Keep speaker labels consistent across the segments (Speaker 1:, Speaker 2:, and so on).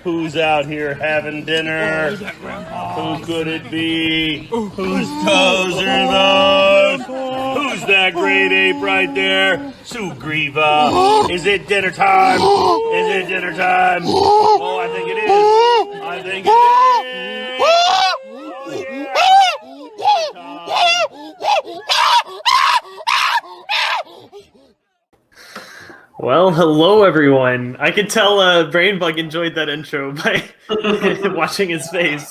Speaker 1: Who's out here having dinner? Who could it be? Whose toes are those? Who's that great ape right there? Sugriva. Is it dinner time? Is it dinner time? Oh, I think it is. I think it is. Oh, yeah.
Speaker 2: Well, hello everyone. I could tell BrainBug enjoyed that intro by watching his face.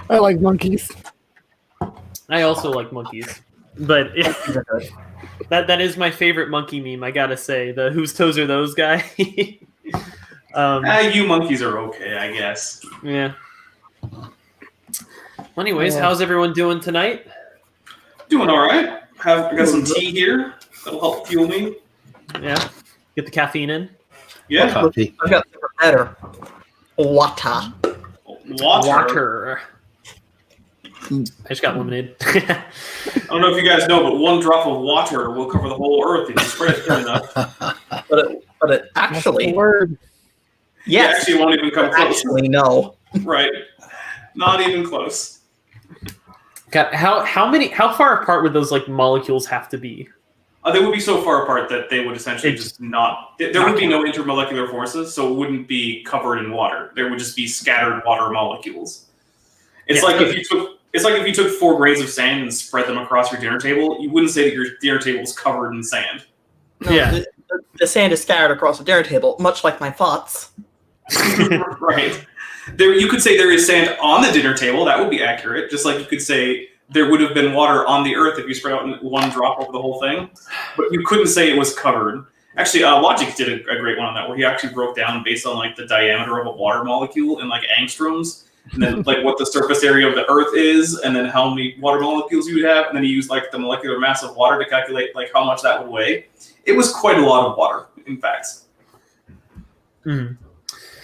Speaker 3: I like monkeys.
Speaker 2: I also like monkeys, but that is my favorite monkey meme. I gotta say, the "whose toes are those" guy.
Speaker 4: You monkeys are okay, I guess.
Speaker 2: Yeah. Well, anyways, how's everyone doing tonight?
Speaker 4: Doing all right. I got some tea here that'll help fuel me.
Speaker 2: Yeah. Get the caffeine in.
Speaker 4: Yeah.
Speaker 5: Coffee.
Speaker 6: I got something better. Water.
Speaker 2: Water. I just got lemonade.
Speaker 4: I don't know if you guys know, but one drop of water will cover the whole earth if you spread it thin enough.
Speaker 6: But it actually,
Speaker 3: Word.
Speaker 6: yes,
Speaker 4: It actually won't even come close.
Speaker 6: actually no.
Speaker 4: Right. Not even close.
Speaker 2: God, how far apart would those like molecules have to be?
Speaker 4: They would be so far apart that they would essentially just not... There would be no intermolecular forces, so it wouldn't be covered in water. There would just be scattered water molecules. It's like if you took 4 grains of sand and spread them across your dinner table, you wouldn't say that your dinner table is covered in sand.
Speaker 6: No,
Speaker 2: Yeah.
Speaker 6: the sand is scattered across the dinner table, much like my thoughts.
Speaker 4: Right. You could say there is sand on the dinner table. That would be accurate. Just like you could say there would have been water on the earth if you spread out one drop over the whole thing. But you couldn't say it was covered. Actually, Logic did a great one on that, where he actually broke down based on like the diameter of a water molecule in like angstroms, and then like what the surface area of the earth is, and then how many water molecules you would have, and then he used like the molecular mass of water to calculate like how much that would weigh. It was quite a lot of water, in fact.
Speaker 2: Mm-hmm.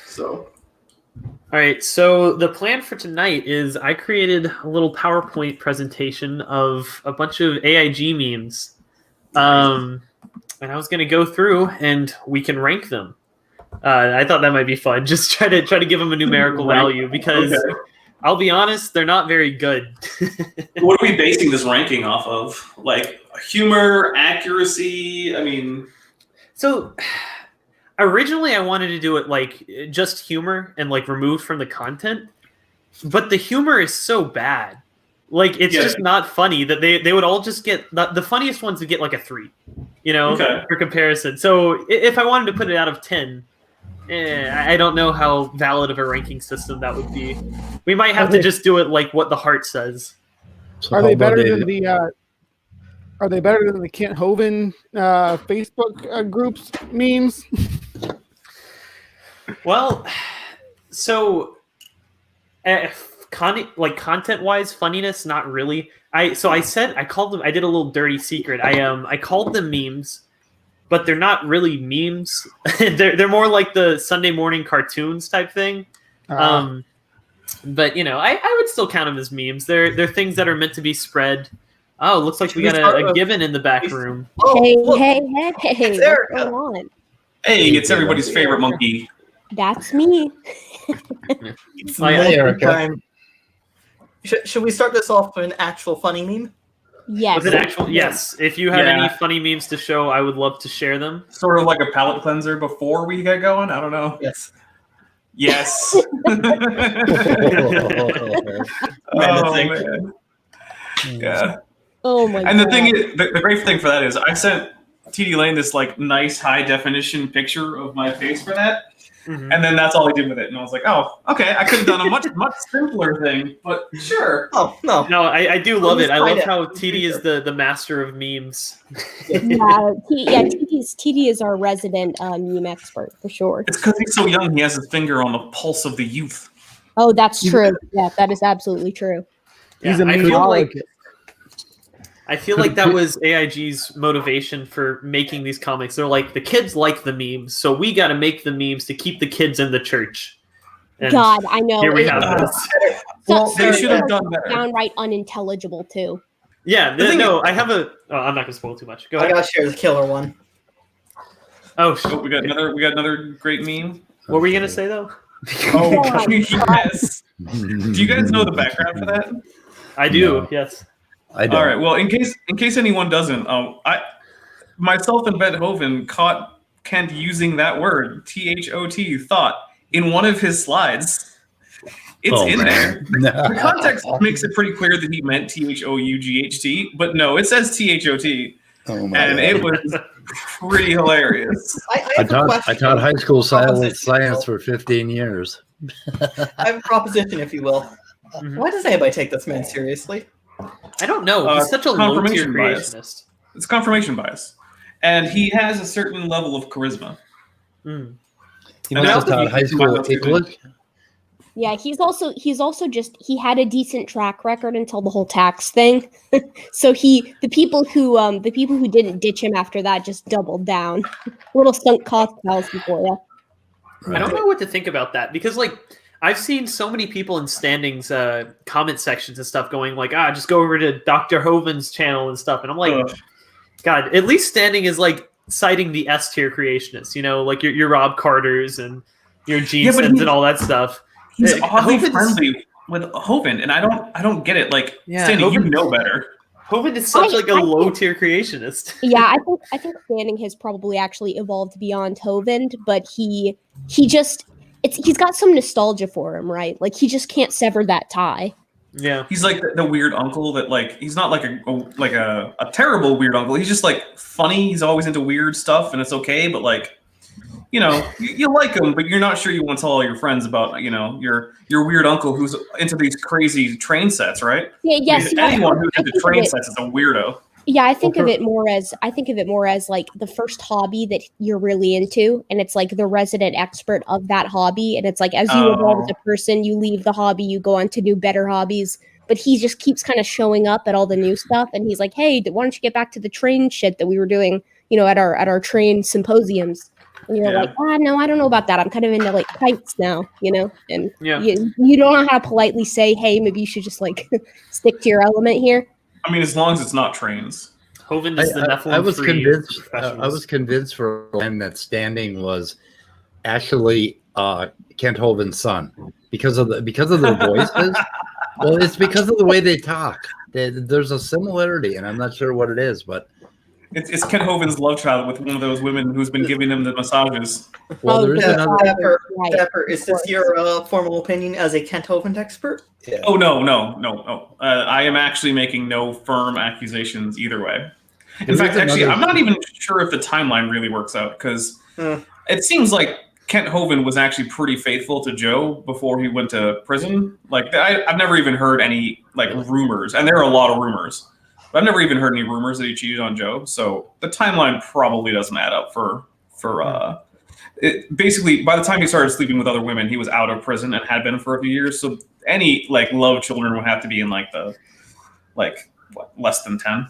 Speaker 4: So...
Speaker 2: All right, so the plan for tonight is I created a little PowerPoint presentation of a bunch of AiG memes, and I was going to go through and we can rank them. I thought that might be fun. Just try to give them a numerical value because I'll be honest, they're not very good.
Speaker 4: What are we basing this ranking off of? Like humor, accuracy? I mean,
Speaker 2: So originally I wanted to do it like just humor and like removed from the content, but the humor is so bad. Like it's just not funny that they would all just get the funniest ones would get like a 3, for comparison. So if I wanted to put it out of 10, I don't know how valid of a ranking system that would be. We might have to just do it like what the heart says.
Speaker 3: So are they better than the? Are they better than the Kent Hovind Facebook groups memes?
Speaker 2: Well, so content-wise, funniness, not really. I called them. I did a little dirty secret. I called them memes, but they're not really memes. they're more like the Sunday morning cartoons type thing. But I would still count them as memes. They're things that are meant to be spread. Oh, looks like we got a Gibbon in the back room.
Speaker 7: Hey, what's going on?
Speaker 4: Hey, it's everybody's favorite monkey.
Speaker 7: That's me.
Speaker 6: It's
Speaker 2: Erica.
Speaker 6: time. Should we start this off with an actual funny meme?
Speaker 7: Yes.
Speaker 2: Was it actual? Yes. If you have any funny memes to show, I would love to share them.
Speaker 4: Sort of like a palate cleanser before we get going. I don't know.
Speaker 6: Yes.
Speaker 4: Yes. Man. Yeah.
Speaker 7: Oh my god.
Speaker 4: And the thing is, the great thing for that is I sent Tdlane this like nice high definition picture of my face for that. Mm-hmm. And then that's all he did with it. And I was like, oh, okay, I could have done a much simpler thing, but sure.
Speaker 6: Oh, no.
Speaker 2: No, I do love it. I love how TD is the master of memes.
Speaker 7: TD is our resident meme expert, for sure.
Speaker 4: It's because he's so young, he has his finger on the pulse of the youth.
Speaker 7: Oh, that's true. Yeah, that is absolutely true.
Speaker 3: He's a
Speaker 2: memeologist. I feel like that was AIG's motivation for making these comics. They're like, the kids like the memes, so we got to make the memes to keep the kids in the church. And
Speaker 7: God, I know.
Speaker 2: Here we have this.
Speaker 4: Well, they should have done better.
Speaker 7: Downright unintelligible, too.
Speaker 2: Yeah, no, I have a... Oh, I'm not going to spoil too much. Go ahead.
Speaker 6: I got to share the killer one.
Speaker 2: Oh,
Speaker 4: we got another great meme.
Speaker 2: What were you going to say, though?
Speaker 4: Oh,
Speaker 7: God.
Speaker 4: yes. Do you guys know the background for that?
Speaker 2: I do.
Speaker 5: No.
Speaker 2: Yes.
Speaker 5: I don't.
Speaker 4: All right. Well, in case anyone doesn't, myself and Beethoven caught Kent using that word thot thought in one of his slides. It's in there. The context makes it pretty clear that he meant thougught, but no, it says thot,
Speaker 5: Oh my
Speaker 4: and
Speaker 5: God.
Speaker 4: it was pretty hilarious.
Speaker 6: I
Speaker 5: I
Speaker 6: have a question.
Speaker 5: taught high school
Speaker 6: Proposition,
Speaker 5: science for 15 years.
Speaker 6: I have a proposition, if you will.
Speaker 2: Mhm.
Speaker 6: Why does anybody take this man seriously?
Speaker 2: I don't know. He's such a low tier
Speaker 4: confirmation bias.
Speaker 2: creationist.
Speaker 4: It's confirmation bias, and he has a certain level of charisma.
Speaker 2: Mm.
Speaker 5: He
Speaker 4: And
Speaker 5: must
Speaker 4: now
Speaker 5: have
Speaker 4: that
Speaker 5: taught
Speaker 4: you
Speaker 5: high
Speaker 4: can
Speaker 5: school
Speaker 4: combine those two
Speaker 5: English.
Speaker 7: Yeah, he's also just he had a decent track record until the whole tax thing. So the people who didn't ditch him after that just doubled down. Little sunk cost fallacy for you.
Speaker 2: I don't know what to think about that because, like, I've seen so many people in standings, comment sections and stuff going like, just go over to Dr. Hoven's channel and stuff. And I'm like,
Speaker 4: Ugh.
Speaker 2: God, at least standing is like citing the S tier creationists, you know, like your Rob Carters and your Gene
Speaker 4: Yeah, but
Speaker 2: Sins
Speaker 4: he-
Speaker 2: and all that stuff.
Speaker 4: He's
Speaker 2: Uh,
Speaker 4: oddly
Speaker 2: Hoven's-
Speaker 4: friendly with Hoven, and I don't get it. Like,
Speaker 2: Yeah,
Speaker 4: Sandy, you
Speaker 2: Hoven's-
Speaker 4: know better.
Speaker 2: Hoven is such
Speaker 7: I
Speaker 2: like a
Speaker 7: think-
Speaker 2: low tier creationist.
Speaker 7: Yeah, I think Fanning has probably actually evolved beyond Hovend, but he's got some nostalgia for him, right? Like he just can't sever that tie.
Speaker 2: Yeah.
Speaker 4: He's like the weird uncle that like he's not like a terrible weird uncle. He's just like funny. He's always into weird stuff, and it's okay. But like, you know, you like him, but you're not sure you want to tell all your friends about your weird uncle who's into these crazy train sets, right?
Speaker 7: Yeah, yes.
Speaker 4: I mean, anyone who's
Speaker 7: I
Speaker 4: into
Speaker 7: think of
Speaker 4: train
Speaker 7: it-
Speaker 4: sets is a weirdo.
Speaker 7: Yeah, I think of it more as like the first hobby that you're really into, and it's like the resident expert of that hobby, and it's like as you evolve as a person, you leave the hobby, you go on to do better hobbies. But he just keeps kind of showing up at all the new stuff, and he's like, "Hey, why don't you get back to the train shit that we were doing, at our train symposiums?" And you're
Speaker 4: Yeah.
Speaker 7: like, no, I don't know about that. I'm kind of into like kites now, and
Speaker 2: Yeah.
Speaker 7: you don't know how to politely say, "Hey, maybe you should just like stick to your element here."
Speaker 4: I mean, as long as it's not trains.
Speaker 2: Hoven is the Nephilim.
Speaker 5: I was
Speaker 2: free
Speaker 5: convinced.
Speaker 2: professionals.
Speaker 5: I was convinced for a time that Standing was actually Kent Hoven's son because of the voices. Well, it's because of the way they talk. There's a similarity, and I'm not sure what it is, but
Speaker 4: It's Ken Hoven's love child with one of those women who's been giving him the massages.
Speaker 5: well, there is
Speaker 6: yeah.
Speaker 5: another.
Speaker 7: Right.
Speaker 6: Dapper, is this your formal opinion as a Kent Hovind expert?
Speaker 5: Yeah.
Speaker 4: Oh no. I am actually making no firm accusations either way. In
Speaker 5: There
Speaker 4: fact,
Speaker 5: is
Speaker 4: actually,
Speaker 5: another-
Speaker 4: I'm not even sure if the timeline really works out because
Speaker 6: Hmm.
Speaker 4: it seems like Kent Hovind was actually pretty faithful to Joe before he went to prison. Like I've never even heard any like rumors, and there are a lot of rumors. But I've never even heard any rumors that he cheated on Joe. So the timeline probably doesn't add up for basically, by the time he started sleeping with other women, he was out of prison and had been for a few years. So any like love children would have to be in like the less than 10.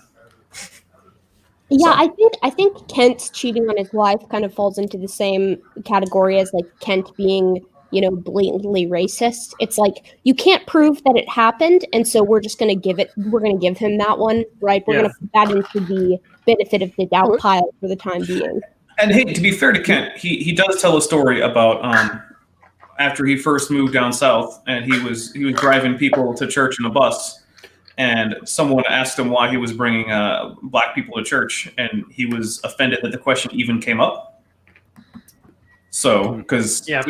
Speaker 7: Yeah, I think Kent cheating on his wife kind of falls into the same category as like Kent being, blatantly racist. It's like you can't prove that it happened, and so we're gonna give him that one, right? We're gonna put that into the benefit of the doubt pile for the time being.
Speaker 4: And hey, to be fair to Kent, he does tell a story about after he first moved down south, and he was driving people to church in a bus, and someone asked him why he was bringing black people to church, and he was offended that the question even came up. So, because
Speaker 3: Yeah.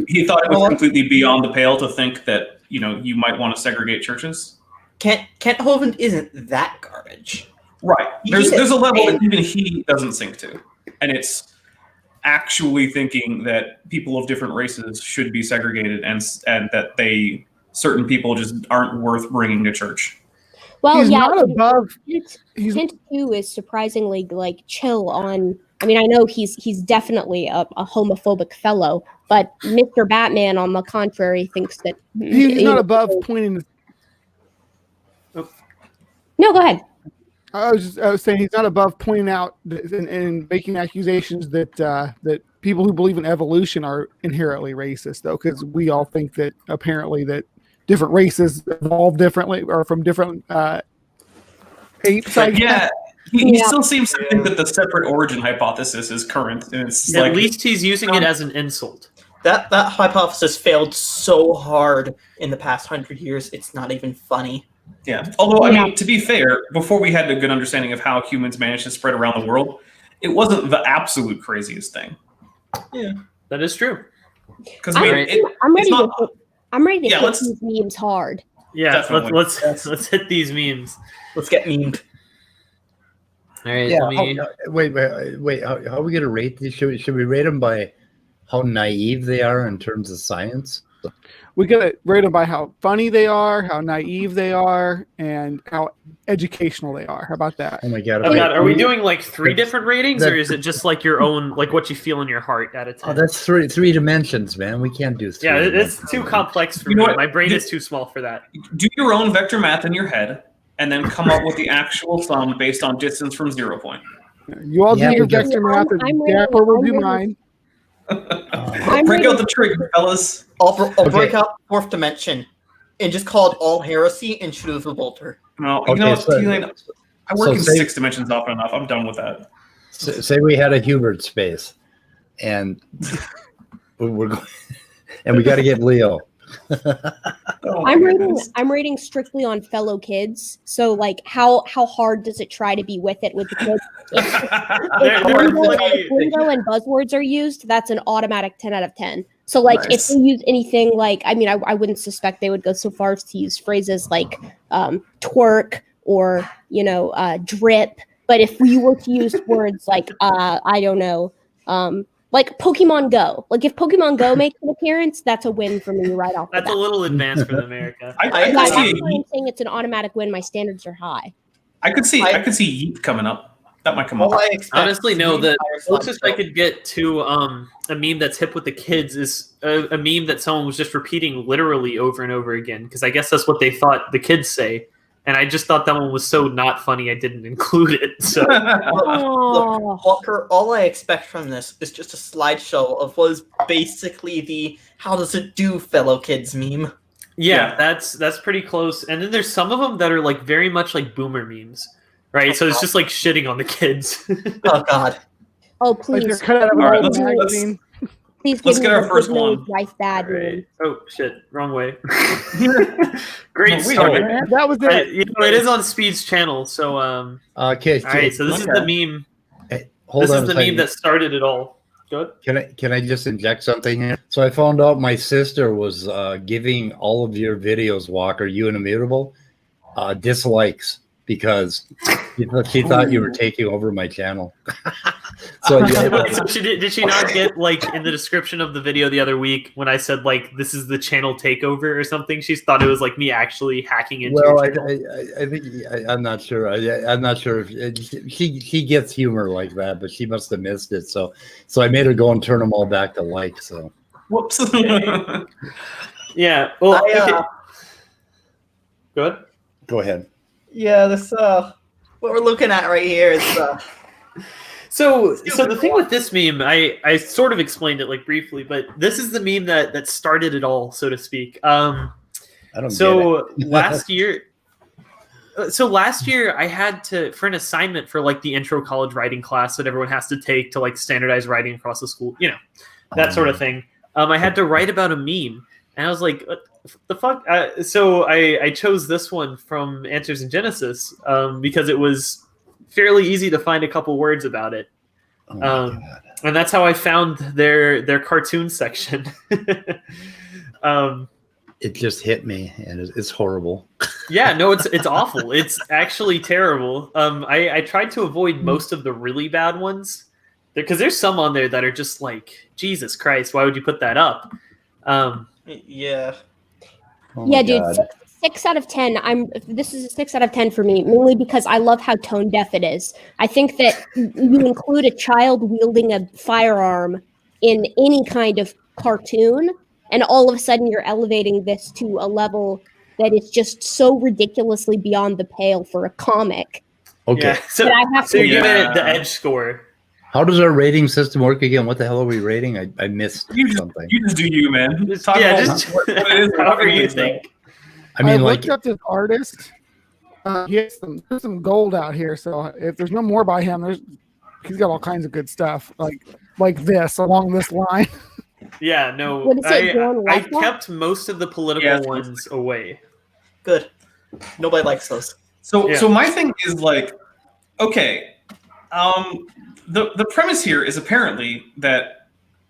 Speaker 4: he thought it was completely beyond the pale to think that you might want to segregate churches.
Speaker 6: Kent Hovind isn't that garbage.
Speaker 4: Right. There's a level that
Speaker 6: And-
Speaker 4: even he doesn't sink to, and it's actually thinking that people of different races should be segregated, and that certain people just aren't worth bringing to church.
Speaker 7: Well,
Speaker 3: He's
Speaker 7: yeah,
Speaker 3: not above. He's
Speaker 7: Kent too is surprisingly like chill on. I mean, I know he's definitely a homophobic fellow, but Mr. Batman, on the contrary, thinks that
Speaker 3: he's not above pointing.
Speaker 7: No, go ahead.
Speaker 3: I was saying he's not above pointing out and making accusations that that people who believe in evolution are inherently racist, though, because we all think that apparently that different races evolve differently or from different apes. I guess.
Speaker 4: Yeah, he
Speaker 7: Yeah.
Speaker 4: still seems to think that the separate origin hypothesis is current, and it's
Speaker 2: At
Speaker 4: like
Speaker 2: least he's using it as an insult.
Speaker 6: That hypothesis failed so hard in the past 100 years. It's not even funny.
Speaker 4: Yeah. Although, I mean, to be fair, before we had a good understanding of how humans managed to spread around the world, it wasn't the absolute craziest thing.
Speaker 6: Yeah.
Speaker 2: That is true.
Speaker 4: Because I mean,
Speaker 7: I'm ready
Speaker 4: it's not,
Speaker 7: to hit these memes hard.
Speaker 2: Yeah,
Speaker 4: Definitely.
Speaker 2: let's hit these memes.
Speaker 6: Let's get memed.
Speaker 2: All right,
Speaker 5: Yeah.
Speaker 2: let me.
Speaker 5: Wait. How are we gonna rate these? Should we rate them by how naive they are in terms of science?
Speaker 3: We gotta rate them by how funny they are, how naive they are, and how educational they are. How about that?
Speaker 5: Oh my god!
Speaker 2: Oh god, are we doing like 3 different ratings, or is it just like your own, like what you feel in your heart out of 10?
Speaker 5: Oh, that's three dimensions, man. We can't do 3.
Speaker 2: Yeah, it's too complex for me. My brain is too small for that.
Speaker 4: do your own vector math in your head, and then come up with the actual sum based on distance from 0 point.
Speaker 3: You all do your
Speaker 5: because-
Speaker 3: vector math, and
Speaker 7: I'm ready-
Speaker 3: Dapper will
Speaker 7: I'm
Speaker 3: do
Speaker 7: ready.
Speaker 3: mine.
Speaker 4: Break out the trigger, fellas.
Speaker 6: I'll break out fourth dimension and just call it all heresy and shoot it with a bolter.
Speaker 4: No, you
Speaker 5: Okay,
Speaker 4: know what,
Speaker 5: so-
Speaker 4: Tdlane, I work
Speaker 5: so
Speaker 4: in
Speaker 5: say-
Speaker 4: 6 dimensions often enough. I'm done with that.
Speaker 5: Say we had a Hubert space, and we're going, and we got to get Leo.
Speaker 4: Oh, my
Speaker 7: I'm
Speaker 4: goodness.
Speaker 7: rating strictly on fellow kids. So like how hard does it try to be with it with the kids?
Speaker 2: There are plenty-
Speaker 7: If lingo and buzzwords are used, that's an automatic 10 out of 10. So like
Speaker 4: Nice.
Speaker 7: if they use anything like, I mean, I wouldn't suspect they would go so far as to use phrases like twerk or drip. But if we were to use words like I don't know, like Pokemon Go. Like if Pokemon Go makes an appearance, that's a win for me right off the
Speaker 2: That's
Speaker 7: bat.
Speaker 2: a little advanced for America.
Speaker 4: I
Speaker 7: Yeah,
Speaker 4: could
Speaker 7: that's
Speaker 4: see
Speaker 7: why I'm saying it's an automatic win. My standards are high.
Speaker 4: I could see Yeet coming up. That might come up.
Speaker 6: All I expect
Speaker 2: Honestly, no.
Speaker 6: is the
Speaker 2: The
Speaker 6: entire
Speaker 2: closest I
Speaker 6: slideshow.
Speaker 2: could get to a meme that's hip with the kids is a meme that someone was just repeating literally over and over again, because I guess that's what they thought the kids say, and I just thought that one was so not funny I didn't include it. So
Speaker 7: Oh,
Speaker 6: Walker, all I expect from this is just a slideshow of what is basically the "How does it do, fellow kids" meme.
Speaker 2: yeah, that's pretty close. And then there's some of them that are like very much like boomer memes, right? So it's just like shitting on the kids.
Speaker 6: Oh God.
Speaker 7: oh,
Speaker 3: Like they're
Speaker 7: please,
Speaker 3: cut out of
Speaker 4: All right,
Speaker 3: a
Speaker 4: let's-
Speaker 3: magazine.
Speaker 7: please
Speaker 4: let's
Speaker 7: give
Speaker 4: get
Speaker 7: me
Speaker 4: our
Speaker 7: the
Speaker 4: first
Speaker 7: good news,
Speaker 4: one.
Speaker 7: Life bad
Speaker 2: Right.
Speaker 7: meme.
Speaker 2: Oh shit, wrong way. Great
Speaker 4: No, we
Speaker 2: start.
Speaker 4: know it.
Speaker 3: That was it.
Speaker 2: It is on Speed's channel, so
Speaker 5: Okay.
Speaker 2: all right. So this is the meme.
Speaker 5: Hold
Speaker 2: This
Speaker 5: on
Speaker 2: is
Speaker 5: a
Speaker 2: the meme
Speaker 5: second.
Speaker 2: that started it all. Good.
Speaker 5: Can I just inject something here? So I found out my sister was giving all of your videos, Walker, you and Immutable, dislikes because she thought you were taking over my channel. So
Speaker 2: Wait, so did she not get like in the description of the video the other week when I said like this is the channel takeover or something? She thought it was like me actually hacking into.
Speaker 5: well,
Speaker 2: your channel.
Speaker 5: I think I'm not sure. I'm not sure if she gets humor like that, but she must have missed it. So I made her go and turn them all back to like. So
Speaker 4: Whoops.
Speaker 2: Yeah. Well, okay. Good.
Speaker 5: go ahead.
Speaker 6: Yeah, this what we're looking at right here is
Speaker 2: So the thing with this meme, I sort of explained it like briefly, but this is the meme that started it all, so to speak.
Speaker 5: I don't
Speaker 2: So
Speaker 5: get it.
Speaker 2: last year, I had to, for an assignment for like the intro college writing class that everyone has to take to like standardize writing across the school, that sort of thing. I had to write about a meme, and I was like, what the fuck? So I chose this one from Answers in Genesis because it was fairly easy to find a couple words about it.
Speaker 5: Oh my God.
Speaker 2: And that's how I found their cartoon section.
Speaker 5: It just hit me, and it's horrible.
Speaker 2: Yeah, no, it's awful. It's actually terrible. I tried to avoid most of the really bad ones because there's some on there that are just like, Jesus Christ, why would you put that up?
Speaker 6: yeah.
Speaker 5: Oh my
Speaker 7: Yeah, dude,
Speaker 5: God.
Speaker 7: 6 out of 10. This is a 6 out of 10 for me, mainly because I love how tone deaf it is. I think that you include a child wielding a firearm in any kind of cartoon, and all of a sudden you're elevating this to a level that is just so ridiculously beyond the pale for a comic.
Speaker 5: Okay.
Speaker 2: Yeah, so,
Speaker 7: But I have
Speaker 2: so
Speaker 7: to
Speaker 2: you give
Speaker 4: Yeah.
Speaker 2: it the edge score.
Speaker 5: How does our rating system work again? What the hell are we rating? I missed
Speaker 4: You just,
Speaker 5: something.
Speaker 4: you just do you, man.
Speaker 2: Just,
Speaker 4: Talk
Speaker 2: yeah,
Speaker 4: about
Speaker 2: just
Speaker 4: what it is.
Speaker 2: however you think.
Speaker 5: I mean, like,
Speaker 3: looked up this artist. He has some gold out here. So if there's no more by him, he's got all kinds of good stuff like this along this line.
Speaker 2: Yeah, no,
Speaker 7: What is it, John
Speaker 2: I
Speaker 7: Lefkow?
Speaker 2: kept most of the political
Speaker 4: Yeah,
Speaker 2: ones away.
Speaker 6: Good. Nobody likes those.
Speaker 4: So my thing is like, okay, the premise here is apparently that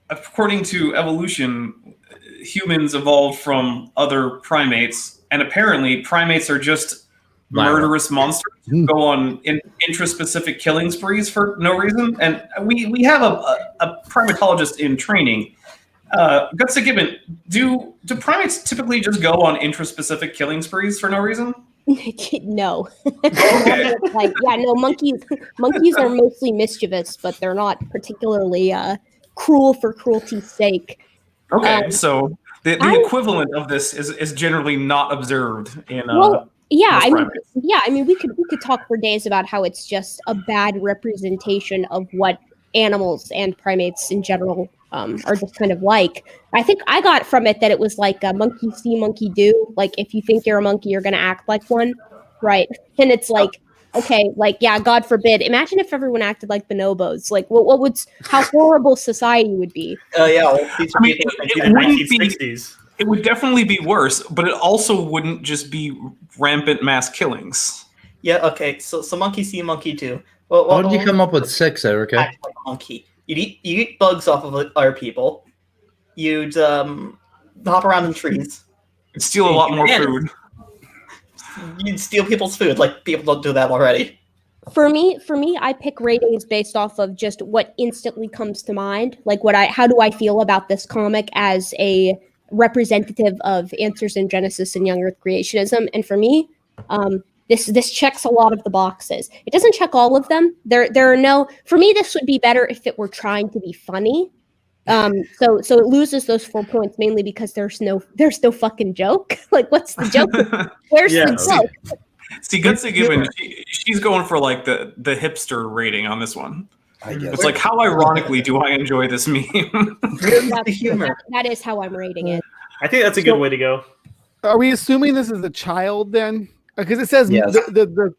Speaker 4: according to evolution, humans evolved from other primates, and apparently primates are just murderous monsters who go on intraspecific killing sprees for no reason. And we have a primatologist in training. Gutsick Gibbon, do primates typically just go on intraspecific killing sprees for no reason?
Speaker 7: No.
Speaker 4: Okay.
Speaker 7: Like, yeah, no, monkeys are mostly mischievous, but they're not particularly cruel for cruelty's sake.
Speaker 4: Okay, so the equivalent of this is generally not observed in
Speaker 7: yeah,
Speaker 4: most
Speaker 7: I mean we could talk for days about how it's just a bad representation of what animals and primates in general are just kind of like. I think I got from it that it was like a monkey see, monkey do. Like if you think you're a monkey, you're gonna act like one, right? And it's like, okay, like yeah, God forbid. Imagine if everyone acted like bonobos. Like what would how horrible society would be.
Speaker 6: Yeah, well, these
Speaker 4: I mean, it wouldn't be.
Speaker 2: 1960s.
Speaker 4: It would definitely be worse, but it also wouldn't just be rampant mass killings.
Speaker 6: Yeah, okay. So monkey see, monkey do. Well,
Speaker 5: How did you come up with 6, Erica?
Speaker 6: act like a monkey. You eat bugs off of other people. You'd hop around in trees.
Speaker 4: Steal a lot more food.
Speaker 6: You'd steal people's food. Like people don't do that already.
Speaker 7: For me, I pick ratings based off of just what instantly comes to mind. Like how do I feel about this comic as a representative of Answers in Genesis and Young Earth creationism? And for me, this checks a lot of the boxes. It doesn't check all of them. There are no. For me, this would be better if it were trying to be funny. So it loses those 4 points mainly because there's no fucking joke. Like, what's the joke? Where's the joke?
Speaker 4: See, Gutsick Gibbon, she's going for like the hipster rating on this one.
Speaker 5: I guess.
Speaker 4: It's like, how ironically do I enjoy this meme?
Speaker 6: The humor.
Speaker 7: That is how I'm rating it.
Speaker 2: I think that's a good way to go.
Speaker 3: Are we assuming this is a child then? Because it says
Speaker 5: Yes.
Speaker 3: the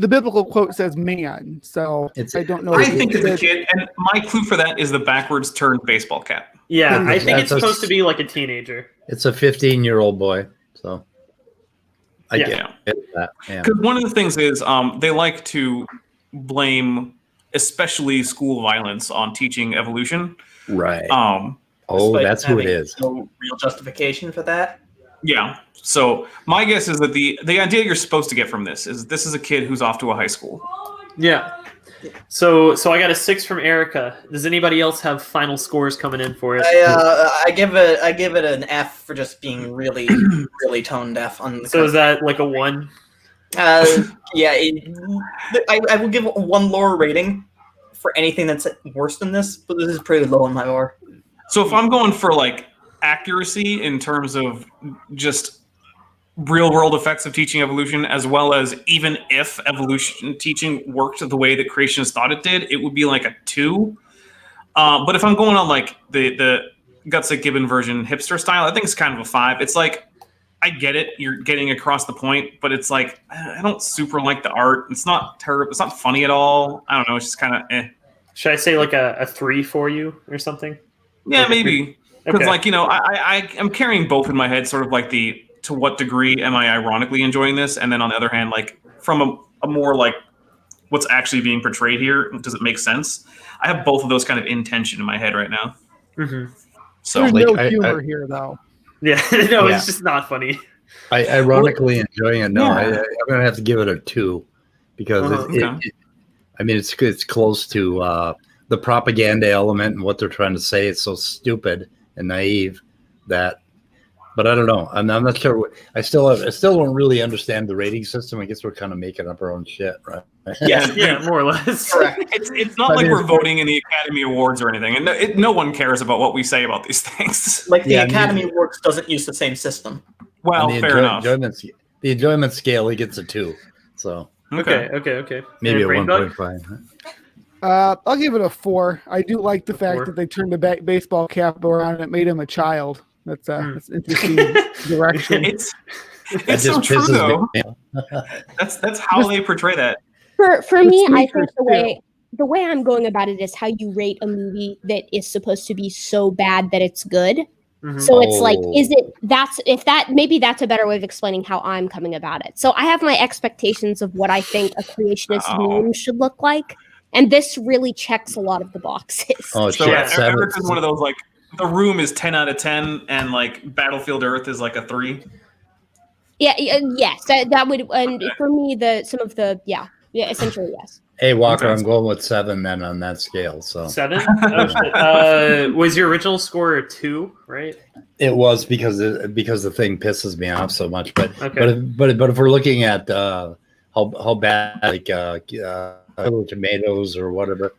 Speaker 3: biblical quote says man, so I don't know.
Speaker 4: I think it's a kid, and my clue for that is the backwards turned baseball cap.
Speaker 2: Yeah, I think
Speaker 5: That's
Speaker 2: it's supposed to be like a teenager.
Speaker 5: It's a 15-year-old boy, so I
Speaker 2: Yeah.
Speaker 5: get that. Yeah.
Speaker 4: Because one of the things is they like to blame, especially school violence, on teaching evolution.
Speaker 5: Right.
Speaker 4: Um,
Speaker 5: Oh,
Speaker 6: Despite
Speaker 5: that's who it
Speaker 6: having
Speaker 5: is.
Speaker 6: No real justification for that.
Speaker 4: yeah. So my guess is that the idea you're supposed to get from this is a kid who's off to a high school.
Speaker 2: Yeah. So I got a 6 from Erica. Does anybody else have final scores coming in for it?
Speaker 6: I give it an F for just being really really tone deaf on the.
Speaker 2: So is that like a 1?
Speaker 6: Yeah, I will give it one lower rating for anything that's worse than this, but this is pretty low on my lore.
Speaker 4: So if I'm going for like accuracy in terms of just real world effects of teaching evolution, as well as even if evolution teaching worked the way that creationists thought it did, it would be like a 2. But if I'm going on like the Gutsick Gibbon version hipster style, I think it's kind of a 5. It's like, I get it, you're getting across the point, but it's like, I don't super like the art. It's not terrible. It's not funny at all. I don't know. It's just kind of eh.
Speaker 2: Should I say like a 3 for you or something?
Speaker 4: Yeah, maybe. Because,
Speaker 2: Okay.
Speaker 4: like, you know, I am carrying both in my head, sort of like the, to what degree am I ironically enjoying this? And then on the other hand, like, from a more like, what's actually being portrayed here? Does it make sense? I have both of those kind of in tension in my head right now.
Speaker 2: Mm-hmm.
Speaker 4: So,
Speaker 3: There's
Speaker 5: like,
Speaker 3: no
Speaker 5: I-
Speaker 3: humor here though.
Speaker 2: Yeah, no,
Speaker 5: Yeah.
Speaker 2: it's just not funny.
Speaker 5: I ironically enjoying it. No,
Speaker 4: Yeah.
Speaker 5: I'm gonna have to give it a 2 because
Speaker 4: Okay.
Speaker 5: I mean, it's close to the propaganda element and what they're trying to say. It's so stupid and naive that. But I don't know. I'm not sure. I still don't really understand the rating system. I guess we're kind of making up our own shit, right?
Speaker 2: Yeah, more or less.
Speaker 6: Correct.
Speaker 4: It's not like we're voting in the Academy Awards or anything, and no one cares about what we say about these things.
Speaker 6: Like the
Speaker 5: Yeah,
Speaker 6: Academy Awards doesn't use the same system.
Speaker 4: Well,
Speaker 5: And
Speaker 4: fair enough.
Speaker 5: The enjoyment scale, he gets a 2. So
Speaker 2: Okay.
Speaker 5: maybe
Speaker 2: And
Speaker 5: a
Speaker 2: BrainBug?
Speaker 5: 1.5.
Speaker 3: I'll give it a 4. I do like the fact
Speaker 2: 4.
Speaker 3: that they turned the baseball cap around and it made him a child. That's that's interesting direction.
Speaker 4: It's
Speaker 5: That
Speaker 4: so
Speaker 5: just
Speaker 4: true
Speaker 5: pisses
Speaker 4: though.
Speaker 5: me off.
Speaker 4: That's how they portray that.
Speaker 7: For me, I
Speaker 3: Sneakers,
Speaker 7: think the way I'm going about it is how you rate a movie that is supposed to be so bad that it's good.
Speaker 2: Mhm.
Speaker 7: So it's like, maybe that's a better way of explaining how I'm coming about it. So I have my expectations of what I think a creationist meme should look like. And this really checks a lot of the boxes.
Speaker 5: Oh
Speaker 4: So
Speaker 5: shit!
Speaker 4: Erica's one of those like The Room is 10 out of 10, and like Battlefield Earth is like a 3.
Speaker 7: Yes, that would, and for me, essentially yes.
Speaker 5: Hey Walker,
Speaker 4: Okay.
Speaker 5: I'm going with 7 then on that scale. So
Speaker 2: 7? Oh, shit. Was your original score a 2, right?
Speaker 5: it was because the thing pisses me off so much. But
Speaker 2: Okay.
Speaker 5: but if we're looking at how bad like tomatoes or whatever,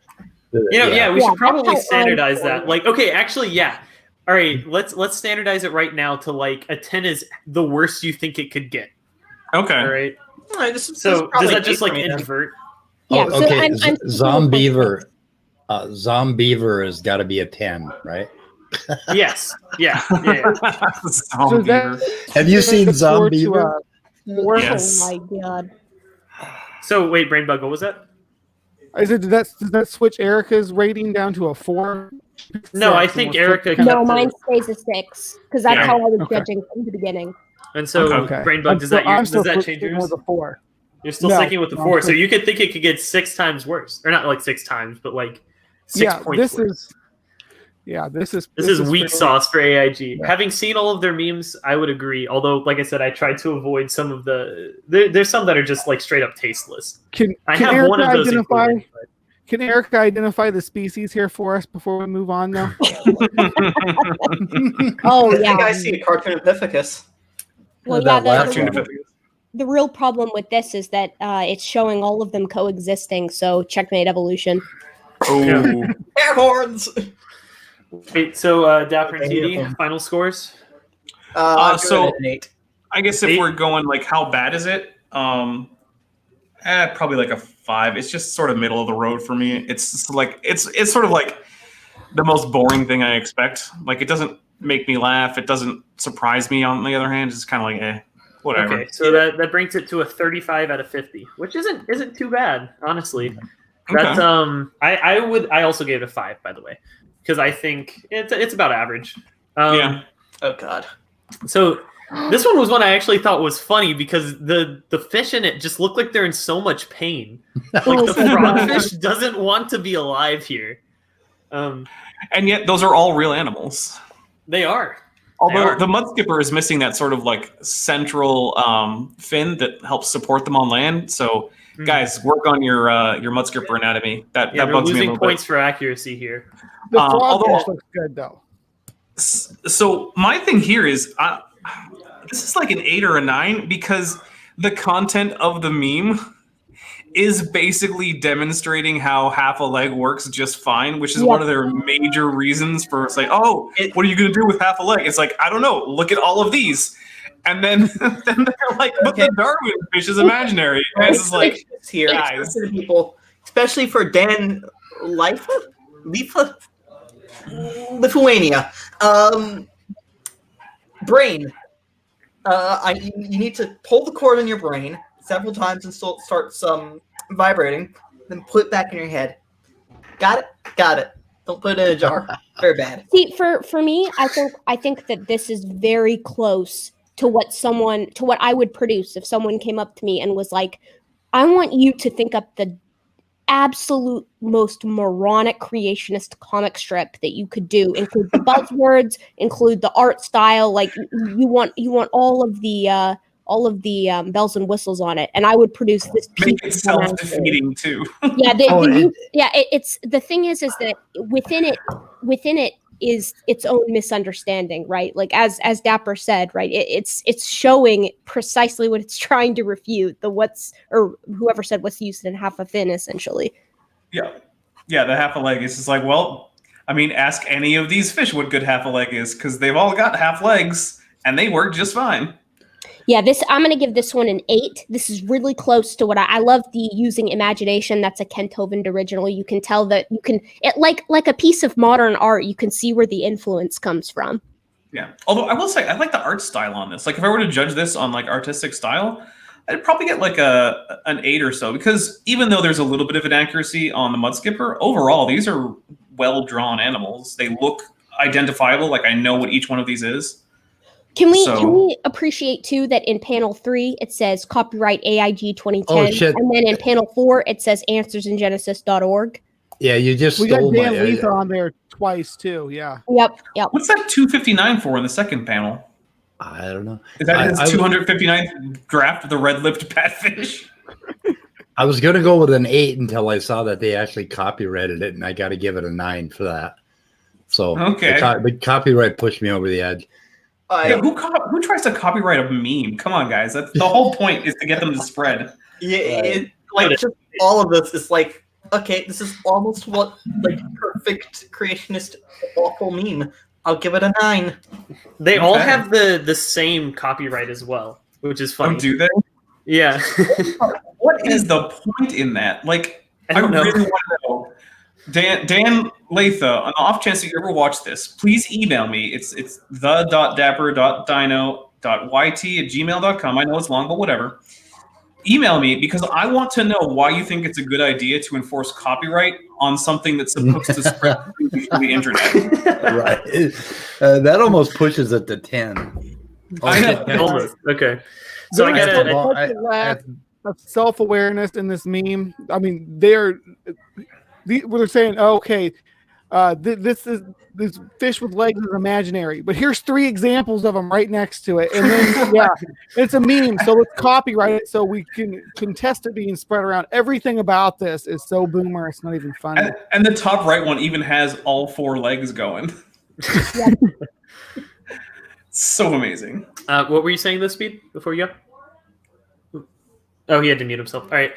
Speaker 2: We should probably
Speaker 7: that's how I'm
Speaker 2: standardize
Speaker 7: scoring
Speaker 2: that.
Speaker 7: it.
Speaker 2: Like, okay, actually, yeah. All right, let's standardize it right now to like a 10 is the worst you think it could get.
Speaker 4: Okay.
Speaker 2: All right.
Speaker 6: All right, this is
Speaker 2: So
Speaker 6: probably
Speaker 2: does that just
Speaker 6: eight
Speaker 2: like
Speaker 6: for me then.
Speaker 2: invert?
Speaker 7: Yeah,
Speaker 5: Oh,
Speaker 7: so
Speaker 5: okay.
Speaker 7: I'm
Speaker 5: Zombeaver has got to be a 10, right?
Speaker 2: Yes. Yeah.
Speaker 3: So that
Speaker 5: Have you seen
Speaker 3: forward to,
Speaker 5: Zombeaver?
Speaker 4: Yes.
Speaker 7: Oh my god.
Speaker 2: So wait, BrainBug, what was that?
Speaker 3: Does that switch Erica's rating down to a 4?
Speaker 2: No, I
Speaker 3: Six,
Speaker 2: think
Speaker 3: almost
Speaker 2: Erica.
Speaker 3: 50.
Speaker 7: No, mine stays a 6 because that's
Speaker 2: Yeah.
Speaker 7: how I was
Speaker 3: Okay.
Speaker 7: judging from the beginning.
Speaker 2: And so,
Speaker 3: Okay.
Speaker 2: BrainBug, does that change
Speaker 3: sticking
Speaker 2: yours?
Speaker 3: with a 4?
Speaker 2: You're still
Speaker 3: No,
Speaker 2: sticking with the
Speaker 3: no,
Speaker 2: 4,
Speaker 3: I'm
Speaker 2: so you could think it could get 6 times worse, or not like 6 times, but like 6
Speaker 3: Yeah,
Speaker 2: points
Speaker 3: this
Speaker 2: worse.
Speaker 3: is. Yeah, this is.
Speaker 2: This is weak
Speaker 3: fairly-
Speaker 2: sauce for AIG.
Speaker 3: Yeah.
Speaker 2: Having seen all of their memes, I would agree. Although, like I said, I tried to avoid some of the. There's some that are just like straight up tasteless.
Speaker 3: Can
Speaker 2: I
Speaker 3: can
Speaker 2: have one
Speaker 3: Erica
Speaker 2: of those
Speaker 3: identify?
Speaker 2: included, but-
Speaker 3: Can Erica identify the species here for us before we move on, though?
Speaker 7: Oh
Speaker 6: I think
Speaker 7: yeah.
Speaker 6: I see a cartoon Epithecus.
Speaker 7: Well,
Speaker 5: That
Speaker 7: yeah.
Speaker 5: last
Speaker 7: The,
Speaker 5: one.
Speaker 7: the, the real problem with this is that it's showing all of them coexisting. So checkmate evolution.
Speaker 4: Oh.
Speaker 6: Air horns.
Speaker 2: Wait, so Dapper and
Speaker 6: Okay,
Speaker 2: TD,
Speaker 6: yeah.
Speaker 2: final scores?
Speaker 6: I'm
Speaker 4: so-
Speaker 6: so an 8.
Speaker 4: I guess if
Speaker 2: 8?
Speaker 4: we're going like how bad is it? Probably like a 5. It's just sort of middle of the road for me. It's like it's sort of like the most boring thing I expect. Like it doesn't make me laugh. It doesn't surprise me. On the other hand, it's kind of like whatever.
Speaker 2: Okay, so that brings it to a 35 out of 50, which isn't too bad, honestly. That's I also gave it a 5, by the way, because I think it's about average.
Speaker 4: Yeah.
Speaker 6: Oh god.
Speaker 2: So this one was one I actually thought was funny because the fish in it just look like they're in so much pain. Like the frogfish doesn't want to be alive here.
Speaker 4: And yet those are all real animals.
Speaker 2: They are.
Speaker 4: Although the mud skipper is missing that sort of like central fin that helps support them on land. So guys, work on your mud skipper anatomy. That
Speaker 2: they're
Speaker 4: bugs me a
Speaker 2: losing
Speaker 4: little
Speaker 2: points
Speaker 4: bit.
Speaker 2: for accuracy here.
Speaker 3: The
Speaker 4: although-
Speaker 3: frogfish looks good, though.
Speaker 4: So my thing here is this is like an 8 or a 9 because the content of the meme is basically demonstrating how half a leg works just fine, which is one of their major reasons for saying, "Oh, what are you going to do with half a leg?" It's like, I don't know. Look at all of these, and then they're like, "But the Darwin fish is imaginary." And it's just like,
Speaker 6: here,
Speaker 4: guys.
Speaker 6: to people, especially for Dan Lithuania. Brain. You need to pull the cord on your brain several times and start vibrating, then put it back in your head. Got it? Got it. Don't put it in a jar. Very bad.
Speaker 7: See, for me, I think that this is very close to what I would produce if someone came up to me and was like, "I want you to think up the absolute most moronic creationist comic strip that you could do. Include the buzzwords, include the art style. Like you want all of the bells and whistles on it." And I would produce this piece.
Speaker 4: Make it self-defeating too.
Speaker 7: Yeah, it's the thing is that within it is its own misunderstanding, right? Like as Dapper said, right? It's showing precisely what it's trying to refute. Whoever said what's used in half a fin, essentially.
Speaker 4: Yeah, the half a leg is just like, well, I mean, ask any of these fish what good half a leg is, because they've all got half legs and they work just fine.
Speaker 7: Yeah, I'm going to give this one an 8. This is really close to what I love the using imagination. That's a Kent Hovind original. You can tell that like a piece of modern art, you can see where the influence comes from.
Speaker 4: Yeah. Although I will say, I like the art style on this. Like if I were to judge this on like artistic style, I'd probably get like an 8 or so, because even though there's a little bit of inaccuracy on the mud skipper, overall these are well drawn animals. They look identifiable, like I know what each one of these is.
Speaker 7: Can we appreciate too that in panel 3 it says copyright AiG 2010,
Speaker 5: Oh, shit.
Speaker 7: and then in panel 4 it says answersingenesis.org.
Speaker 5: Yeah, you just
Speaker 3: We got
Speaker 5: stole
Speaker 3: Dan
Speaker 5: my.
Speaker 3: Letha on there twice too. Yeah.
Speaker 7: Yep.
Speaker 4: What's that 259 for in the second panel?
Speaker 5: I don't know.
Speaker 4: Is that his 259th draft of the red-lipped batfish?
Speaker 5: I was going to go with an 8 until I saw that they actually copyrighted it, and I got to give it a 9 for that. So
Speaker 4: Okay.
Speaker 5: the copyright pushed me over the edge.
Speaker 4: Yeah, who tries to copyright a meme? Come on, guys. That's the whole point, is to get them to spread.
Speaker 6: Yeah, just all of this is like, okay, this is almost what like perfect creationist awful meme. I'll give it a 9.
Speaker 2: They all
Speaker 4: Okay.
Speaker 2: have the same copyright as well, which is funny.
Speaker 4: Oh, do they?
Speaker 2: Yeah.
Speaker 4: What is the point in that? Like,
Speaker 2: I don't know.
Speaker 4: really want to know. Dan Letha, on the off chance that you ever watch this, please email me. It's the.dapper.dino.yt@gmail.com. I know it's long, but whatever. Email me, because I want to know why you think it's a good idea to enforce copyright on something that's supposed to spread through the internet.
Speaker 5: Right. That almost pushes it to 10.
Speaker 4: I know.
Speaker 2: Almost. Okay. So I
Speaker 3: There's
Speaker 2: got
Speaker 3: a lack of self-awareness in this meme. I mean, they're saying, oh, okay, this fish with legs is imaginary, but here's 3 examples of them right next to it, and then it's a meme, so let's copyright it so we can contest it being spread around. Everything about this is so boomer, it's not even funny.
Speaker 4: And the top right one even has all 4 legs going. So amazing.
Speaker 2: what were you saying, this Speed, before you go? Oh, he had to mute himself. All right.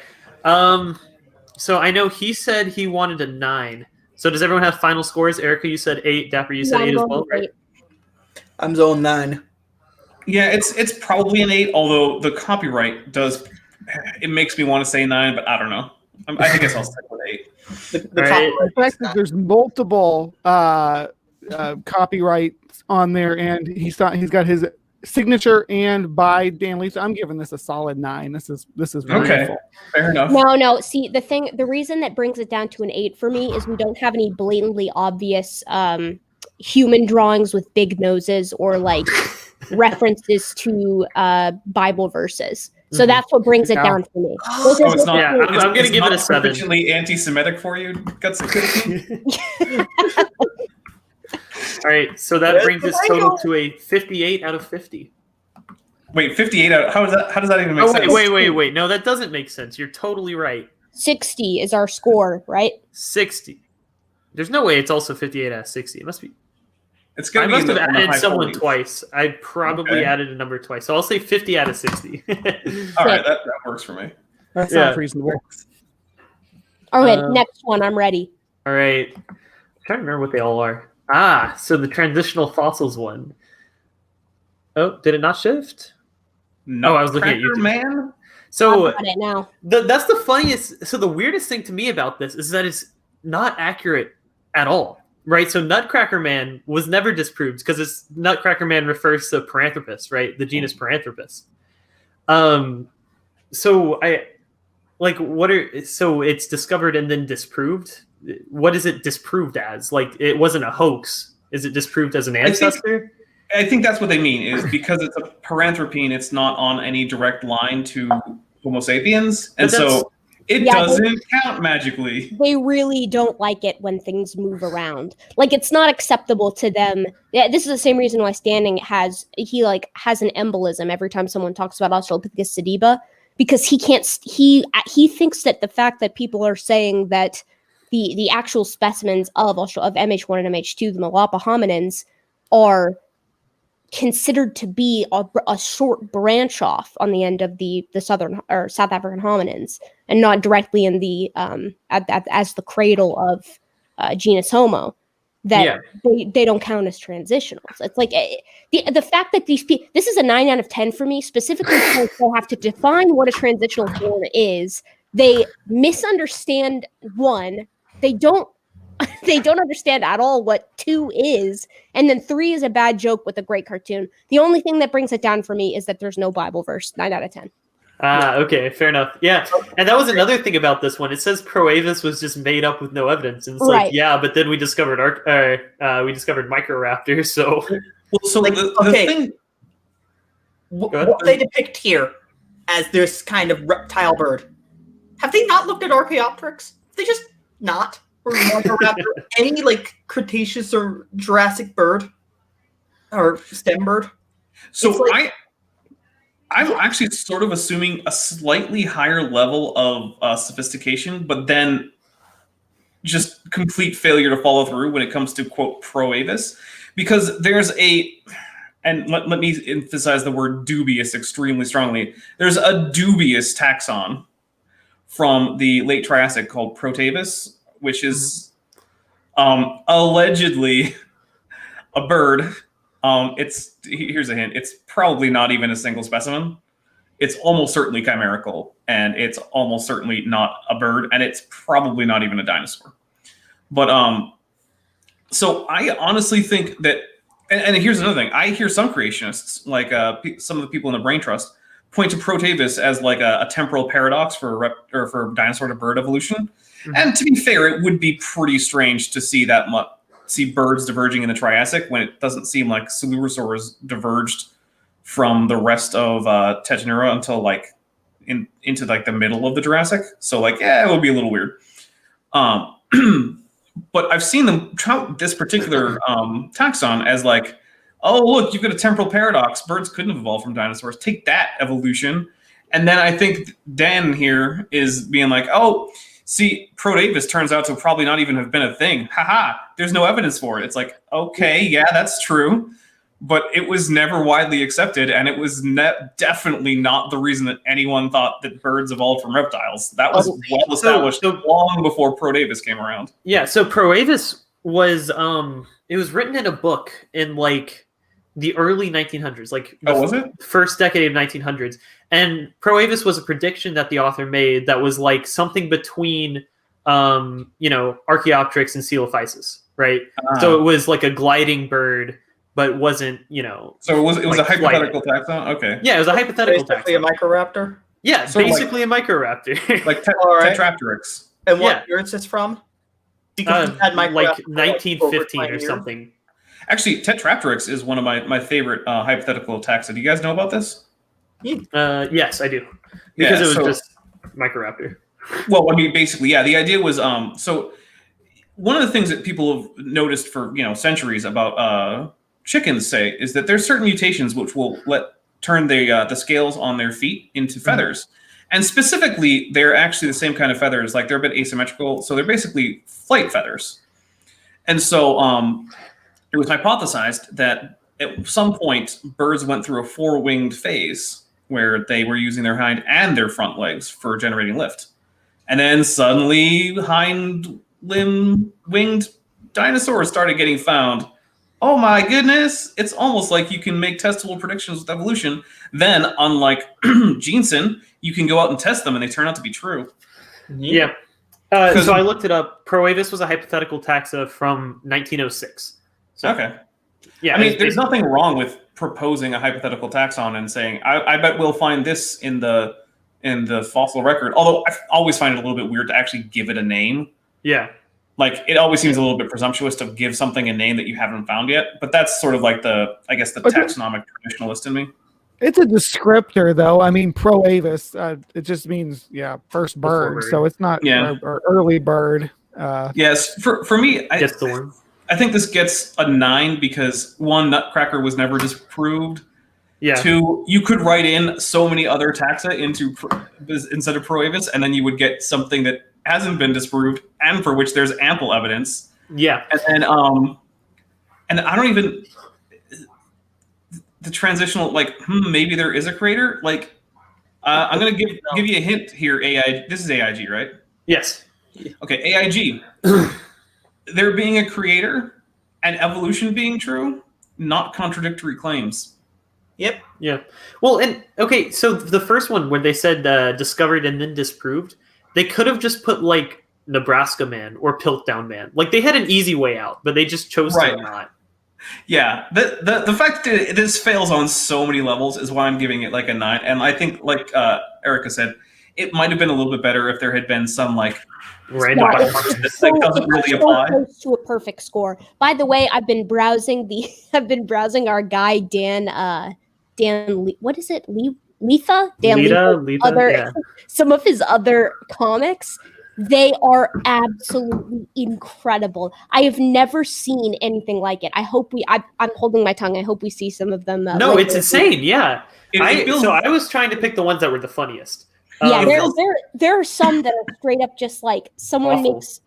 Speaker 2: So I know he said he wanted a 9. So does everyone have final scores? Erica, you said 8. Dapper, you said 8 as well, right?
Speaker 6: I'm zone 9.
Speaker 4: Yeah, it's probably an 8, although the copyright it makes me want to say 9, but I don't know. I guess I'll stick with 8.
Speaker 3: The fact that there's multiple copyrights on there, and he's got his signature and by Dan Letha, I'm giving this a solid 9. This is
Speaker 4: Okay,
Speaker 3: wonderful.
Speaker 4: fair enough.
Speaker 7: No. See, the reason that brings it down to an 8 for me is we don't have any blatantly obvious human drawings with big noses or like references to Bible verses. So that's what brings it down for me.
Speaker 4: Oh, it's not.
Speaker 2: Yeah, I'm going to give it a 7.
Speaker 4: Sufficiently anti-Semitic for you, Gutsick Gibbon?
Speaker 2: All right, so that brings this total to a 58 out of 50.
Speaker 4: Wait, 58 out. How does that even make sense?
Speaker 2: Wait. No, that doesn't make sense. You're totally right.
Speaker 7: 60 is our score, right?
Speaker 2: 60. There's no way it's also 58 out of 60. It must be.
Speaker 4: It's
Speaker 2: I
Speaker 4: gonna be
Speaker 2: must have
Speaker 4: in the
Speaker 2: added
Speaker 4: high
Speaker 2: someone
Speaker 4: 40s.
Speaker 2: twice. I probably added a number twice. So I'll say 50 out of 60.
Speaker 4: All right, that works for me.
Speaker 3: That sounds
Speaker 2: Yeah.
Speaker 3: reasonable.
Speaker 7: All right, next one. I'm ready.
Speaker 2: All right. I'm trying to remember what they all are. So the transitional fossils one. Oh, did it not shift?
Speaker 4: No,
Speaker 2: I was looking at
Speaker 4: Cracker
Speaker 2: YouTube.
Speaker 4: Man.
Speaker 2: So
Speaker 7: I've got it now.
Speaker 2: that's the funniest. So the weirdest thing to me about this is that it's not accurate at all, right? So Nutcracker Man was never disproved because Nutcracker Man refers to Paranthropus, right? The genus Paranthropus. So so it's discovered and then disproved. What is it disproved as? Like, it wasn't a hoax. Is it disproved as an ancestor?
Speaker 4: I think that's what they mean, is because it's a paranthropine, it's not on any direct line to Homo sapiens, and so it doesn't count magically.
Speaker 7: They really don't like it when things move around. Like, it's not acceptable to them. Yeah, this is the same reason why Standing has an embolism every time someone talks about Australopithecus sediba, because he thinks that the fact that people are saying that the actual specimens of MH1 and MH2, the Malapa hominins, are considered to be a short branch off on the end of the southern or South African hominins, and not directly in the as the cradle of genus Homo, that they don't count as transitionals. It's like the fact that this is a 9 out of 10 for me, specifically because they have to define what a transitional form is. They misunderstand one. They don't understand at all what 2 is, and then 3 is a bad joke with a great cartoon. The only thing that brings it down for me is that there's no Bible verse. 9 out of 10.
Speaker 2: Okay, fair enough. Yeah, and that was another thing about this one. It says Proavis was just made up with no evidence, and it's like,
Speaker 7: Right.
Speaker 2: yeah, but then we discovered Microraptors. So
Speaker 4: Well, so
Speaker 6: Like,
Speaker 4: the
Speaker 6: okay.
Speaker 4: thing.
Speaker 6: What
Speaker 2: Go ahead.
Speaker 6: they depict here as this kind of reptile bird, have they not looked at Archaeopteryx? Have they just not? Or Microraptor, any like Cretaceous or Jurassic bird or stem bird?
Speaker 4: So
Speaker 6: It's like-
Speaker 4: I'm actually sort of assuming a slightly higher level of sophistication, but then just complete failure to follow through when it comes to quote Proavis, because there's and let me emphasize the word dubious extremely strongly. There's a dubious taxon from the late Triassic called Protavis, which is allegedly a bird. Here's a hint. It's probably not even a single specimen. It's almost certainly chimerical, and it's almost certainly not a bird, and it's probably not even a dinosaur. But so I honestly think that, and here's another thing. I hear some creationists, like some of the people in the Brain Trust, point to Protavis as like a temporal paradox for dinosaur to bird evolution. Mm-hmm. And to be fair, it would be pretty strange to see birds diverging in the Triassic when it doesn't seem like Coelurosaurs diverged from the rest of Tetanura until like into like the middle of the Jurassic. So like, yeah, it would be a little weird. But I've seen them tout this particular taxon as like, oh, look, you've got a temporal paradox. Birds couldn't have evolved from dinosaurs. Take that, evolution. And then I think Dan here is being like, oh, see, Protavis turns out to probably not even have been a thing. Haha, there's no evidence for it. It's like, okay, yeah, that's true. But it was never widely accepted, and it was definitely not the reason that anyone thought that birds evolved from reptiles. That was well established long before Protavis came around.
Speaker 2: Yeah, so Proavis was it was written in a book in like the early 1900s, like
Speaker 4: was it?
Speaker 2: First decade of 1900s. And Proavis was a prediction that the author made that was like something between Archaeopteryx and Coelophysis, right? So it was like a gliding bird, but wasn't,
Speaker 4: So it was
Speaker 2: like
Speaker 4: a hypothetical taxon? Okay.
Speaker 2: Yeah, it was a hypothetical
Speaker 6: basically
Speaker 2: taxon.
Speaker 6: a Microraptor?
Speaker 2: Yeah,
Speaker 4: Sort of
Speaker 2: basically a Microraptor.
Speaker 4: Like
Speaker 6: Alright.
Speaker 4: Tetrapteryx.
Speaker 6: And what year is this from? Because we had
Speaker 2: like
Speaker 6: Microraptor
Speaker 2: 1915
Speaker 6: over 20
Speaker 2: or
Speaker 6: years.
Speaker 2: something.
Speaker 4: Actually, Tetrapteryx is one of my favorite hypothetical taxa. Do you guys know about this?
Speaker 2: Yes, I do. Because it was just Microraptor.
Speaker 4: Well, I mean, basically, yeah. The idea was so one of the things that people have noticed for centuries about chickens, say, is that there's certain mutations which will turn the scales on their feet into feathers, and specifically, they're actually the same kind of feathers. Like they're a bit asymmetrical, so they're basically flight feathers. And so it was hypothesized that at some point birds went through a four-winged phase where they were using their hind and their front legs for generating lift. And then suddenly hind limb winged dinosaurs started getting found. Oh my goodness. It's almost like you can make testable predictions with evolution. Then, unlike Jensen, you can go out and test them and they turn out to be true.
Speaker 2: Yeah. So I looked it up. Proavis was a hypothetical taxa from 1906. So,
Speaker 4: okay.
Speaker 2: Yeah.
Speaker 4: I mean, there's nothing wrong with proposing a hypothetical taxon and saying, I bet we'll find this in the fossil record. Although I always find it a little bit weird to actually give it a name.
Speaker 2: Yeah.
Speaker 4: Like, it always seems a little bit presumptuous to give something a name that you haven't found yet. But that's sort of like the taxonomic traditionalist in me.
Speaker 3: It's a descriptor, though. I mean, Proavis, it just means, first bird. So it's not or early bird.
Speaker 4: Yes, for me, I think this gets a 9 because, 1, Nutcracker was never disproved.
Speaker 2: Yeah.
Speaker 4: 2, you could write in so many other taxa instead of Proavis, and then you would get something that hasn't been disproved and for which there's ample evidence.
Speaker 2: Yeah.
Speaker 4: And and I don't even the transitional maybe there is a creator. Like I'm gonna give you a hint here. This is AIG, right?
Speaker 2: Yes.
Speaker 4: Okay, AIG. There being a creator and evolution being true, not contradictory claims.
Speaker 6: Yep.
Speaker 2: Yeah. Well, and okay, so the first one where they said discovered and then disproved, they could have just put like Nebraska Man or Piltdown Man. Like they had an easy way out, but they just chose to not.
Speaker 4: Yeah, the fact that this fails on so many levels is why I'm giving it like a 9. And I think, like Erica said, it might have been a little bit better if there had been some like
Speaker 2: Random.
Speaker 7: Yeah,
Speaker 4: that doesn't really
Speaker 7: so
Speaker 4: apply.
Speaker 7: close to a perfect score. By the way, I've been browsing our guy what is it? Letha? Dan
Speaker 2: Letha,
Speaker 7: other
Speaker 2: yeah.
Speaker 7: some of his other comics. They are absolutely incredible. I have never seen anything like it. I'm holding my tongue. I hope we see some of them.
Speaker 2: No,
Speaker 7: later.
Speaker 2: it's insane. Yeah.
Speaker 4: It feels-
Speaker 2: So I was trying to pick the ones that were the funniest.
Speaker 7: Yeah, there are some that are straight up just like someone
Speaker 2: Awful.
Speaker 7: makes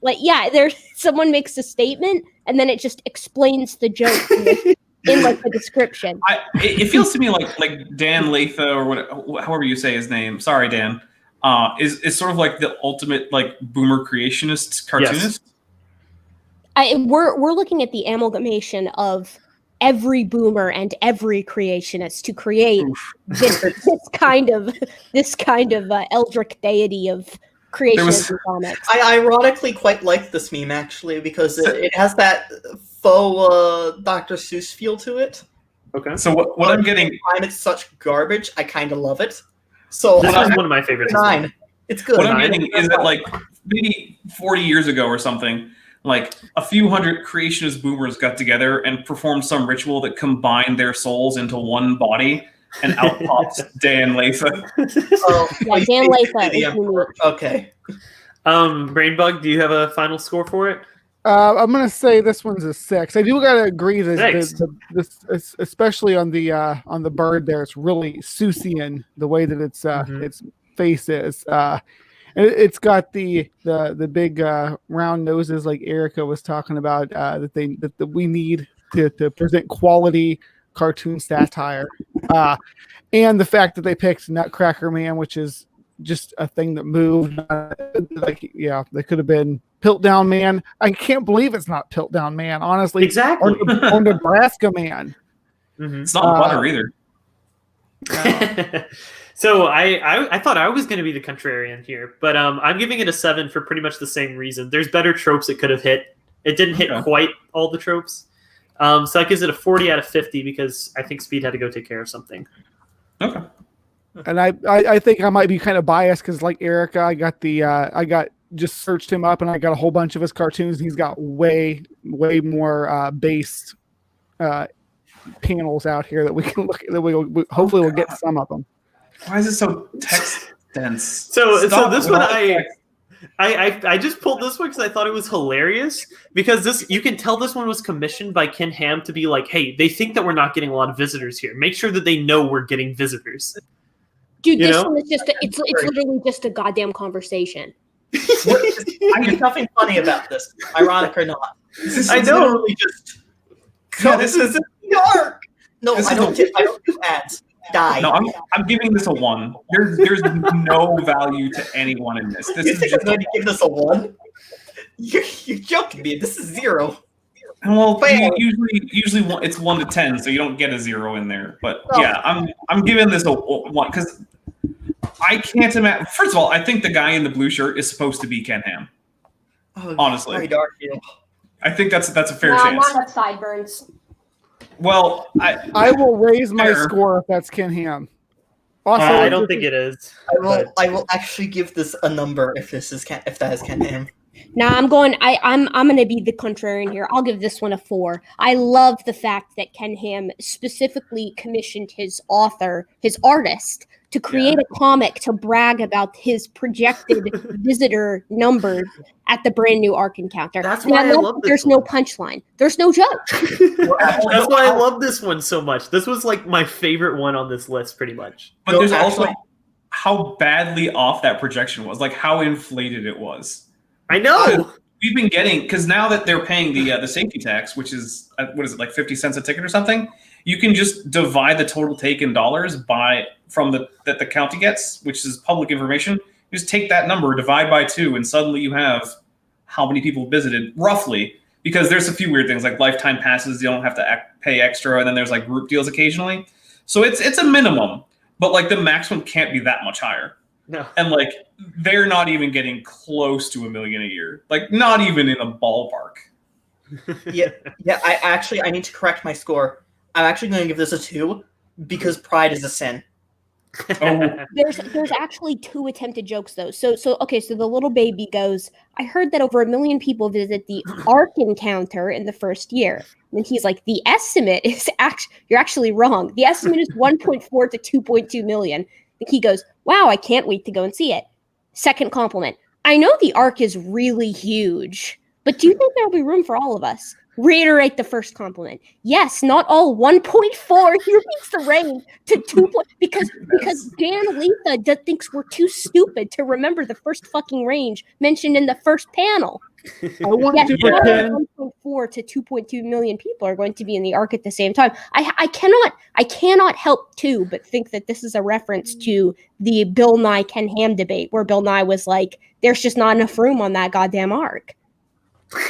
Speaker 7: someone makes a statement and then it just explains the joke in like the description.
Speaker 4: It feels to me like Dan Latha or however you say his name. Sorry, Dan. Is sort of like the ultimate like boomer creationist cartoonist.
Speaker 7: Yes. We're looking at the amalgamation of every boomer and every creationist to create this kind of eldritch deity of creationism comics.
Speaker 6: I ironically quite like this meme actually because it has that faux Dr. Seuss feel to it.
Speaker 2: Okay.
Speaker 4: So what I'm getting,
Speaker 6: and it's such garbage. I kind of love it. So
Speaker 2: This is one of my favorites.
Speaker 6: 9. It's good.
Speaker 4: what I'm getting is that like maybe 40 years ago or something, like a few hundred creationist boomers got together and performed some ritual that combined their souls into one body, and out pops Dan Latha.
Speaker 7: Yeah, Dan Latha is unique.
Speaker 6: Okay.
Speaker 2: BrainBug, do you have a final score for it?
Speaker 3: I'm gonna say this one's a 6. I do gotta agree that
Speaker 2: Six.
Speaker 3: this, especially on the bird there, it's really Seussian the way that its face is. It's got the big round noses like Erica was talking about that we need to present quality cartoon satire, and the fact that they picked Nutcracker Man, which is just a thing that moved. They could have been Piltdown Man. I can't believe it's not Piltdown Man, honestly.
Speaker 2: Exactly.
Speaker 3: Or Nebraska Man.
Speaker 4: It's not butter either.
Speaker 2: So I thought I was going to be the contrarian here, but I'm giving it a 7 for pretty much the same reason. There's better tropes it could have hit. It didn't hit quite all the tropes. So that gives it a 40 out of 50 because I think Speed had to go take care of something.
Speaker 4: Okay.
Speaker 3: And I think I might be kind of biased because like Erica, I just searched him up and I got a whole bunch of his cartoons. He's got way more based panels out here that we can look at. That we hopefully we'll get some of them.
Speaker 4: Why is it so text dense?
Speaker 2: So this one I just pulled this one because I thought it was hilarious because you can tell this one was commissioned by Ken Ham to be like, hey, they think that we're not getting a lot of visitors here. Make sure that they know we're getting visitors.
Speaker 7: Dude, this one is just it's literally just a goddamn conversation.
Speaker 6: There's nothing funny about this, ironic or not.
Speaker 2: I know.
Speaker 6: Literally just.
Speaker 4: This is
Speaker 6: dark. No, I don't do ads. Die.
Speaker 4: No, I'm giving this a 1. There's no value to anyone in this. This
Speaker 6: You
Speaker 4: is
Speaker 6: think
Speaker 4: just
Speaker 6: I'm going to give this a 1? You're joking me. This is 0.
Speaker 4: well. Usually it's 1 to 10, so you don't get a 0 in there. But yeah, I'm giving this a 1 because I can't imagine. First of all, I think the guy in the blue shirt is supposed to be Ken Ham. Honestly,
Speaker 6: very dark.
Speaker 4: I think that's a fair
Speaker 7: Nah,
Speaker 4: chance.
Speaker 7: not enough sideburns.
Speaker 4: Well,
Speaker 3: I will raise my
Speaker 4: Fair.
Speaker 3: score if that's Ken Ham. Also,
Speaker 2: I don't think it is.
Speaker 6: I will actually give this a number if that is Ken Ham.
Speaker 7: Now I'm gonna be the contrarian here. I'll give this one a 4. I love the fact that Ken Ham specifically commissioned his artist, to create a comic to brag about his projected visitor numbers at the brand new Ark Encounter.
Speaker 2: That's
Speaker 7: And
Speaker 2: why I
Speaker 7: love
Speaker 2: love
Speaker 7: that
Speaker 2: this
Speaker 7: there's
Speaker 2: one.
Speaker 7: no punchline. There's no joke.
Speaker 2: That's why I love this one so much. This was like my favorite one on this list, pretty much.
Speaker 4: but there's also how badly off that projection was, like how inflated it was.
Speaker 2: I know.
Speaker 4: We've been getting, because now that they're paying the safety tax, which is what is it, like 50 cents a ticket or something, you can just divide the total take in dollars from that the county gets, which is public information. You just take that number, divide by 2, and suddenly you have how many people visited roughly. Because there's a few weird things like lifetime passes, you don't have to pay extra, and then there's like group deals occasionally. So it's a minimum, but like the maximum can't be that much higher.
Speaker 2: No.
Speaker 4: And like they're not even getting close to $1 million a year, like not even in a ballpark.
Speaker 6: Yeah. I need to correct my score. I'm actually going to give this a 2 because pride is a sin.
Speaker 4: Oh,
Speaker 7: There's actually 2 attempted jokes though. So okay, so the little baby goes, I heard that over 1 million people visit the Ark encounter in the first year. And he's like, the estimate is you're actually wrong. The estimate is 1.4 to 2.2 million. And he goes, wow, I can't wait to go and see it. Second compliment. I know the Ark is really huge, but do you think there'll be room for all of us? Reiterate the first compliment. Yes, not all 1.4. He repeats the range to 2. Because Dan Letha thinks we're too stupid to remember the first fucking range mentioned in the first panel.
Speaker 3: I want
Speaker 7: Yes,
Speaker 3: to pretend
Speaker 7: 1.4 to 2.2 million people are going to be in the Ark at the same time. I cannot help too but think that this is a reference to the Bill Nye Ken Ham debate, where Bill Nye was like, "There's just not enough room on that goddamn Ark."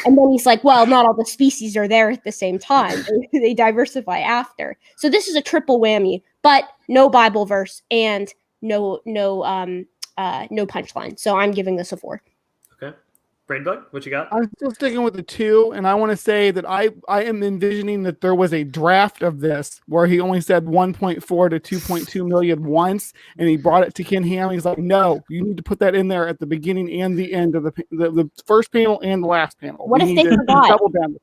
Speaker 7: And then he's like, well, not all the species are there at the same time. They diversify after. So this is a triple whammy, but no Bible verse and no punchline. So I'm giving this a 4.
Speaker 2: Okay. BrainBug, what you got?
Speaker 3: I'm still sticking with the 2, and I want to say that I am envisioning that there was a draft of this where he only said 1.4 to 2.2 million once, and he brought it to Ken Ham. He's like, no, you need to put that in there at the beginning and the end of the first panel and the last panel.
Speaker 7: What if they forgot?
Speaker 3: Double down.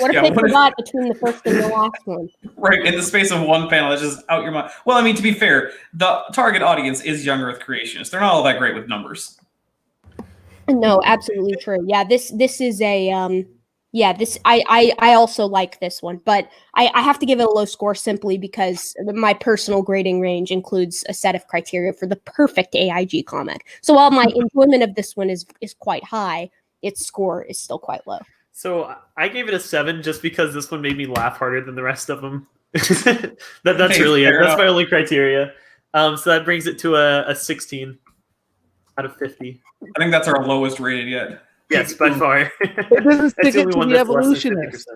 Speaker 7: What if they forgot between the first and the last one?
Speaker 4: right. In the space of one panel, it's just out your mind. Well, I mean, to be fair, the target audience is young Earth creationists. They're not all that great with numbers.
Speaker 7: No, absolutely true. Yeah, this is a this I also like this one, but I have to give it a low score simply because my personal grading range includes a set of criteria for the perfect AiG comic. So while my enjoyment of this one is quite high, its score is still quite low.
Speaker 2: So I gave it a 7 just because this one made me laugh harder than the rest of them. That's really it. That's my only criteria. So that brings it to a 16 out of 50.
Speaker 4: I think that's our lowest rated yet.
Speaker 2: Yes, by far.
Speaker 3: It doesn't stick it to the evolutionist.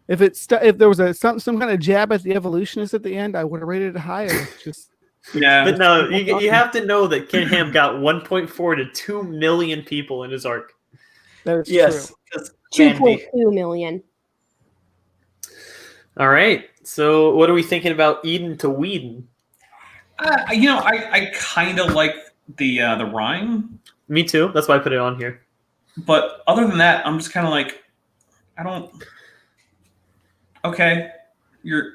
Speaker 3: If there was some kind of jab at the evolutionist at the end, I would have rated it higher. It's just
Speaker 4: Yeah.
Speaker 2: But no, you have to know that Ken Ham got 1.4 to 2 million people in his arc.
Speaker 3: that is
Speaker 6: Yes.
Speaker 3: true.
Speaker 7: 2.2 million.
Speaker 2: All right. So what are we thinking about Eden to Whedon?
Speaker 4: I kind of like the rhyme,
Speaker 2: Me too. That's why I put it on here.
Speaker 4: but other than that, I'm just kind of like, I don't. Okay, you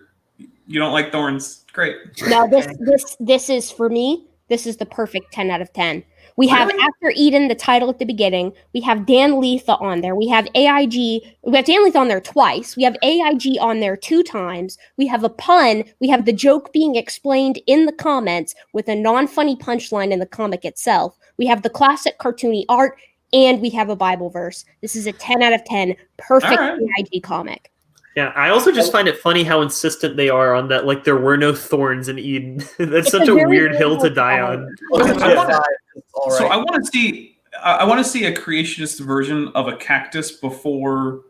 Speaker 4: don't like thorns. Great.
Speaker 7: Now this is for me. This is the perfect 10 out of 10. We have After Eden, the title at the beginning. We have Dan Letha on there. We have AiG. We have Dan Letha on there twice. We have AiG on there 2 times. We have a pun. We have the joke being explained in the comments with a non-funny punchline in the comic itself. We have the classic cartoony art, and we have a Bible verse. This is a 10 out of 10. Perfect AiG comic.
Speaker 2: Yeah, I also just find it funny how insistent they are on that. Like there were no thorns in Eden. That's
Speaker 7: It's
Speaker 2: such
Speaker 7: a
Speaker 2: a
Speaker 7: very
Speaker 2: weird
Speaker 7: good
Speaker 2: hill to
Speaker 7: book.
Speaker 2: die on.
Speaker 4: So I want to see. I want to see a creationist version of a cactus before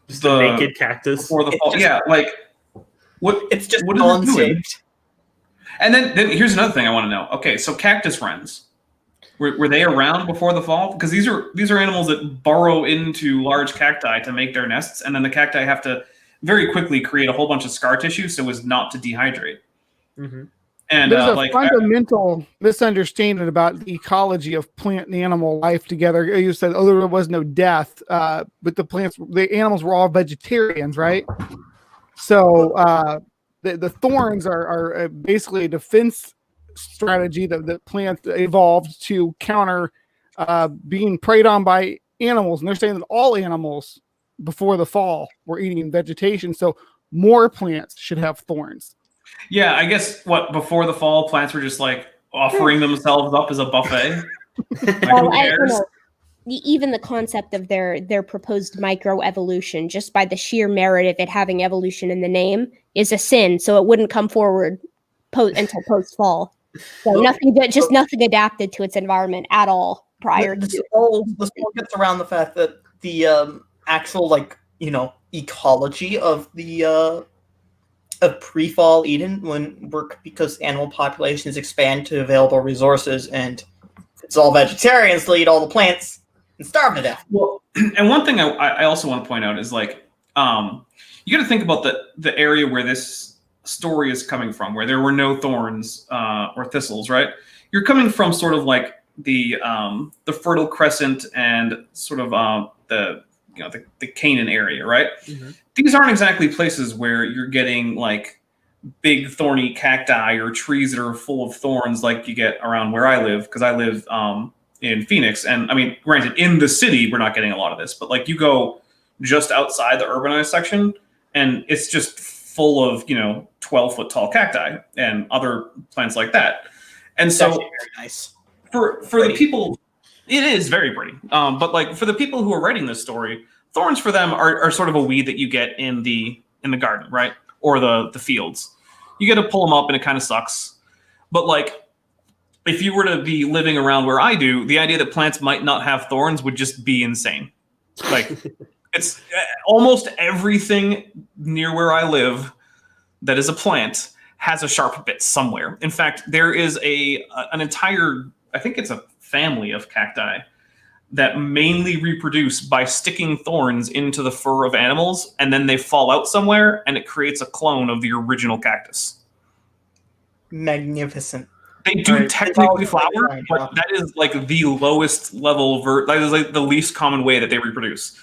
Speaker 2: Just a naked cactus.
Speaker 4: Before the fall. Yeah, like what?
Speaker 6: It's just
Speaker 4: what is it doing?
Speaker 6: unsaved.
Speaker 4: And then here's another thing I want to know. Okay, so cactus wrens. Were they around before the fall? Because these are animals that burrow into large cacti to make their nests, and then the cacti have to very quickly create a whole bunch of scar tissue so as not to dehydrate.
Speaker 2: Mm-hmm.
Speaker 3: And there's a fundamental misunderstanding about the ecology of plant and animal life together. You said, "Oh, there was no death," but the animals were all vegetarians, right? So the thorns are basically a defense strategy that the plants evolved to counter being preyed on by animals. And they're saying that all animals before the fall were eating vegetation, so more plants should have thorns.
Speaker 4: Yeah, I guess before the fall, plants were just like offering themselves up as a buffet. Like, who cares?
Speaker 7: Even the concept of their proposed microevolution, just by the sheer merit of it having evolution in the name, is a sin. So it wouldn't come forward until post fall. So nothing adapted to its environment at all prior
Speaker 6: This
Speaker 7: to.
Speaker 6: all gets around the fact that the actual ecology of the of pre-fall Eden because animal populations expand to available resources, and it's all vegetarians to eat all the plants. and starve to death.
Speaker 4: Well, and one thing I also want to point out is like, you got to think about the area where this story is coming from, where there were no thorns or thistles, right? You're coming from sort of like the Fertile Crescent and sort of the Canaan area, right? Mm-hmm. These aren't exactly places where you're getting like big thorny cacti or trees that are full of thorns like you get around where I live, because I live in Phoenix, and I mean, granted, in the city we're not getting a lot of this, but like you go just outside the urbanized section and it's just full of 12-foot tall cacti and other plants like that. And
Speaker 6: It's
Speaker 4: so
Speaker 6: actually very nice.
Speaker 4: for the people, it is very pretty, but like for the people who are writing this story, thorns for them are sort of a weed that you get in the garden, right? Or the fields. You get to pull them up and it kind of sucks. But like, if you were to be living around where I do, the idea that plants might not have thorns would just be insane. Like, it's almost everything near where I live that is a plant has a sharp bit somewhere. In fact, there is an entire, I think it's a family of cacti that mainly reproduce by sticking thorns into the fur of animals, and then they fall out somewhere, and it creates a clone of the original cactus.
Speaker 6: Magnificent.
Speaker 4: They do technically flower, but that is like the lowest level. That is like the least common way that they reproduce,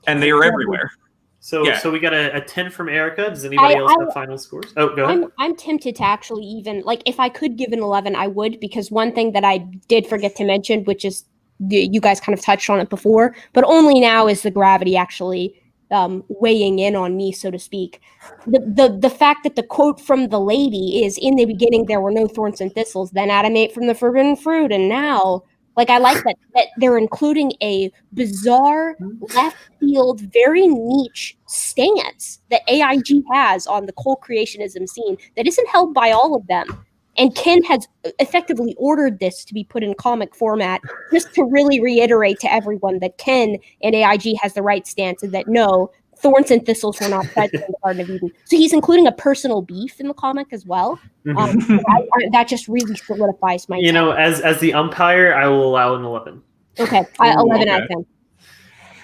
Speaker 4: and they are everywhere.
Speaker 2: So we got a 10 from Erica. Does anybody else have final scores? Oh, go ahead.
Speaker 7: I'm tempted to actually even, like, if I could give an 11, I would, because one thing that I did forget to mention, which is you guys kind of touched on it before, but only now is the gravity actually weighing in on me, so to speak. The fact that the quote from the lady is, in the beginning there were no thorns and thistles, then Adam ate from the forbidden fruit, and now, like, I like that they're including a bizarre left field, very niche stance that AIG has on the coal creationism scene that isn't held by all of them. And Ken has effectively ordered this to be put in comic format, just to really reiterate to everyone that Ken and AIG has the right stance, and that no, thorns and thistles were not present in the Garden of Eden. So he's including a personal beef in the comic as well. That just really solidifies my.
Speaker 2: As the umpire, I will allow an 11.
Speaker 7: Okay, 11 out of 10.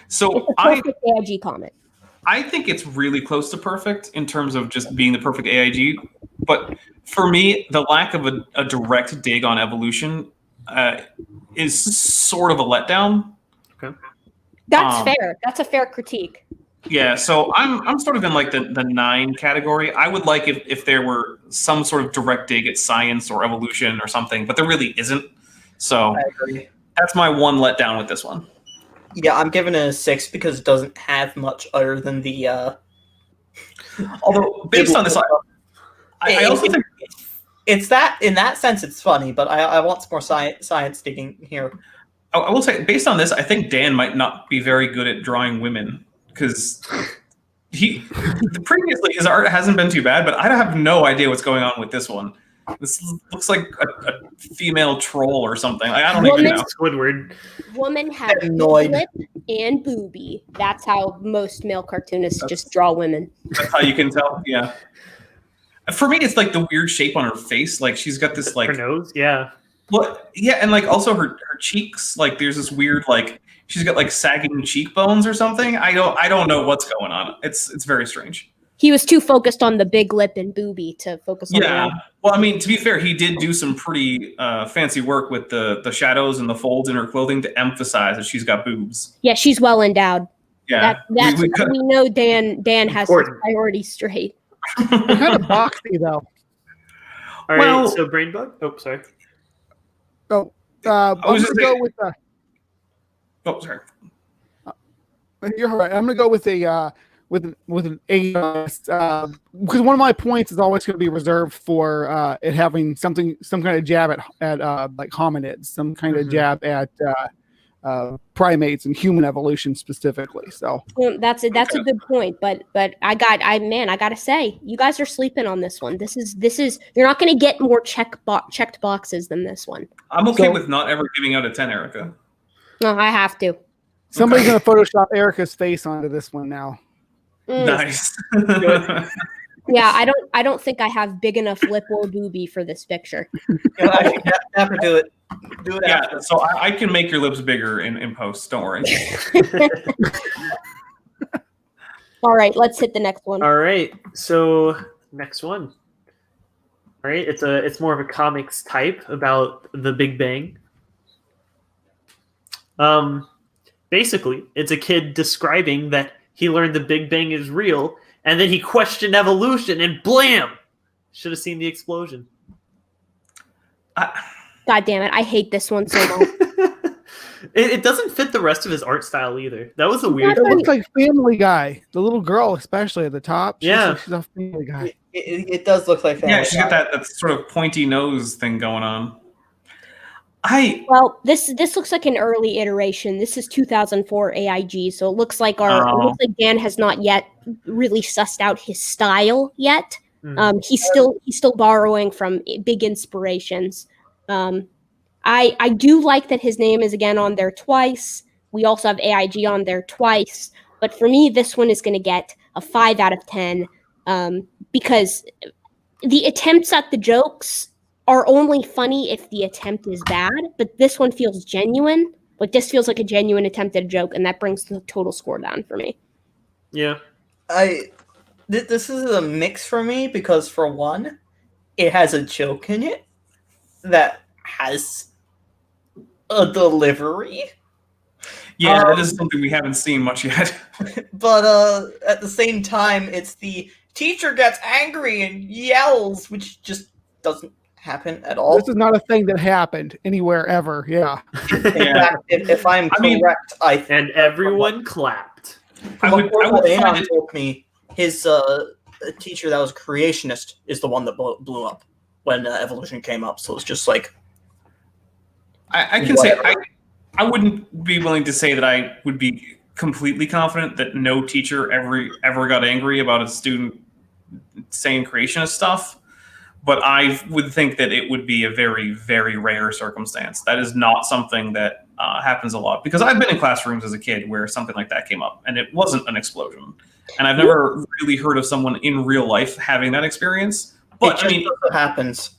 Speaker 4: So
Speaker 7: it's a perfect AIG comic.
Speaker 4: I think it's really close to perfect in terms of just being the perfect AIG. But for me, the lack of a direct dig on evolution is sort of a letdown.
Speaker 2: Okay,
Speaker 7: that's fair. That's a fair critique.
Speaker 4: Yeah, so I'm sort of in like the 9 category. I would like if there were some sort of direct dig at science or evolution or something, but there really isn't. So
Speaker 6: I agree.
Speaker 4: That's my one letdown with this one.
Speaker 6: Yeah, I'm giving it a 6 because it doesn't have much other than the. Although
Speaker 4: based on this, I also think
Speaker 6: it's that in that sense it's funny, but I want some more science digging here.
Speaker 4: I will say, based on this, I think Dan might not be very good at drawing women, because previously his art hasn't been too bad, but I have no idea what's going on with this one. This looks like a female troll or something. I don't even know.
Speaker 2: Squidward.
Speaker 7: Woman has lip and booby. That's how most male cartoonists just draw women.
Speaker 4: That's how you can tell. Yeah. For me, it's like the weird shape on her face. Like she's got this like
Speaker 2: her nose. Yeah.
Speaker 4: Well, yeah, and like also her cheeks. Like there's this weird like she's got like sagging cheekbones or something. I don't know what's going on. It's very strange.
Speaker 7: He was too focused on the big lip and booby to focus on.
Speaker 4: Yeah. Well, I mean, to be fair, he did do some pretty fancy work with the shadows and the folds in her clothing to emphasize that she's got boobs.
Speaker 7: Yeah, she's well endowed.
Speaker 4: Yeah,
Speaker 7: we know Dan has his priorities straight.
Speaker 3: Kind of boxy though.
Speaker 2: All right, so BrainBug. Oh, sorry.
Speaker 3: Oh, I'm gonna go with.
Speaker 4: Oh, sorry.
Speaker 3: You're right. I'm gonna go with a with an A, because one of my points is always going to be reserved for it having some kind of jab at like hominids, some kind of jab at primates and human evolution specifically. So
Speaker 7: that's a good point. But I gotta say, you guys are sleeping on this one. This is you're not going to get more checked boxes than this one.
Speaker 4: I'm okay with not ever giving out a 10, Erica.
Speaker 7: No, I have to.
Speaker 3: Somebody's going to Photoshop Erica's face onto this one now.
Speaker 4: Nice.
Speaker 7: Yeah, I don't think I have big enough lip or booby for this picture.
Speaker 6: Actually, Dapper, do it. Do it
Speaker 4: Yeah,
Speaker 6: after.
Speaker 4: so I can make your lips bigger in post. Don't worry.
Speaker 7: All right, let's hit the next one.
Speaker 2: All right, so next one. All right, it's more of a comics type about the Big Bang. Basically, it's a kid describing that he learned the Big Bang is real, and then he questioned evolution, and blam! Should have seen the explosion.
Speaker 7: God damn it, I hate this one so much.
Speaker 2: It doesn't fit the rest of his art style either. That was a weird
Speaker 3: It
Speaker 2: one.
Speaker 3: looks like Family Guy. The little girl, especially at the top. She
Speaker 2: Yeah.
Speaker 3: looks like she's off Family Guy.
Speaker 6: It does look like Family
Speaker 4: Yeah, she's got that sort of pointy nose thing going on.
Speaker 7: Well, this looks like an early iteration. This is 2004 AiG, so it looks like Dan has not yet really sussed out his style yet. He's still borrowing from big inspirations. I do like that his name is again on there twice. We also have AiG on there twice, but for me, this one is going to get a 5 out of 10 because the attempts at the jokes are only funny if the attempt is bad, but this one feels genuine. Like this feels like a genuine attempt at a joke, and that brings the total score down for me.
Speaker 2: Yeah.
Speaker 6: This is a mix for me because for one, it has a joke in it that has a delivery.
Speaker 4: Yeah, that is something we haven't seen much yet.
Speaker 6: But at the same time, it's the teacher gets angry and yells, which just doesn't happen at all.
Speaker 3: This is not a thing that happened anywhere ever. Yeah.
Speaker 6: In fact, if I'm correct,
Speaker 2: and everyone clapped.
Speaker 4: I would find it.
Speaker 6: Told me his teacher that was a creationist is the one that blew up when evolution came up. So it's just like
Speaker 4: I can say I wouldn't be willing to say that I would be completely confident that no teacher ever got angry about a student saying creationist stuff. But I would think that it would be a very, very rare circumstance. That is not something that happens a lot. Because I've been in classrooms as a kid where something like that came up, and it wasn't an explosion. And I've never really heard of someone in real life having that experience. But I mean,
Speaker 6: it happens.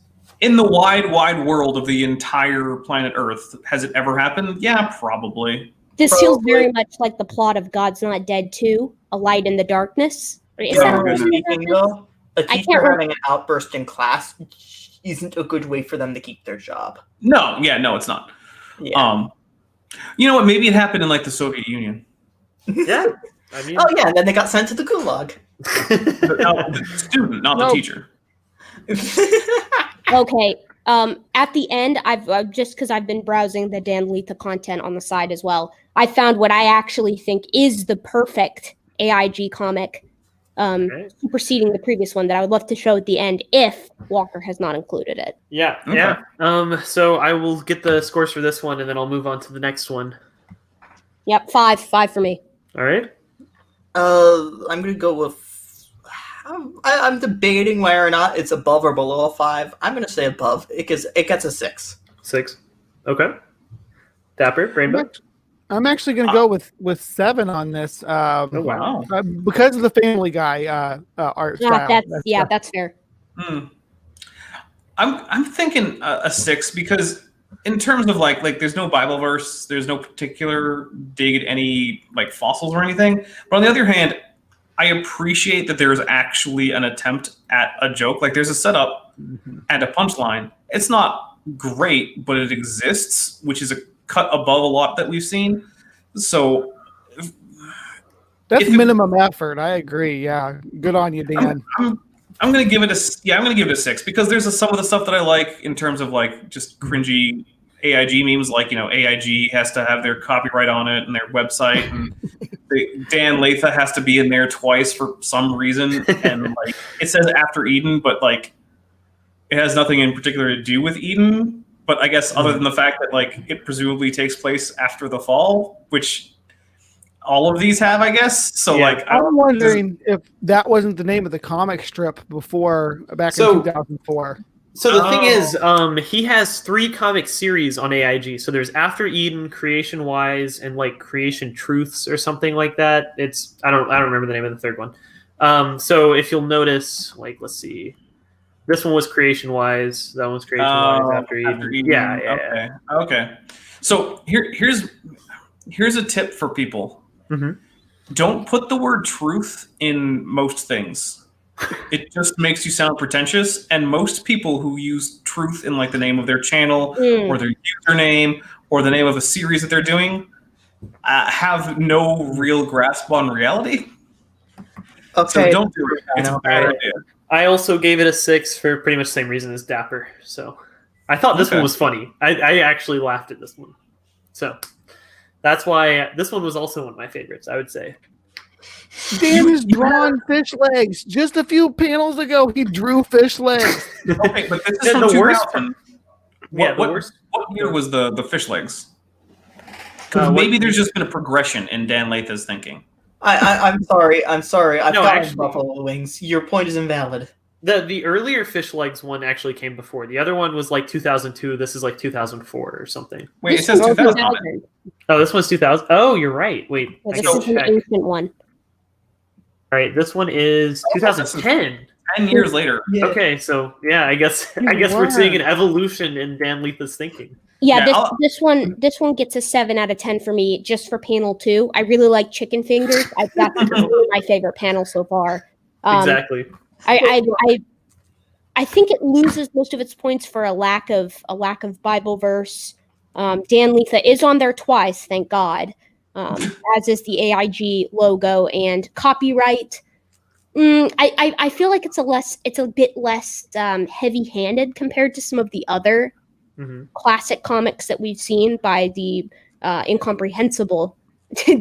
Speaker 4: In the wide, wide world of the entire planet Earth, has it ever happened? Yeah, probably.
Speaker 7: This feels very much like the plot of God's Not Dead 2, A Light in the Darkness. Is that what
Speaker 6: Speaking, though, a
Speaker 7: I
Speaker 6: teacher
Speaker 7: can't
Speaker 6: having an outburst in class isn't a good way for them to keep their job.
Speaker 4: No, it's not.
Speaker 6: Yeah.
Speaker 4: You know what? Maybe it happened in like the Soviet Union.
Speaker 2: Yeah. I mean,
Speaker 6: Oh yeah, and then they got sent to the gulag.
Speaker 4: The student, not the teacher.
Speaker 7: Okay. At the end, I've just because I've been browsing the Dan Letha content on the side as well, I found what I actually think is the perfect AiG comic, superseding the previous one that I would love to show at the end if Walker has not included it.
Speaker 2: Yeah,
Speaker 4: Okay.
Speaker 2: yeah. So I will get the scores for this one, and then I'll move on to the next one.
Speaker 7: Yep, 5 for me.
Speaker 2: All right.
Speaker 6: I'm gonna go with. I'm debating whether or not it's above or below a 5. I'm gonna say above. It gets a 6.
Speaker 2: 6. Okay. Dapper, BrainBug.
Speaker 3: I'm actually going to go with 7 on this.
Speaker 2: Oh wow.
Speaker 3: Because of the Family Guy art style.
Speaker 7: That's fair.
Speaker 4: I'm thinking a 6 because in terms of like there's no Bible verse, there's no particular dig at any like fossils or anything. But on the other hand, I appreciate that there's actually an attempt at a joke. Like there's a setup and a punchline. It's not great, but it exists, which is a cut above a lot that we've seen. So
Speaker 3: that's minimum effort. I agree. Yeah, good on you, Dan.
Speaker 4: I'm gonna give it a 6 because there's some of the stuff that I like in terms of like just cringy AiG memes, like AiG has to have their copyright on it and their website, and Dan Letha has to be in there twice for some reason, and like it says after Eden, but like it has nothing in particular to do with Eden. But I guess other than the fact that like it presumably takes place after the fall, which all of these have, I guess. So like
Speaker 3: I'm wondering if that wasn't the name of the comic strip before back in 2004.
Speaker 2: So the thing is, he has 3 comic series on AiG. So there's After Eden, Creation Wise, and like Creation Truths or something like that. I don't remember the name of the third one. So if you'll notice, like let's see, This one was creation wise. That one's creation wise after Eden. Yeah.
Speaker 4: Okay. So here's a tip for people.
Speaker 2: Mhm.
Speaker 4: Don't put the word truth in most things. It just makes you sound pretentious. And most people who use truth in like the name of their channel or their username or the name of a series that they're doing have no real grasp on reality.
Speaker 6: Okay.
Speaker 4: So don't do it. It's a bad idea.
Speaker 2: I also gave it a 6 for pretty much the same reason as Dapper. So I thought this one was funny. I actually laughed at this one. So that's why this one was also one of my favorites, I would say.
Speaker 3: Dan has drawn fish legs. Just a few panels ago, he drew fish legs.
Speaker 4: Okay, but this is from
Speaker 2: the
Speaker 4: 2000.
Speaker 2: worst.
Speaker 4: What year was the fish legs? Because maybe there's just been a progression in Dan Latha's thinking.
Speaker 6: I'm sorry. I've
Speaker 2: No,
Speaker 6: got
Speaker 2: actually-
Speaker 6: buffalo wings. Your point is invalid.
Speaker 2: The earlier fish legs one actually came before. The other one was like 2002. This is like 2004 or something.
Speaker 4: Wait, it says 2000 on it.
Speaker 2: Oh, this one's 2000. Oh, you're right. Wait,
Speaker 7: Well,
Speaker 2: I
Speaker 7: this
Speaker 2: gotta
Speaker 7: is an
Speaker 2: check.
Speaker 7: ancient one.
Speaker 2: All right, this one is 2010.
Speaker 4: 10 years later.
Speaker 6: Yeah.
Speaker 2: Okay, so yeah, I guess we're seeing an evolution in Dan Letha's thinking.
Speaker 7: Yeah,
Speaker 4: Yeah,
Speaker 7: this one gets a 7 out of 10 for me, just for panel 2. I really like chicken fingers. That's really my favorite panel so far.
Speaker 2: Exactly.
Speaker 7: I think it loses most of its points for a lack of Bible verse. Dan Letha is on there twice, thank God. As is the AiG logo and copyright. I feel like it's a bit less heavy-handed compared to some of the other classic comics that we've seen by the incomprehensible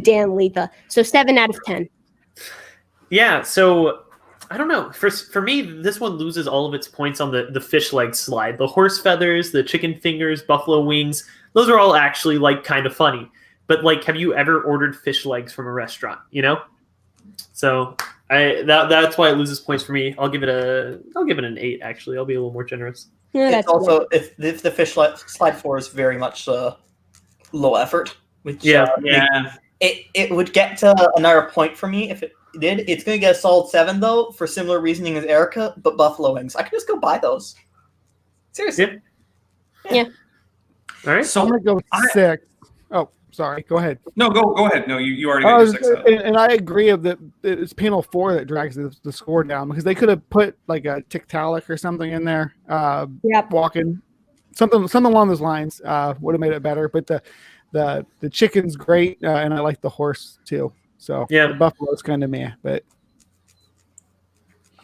Speaker 7: Dan Letha. So 7 out of 10.
Speaker 2: Yeah, so I don't know. For me, this one loses all of its points on the fish leg slide. The horse feathers, the chicken fingers, buffalo wings, those are all actually like kind of funny. But like, have you ever ordered fish legs from a restaurant? You know? So that's why it loses points for me. I'll give it an 8 actually. I'll be a little more generous.
Speaker 7: Yeah,
Speaker 6: It's
Speaker 7: that's
Speaker 6: also if the fish slide 4 is very much low effort, which
Speaker 2: Yeah.
Speaker 6: it would get to another point for me if it did. It's going to get a solid 7 though for similar reasoning as Erica, but buffalo wings. I could just go buy those. Seriously.
Speaker 2: Yeah. All right.
Speaker 4: So
Speaker 3: I'm gonna go with 6. Oh, sorry. Go ahead.
Speaker 4: no, go ahead. No, you already got your 6 out.
Speaker 3: And I agree that it's panel 4 that drags the score down because they could have put like a Tdlane or something in there.
Speaker 7: Yep.
Speaker 3: Walking something along those lines would have made it better. But the chicken's great, and I like the horse too. So
Speaker 2: Yeah.
Speaker 3: the buffalo's kind of meh, but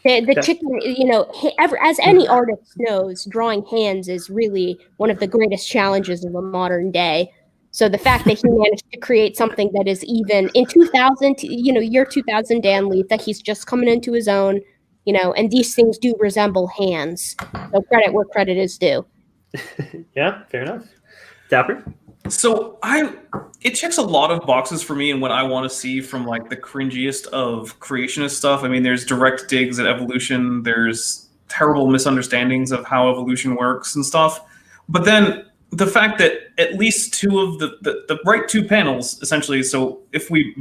Speaker 7: the chicken. You know, as any artist knows, drawing hands is really one of the greatest challenges of the modern day. So the fact that he managed to create something that is even in 2000, year 2000, Dan Letha, he's just coming into his own, and these things do resemble hands. So credit where credit is due.
Speaker 2: Yeah, fair enough. Dapper?
Speaker 4: So it checks a lot of boxes for me and what I want to see from like the cringiest of creationist stuff. I mean, there's direct digs at evolution. There's terrible misunderstandings of how evolution works and stuff. But then the fact that at least 2 of the right 2 panels, essentially, so if we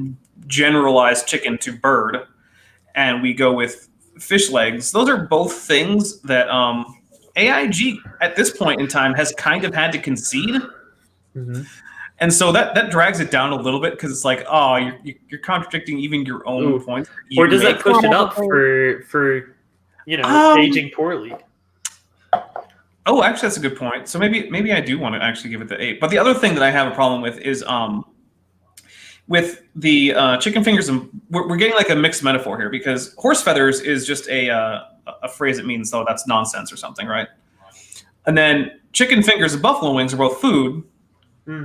Speaker 4: generalize chicken to bird and we go with fish legs, those are both things that AiG at this point in time has kind of had to concede.
Speaker 2: Mm-hmm.
Speaker 4: And so that drags it down a little bit because it's like, oh, you're contradicting even your own points.
Speaker 2: Or does that push it up for aging poorly?
Speaker 4: Oh, actually, that's a good point. So maybe I do want to actually give it the 8. But the other thing that I have a problem with is with the chicken fingers, and we're getting like a mixed metaphor here because horse feathers is just a phrase that means, oh, that's nonsense or something, right? And then chicken fingers and buffalo wings are both food.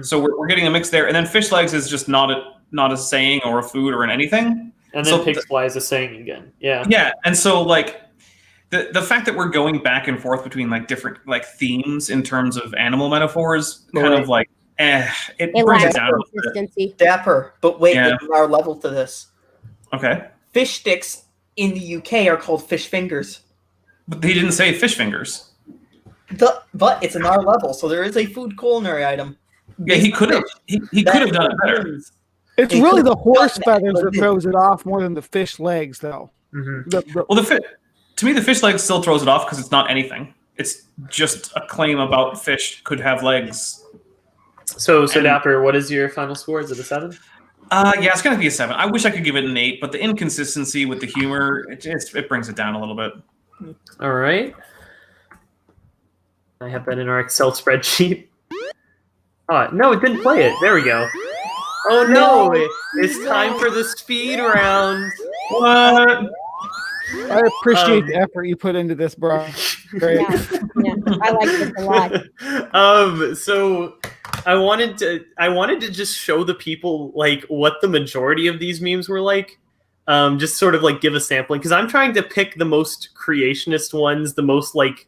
Speaker 4: So we're getting a mix there. And then fish legs is just not a saying or a food or an anything.
Speaker 2: And then pig's fly is a saying again. Yeah.
Speaker 4: Yeah. And so like the fact that we're going back and forth between like different like themes in terms of animal metaphors kind of like it brings it down a little bit.
Speaker 7: Consistency.
Speaker 6: Dapper, but wait, there's our level to this.
Speaker 4: Okay.
Speaker 6: Fish sticks in the UK are called fish fingers.
Speaker 4: But they didn't say fish fingers.
Speaker 6: But it's an R level, so there is a food culinary item.
Speaker 4: Yeah, he could have done it better.
Speaker 3: it's really the horse feathers that throws it off more than the fish legs, though.
Speaker 2: Mm-hmm.
Speaker 4: To me, the fish leg still throws it off because it's not anything. It's just a claim about fish could have legs.
Speaker 2: So Dapper, what is your final score? Is it a 7?
Speaker 4: Yeah, it's gonna be a 7. I wish I could give it an 8, but the inconsistency with the humor, it brings it down a little bit.
Speaker 2: All right. I have that in our Excel spreadsheet. Oh, no, it didn't play it. There we go. Oh no, it's time for the speed round.
Speaker 4: What?
Speaker 3: I appreciate the effort you put into this, bro. Great.
Speaker 7: Yeah, I like this a lot.
Speaker 2: So I wanted to just show the people like what the majority of these memes were like. Just sort of like give a sampling because I'm trying to pick the most creationist ones, the most like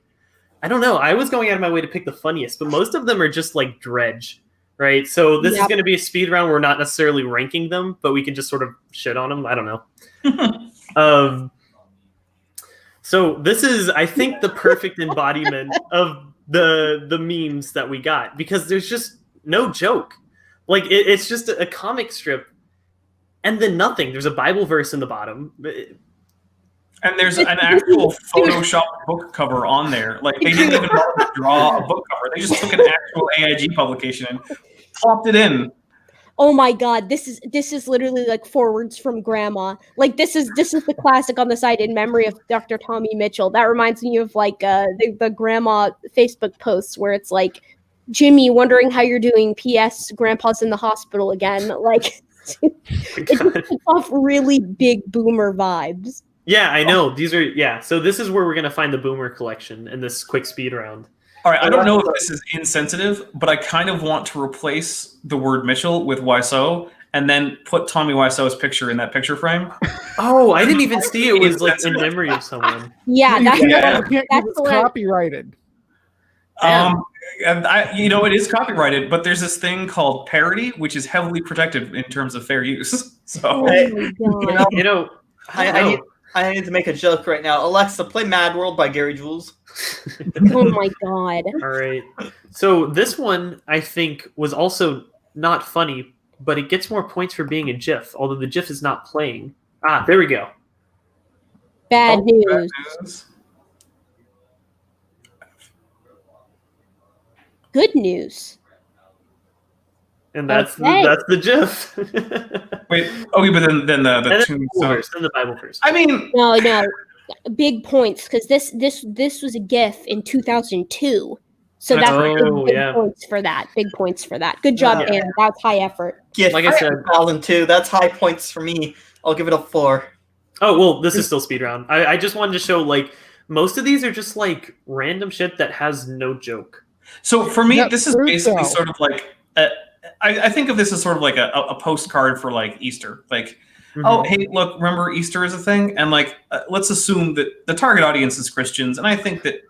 Speaker 2: I don't know. I was going out of my way to pick the funniest, but most of them are just like dredge, right? So this is going to be a speed round. We're not necessarily ranking them, but we can just sort of shit on them. I don't know. So this is, I think, the perfect embodiment of the memes that we got because there's just no joke. Like it's just a comic strip, and then nothing. There's a Bible verse in the bottom.
Speaker 4: And there's an actual Photoshop book cover on there. Like they didn't even draw a book cover. They just took an actual AiG publication and plopped it in.
Speaker 7: Oh my god, this is literally like forwards from grandma. Like this is the classic on the side in memory of Dr. Tommy Mitchell. That reminds me of like the grandma Facebook posts where it's like Jimmy wondering how you're doing. P.S. Grandpa's in the hospital again. Like it just off really big boomer vibes.
Speaker 2: Yeah, I know. These are So this is where we're gonna find the boomer collection in this quick speed round.
Speaker 4: All right, I don't know if this is insensitive, but I kind of want to replace the word Mitchell with Wiseau and then put Tommy Wiseau's picture in that picture frame.
Speaker 2: Oh, I didn't even see it was like in memory of someone.
Speaker 7: Yeah,
Speaker 3: That's copyrighted.
Speaker 4: And it is copyrighted, but there's this thing called parody, which is heavily protected in terms of fair use. So,
Speaker 6: I need to make a joke right now. Alexa, play Mad World by Gary Jules.
Speaker 7: Oh my god.
Speaker 2: All right. So this one, I think, was also not funny, but it gets more points for being a GIF, although the GIF is not playing. Ah, there we go.
Speaker 7: Bad news.
Speaker 4: Bad news.
Speaker 7: Good news.
Speaker 2: And that's
Speaker 7: Okay.
Speaker 2: that's the GIF.
Speaker 4: Wait, okay, but then the tune.
Speaker 2: Then the Bible verse.
Speaker 4: I mean,
Speaker 7: No. Big points because this was a GIF in 2002. So that's big points for that. Big points for that. Good job, Dan. That's high effort.
Speaker 6: Yeah,
Speaker 2: like I said,
Speaker 6: Colin too. That's high points for me. I'll give it a 4.
Speaker 2: Oh well, this is still speed round. I just wanted to show like most of these are just like random shit that has no joke.
Speaker 4: So for me, this is basically sort of like I think of this as sort of like a postcard for like Easter. Like, oh hey, look, remember Easter is a thing, and like let's assume that the target audience is Christians, and I think that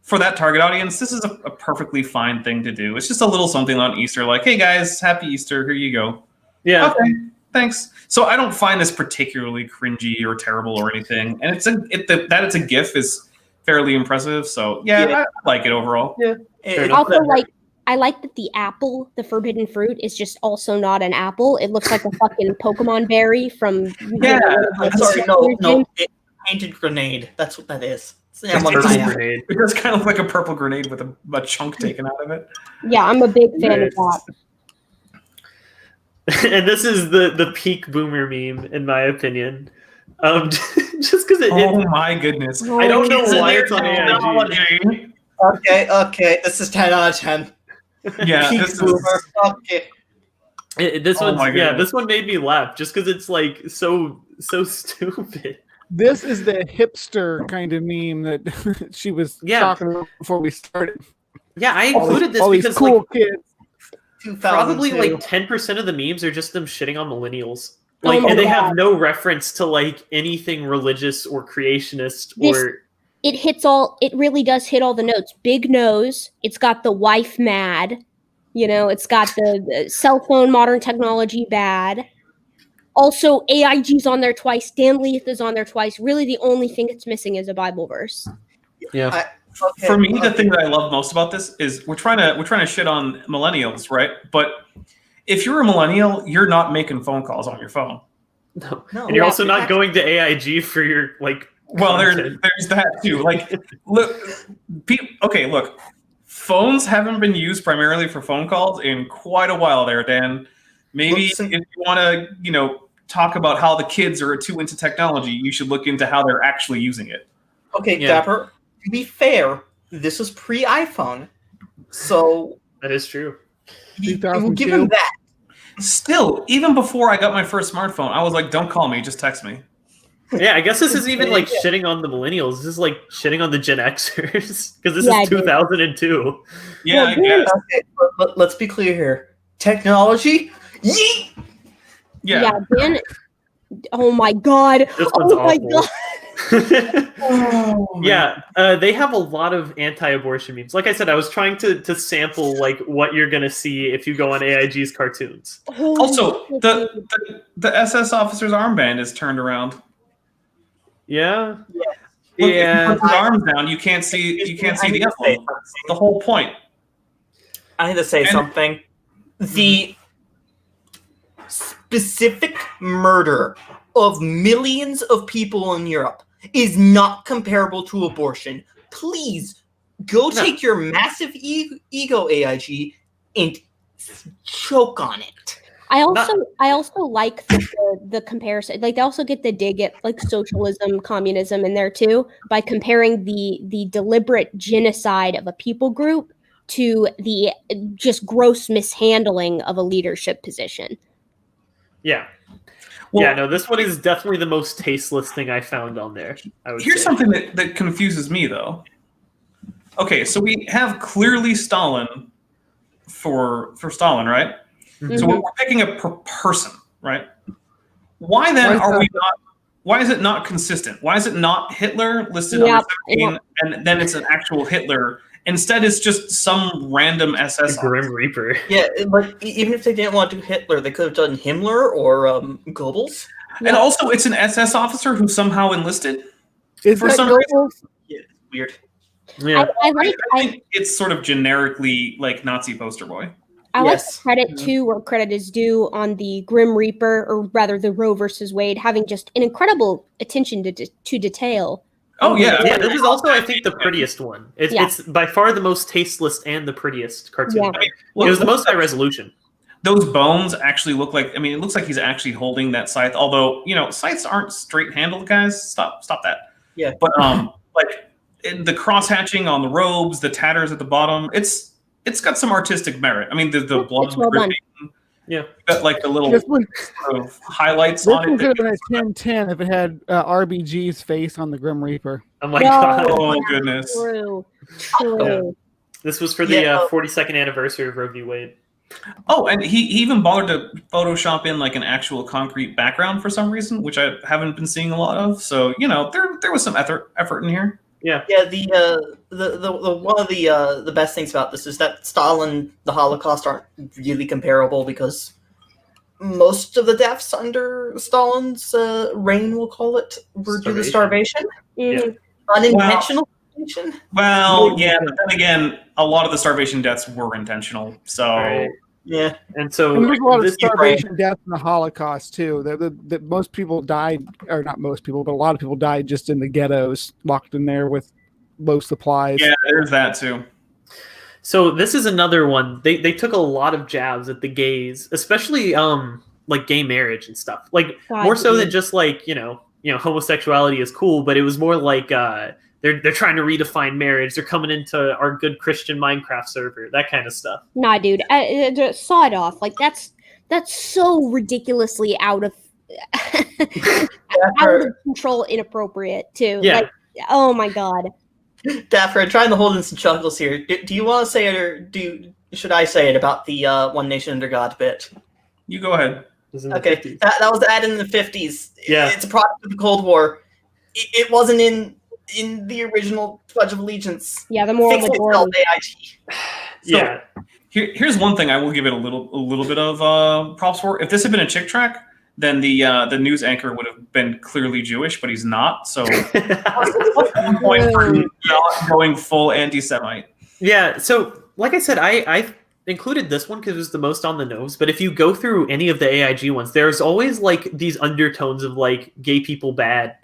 Speaker 4: for that target audience, this is a perfectly fine thing to do. It's just a little something on Easter, like, hey guys, happy Easter, here you go.
Speaker 2: Yeah.
Speaker 4: Okay, thanks. So I don't find this particularly cringy or terrible or anything, and that it's a GIF is fairly impressive. So I like it overall.
Speaker 2: Yeah.
Speaker 7: Also, I like that the apple, the forbidden fruit, is just also not an apple. It looks like a fucking Pokemon berry from
Speaker 6: Painted grenade. That's what that is.
Speaker 4: It does kind of look like a purple grenade with a chunk taken out of it.
Speaker 7: Yeah, I'm a big fan of that.
Speaker 2: And this is the peak boomer meme, in my opinion. Just because
Speaker 4: my goodness.
Speaker 2: I don't know why it's on AiG.
Speaker 6: Okay. This is 10 out of 10.
Speaker 4: Yeah,
Speaker 6: this boomer. Okay.
Speaker 2: This one made me laugh just because it's like so stupid.
Speaker 3: This is the hipster kind of meme that she was talking about before we started.
Speaker 2: Yeah, I included this because
Speaker 3: cool kids.
Speaker 2: Probably like 10% of the memes are just them shitting on millennials. Like, and they have no reference to like anything religious or creationist or.
Speaker 7: It really does hit all the notes. Big nose. It's got the wife mad. It's got the cell phone modern technology bad. Also, AIG's on there twice. Dan Leith is on there twice. Really, the only thing it's missing is a Bible verse.
Speaker 2: Yeah.
Speaker 4: For me, the thing that I love most about this is we're trying to shit on millennials, right? But if you're a millennial, you're not making phone calls on your phone.
Speaker 2: No. And you're also not going to AIG for your like
Speaker 4: Well,
Speaker 2: content.
Speaker 4: there's that too. Like, look, look. Phones haven't been used primarily for phone calls in quite a while there, Dan. Maybe if you want to, talk about how the kids are too into technology, you should look into how they're actually using it.
Speaker 6: Okay,
Speaker 2: Yeah.
Speaker 6: Dapper, to be fair, this was pre-iPhone, so
Speaker 2: That is true.
Speaker 6: we'll give him that.
Speaker 4: Still, even before I got my first smartphone, I was like, don't call me, just text me.
Speaker 2: Yeah, I guess this isn't even like shitting on the millennials. This is like shitting on the Gen Xers because this
Speaker 7: Yeah,
Speaker 2: is 2002.
Speaker 4: Yeah, I guess.
Speaker 6: Okay, but let's be clear here. Technology? Yeet!
Speaker 4: Yeah.
Speaker 7: Dan. Oh my god.
Speaker 2: This one's
Speaker 7: Oh my
Speaker 2: awful.
Speaker 7: god.
Speaker 2: Yeah, they have a lot of anti-abortion memes. Like I said, I was trying to sample like what you're gonna see if you go on AIG's cartoons.
Speaker 4: Also, the SS officer's armband is turned around.
Speaker 2: Yeah,
Speaker 4: Look, if you
Speaker 2: yeah.
Speaker 4: put his arms down, you can't see the emblem. The whole point.
Speaker 6: I need to say something. The specific murder of millions of people in Europe is not comparable to abortion. Please go take your massive ego, AIG, and choke on it.
Speaker 7: I also like the comparison. Like they also get the dig at like socialism, communism in there too by comparing the deliberate genocide of a people group to the just gross mishandling of a leadership position.
Speaker 2: Yeah.
Speaker 4: Well,
Speaker 2: Yeah, no, this one is definitely the most tasteless thing I found on there. I would
Speaker 4: Here's
Speaker 2: say.
Speaker 4: something that confuses me, though. Okay, so we have clearly Stalin for Stalin, right?
Speaker 7: Mhm.
Speaker 4: So we're picking a person, right? Why then are we not? Why is it not consistent? Why is it not Hitler listed under 17, and then it's an actual Hitler? Instead, it's just some random SS.
Speaker 2: The Grim Reaper.
Speaker 6: Yeah, but even if they didn't want to do Hitler, they could have done Himmler or Goebbels.
Speaker 4: And also, it's an SS officer who somehow enlisted.
Speaker 3: Is
Speaker 4: For
Speaker 3: that
Speaker 4: some
Speaker 3: Goebbels?
Speaker 6: Yeah, it's weird.
Speaker 2: Yeah.
Speaker 4: I think it's sort of generically like Nazi poster boy.
Speaker 7: I like
Speaker 6: Yes.
Speaker 7: the credit too, where credit is due on the Grim Reaper, or rather the Roe versus Wade, having just an incredible attention to detail.
Speaker 4: Oh yeah,
Speaker 2: Yeah, this is also, I think, the prettiest one. It's,
Speaker 7: Yeah.
Speaker 2: it's by far the most tasteless and the prettiest cartoon.
Speaker 7: Yeah.
Speaker 4: I mean,
Speaker 2: It was the most high resolution.
Speaker 4: Those bones actually look like. I mean, it looks like he's actually holding that scythe. Although scythes aren't straight handled, guys. Stop that.
Speaker 6: Yeah.
Speaker 4: But like the cross hatching on the robes, the tatters at the bottom. It's got some artistic merit. I mean, the blood
Speaker 7: It's well done.
Speaker 4: dripping.
Speaker 2: Yeah.
Speaker 4: Got like the little
Speaker 3: This one,
Speaker 4: sort of highlights
Speaker 3: this
Speaker 4: on
Speaker 3: one
Speaker 4: it.
Speaker 3: could have been a 10-10 if it had RBG's face on the Grim Reaper.
Speaker 2: Oh my
Speaker 7: No.
Speaker 2: god.
Speaker 4: Oh goodness.
Speaker 7: True. True.
Speaker 2: This was for the
Speaker 6: Yeah.
Speaker 2: 42nd anniversary of Roe v. Wade.
Speaker 4: Oh, and he even bothered to Photoshop in like an actual concrete background for some reason, which I haven't been seeing a lot of. So there was some effort in here.
Speaker 6: Yeah, the one of the best things about this is that Stalin, the Holocaust aren't really comparable because most of the deaths under Stalin's reign, we'll call it, were due to starvation.
Speaker 7: Mhm.
Speaker 6: Unintentional starvation.
Speaker 4: Well, yeah, but then again, a lot of the starvation deaths were intentional. So
Speaker 2: Right.
Speaker 6: Yeah.
Speaker 2: And so
Speaker 3: And there's a lot of
Speaker 2: this,
Speaker 3: starvation deaths in the Holocaust too. That most people died, or not most people, but a lot of people died just in the ghettos, locked in there with low supplies.
Speaker 4: yeah, there's that too.
Speaker 2: so this is another one. They took a lot of jabs at the gays, especially like gay marriage and stuff. Like
Speaker 7: God,
Speaker 2: more so
Speaker 7: yeah.
Speaker 2: than just like homosexuality is cool, but it was more like they're trying to redefine marriage. They're coming into our good Christian Minecraft server, that kind of stuff.
Speaker 7: Nah, dude, saw it off. Like that's so ridiculously out of control, inappropriate too.
Speaker 2: Yeah.
Speaker 7: Like, oh my god.
Speaker 6: Dapper, I'm trying to hold in some chuckles here. Do you want to say it, or should I say it about the One Nation Under God bit?
Speaker 4: You go ahead.
Speaker 2: It was in the
Speaker 6: Okay,
Speaker 2: 50s.
Speaker 6: that was added in the 50s.
Speaker 2: Yeah.
Speaker 6: It's a product of the Cold War. It wasn't in the original Pledge of Allegiance.
Speaker 7: Yeah, the moral
Speaker 6: Fix itself,
Speaker 7: majority.
Speaker 6: AIG.
Speaker 2: Yeah.
Speaker 4: Here's one thing I will give it a little bit of props for. If this had been a chick track, then the news anchor would have been clearly Jewish, but he's not. So what's the point for not going full anti-Semite?
Speaker 2: Yeah, so like I said, I included this one because it was the most on the nose. But if you go through any of the AIG ones, there's always like these undertones of like gay people bad.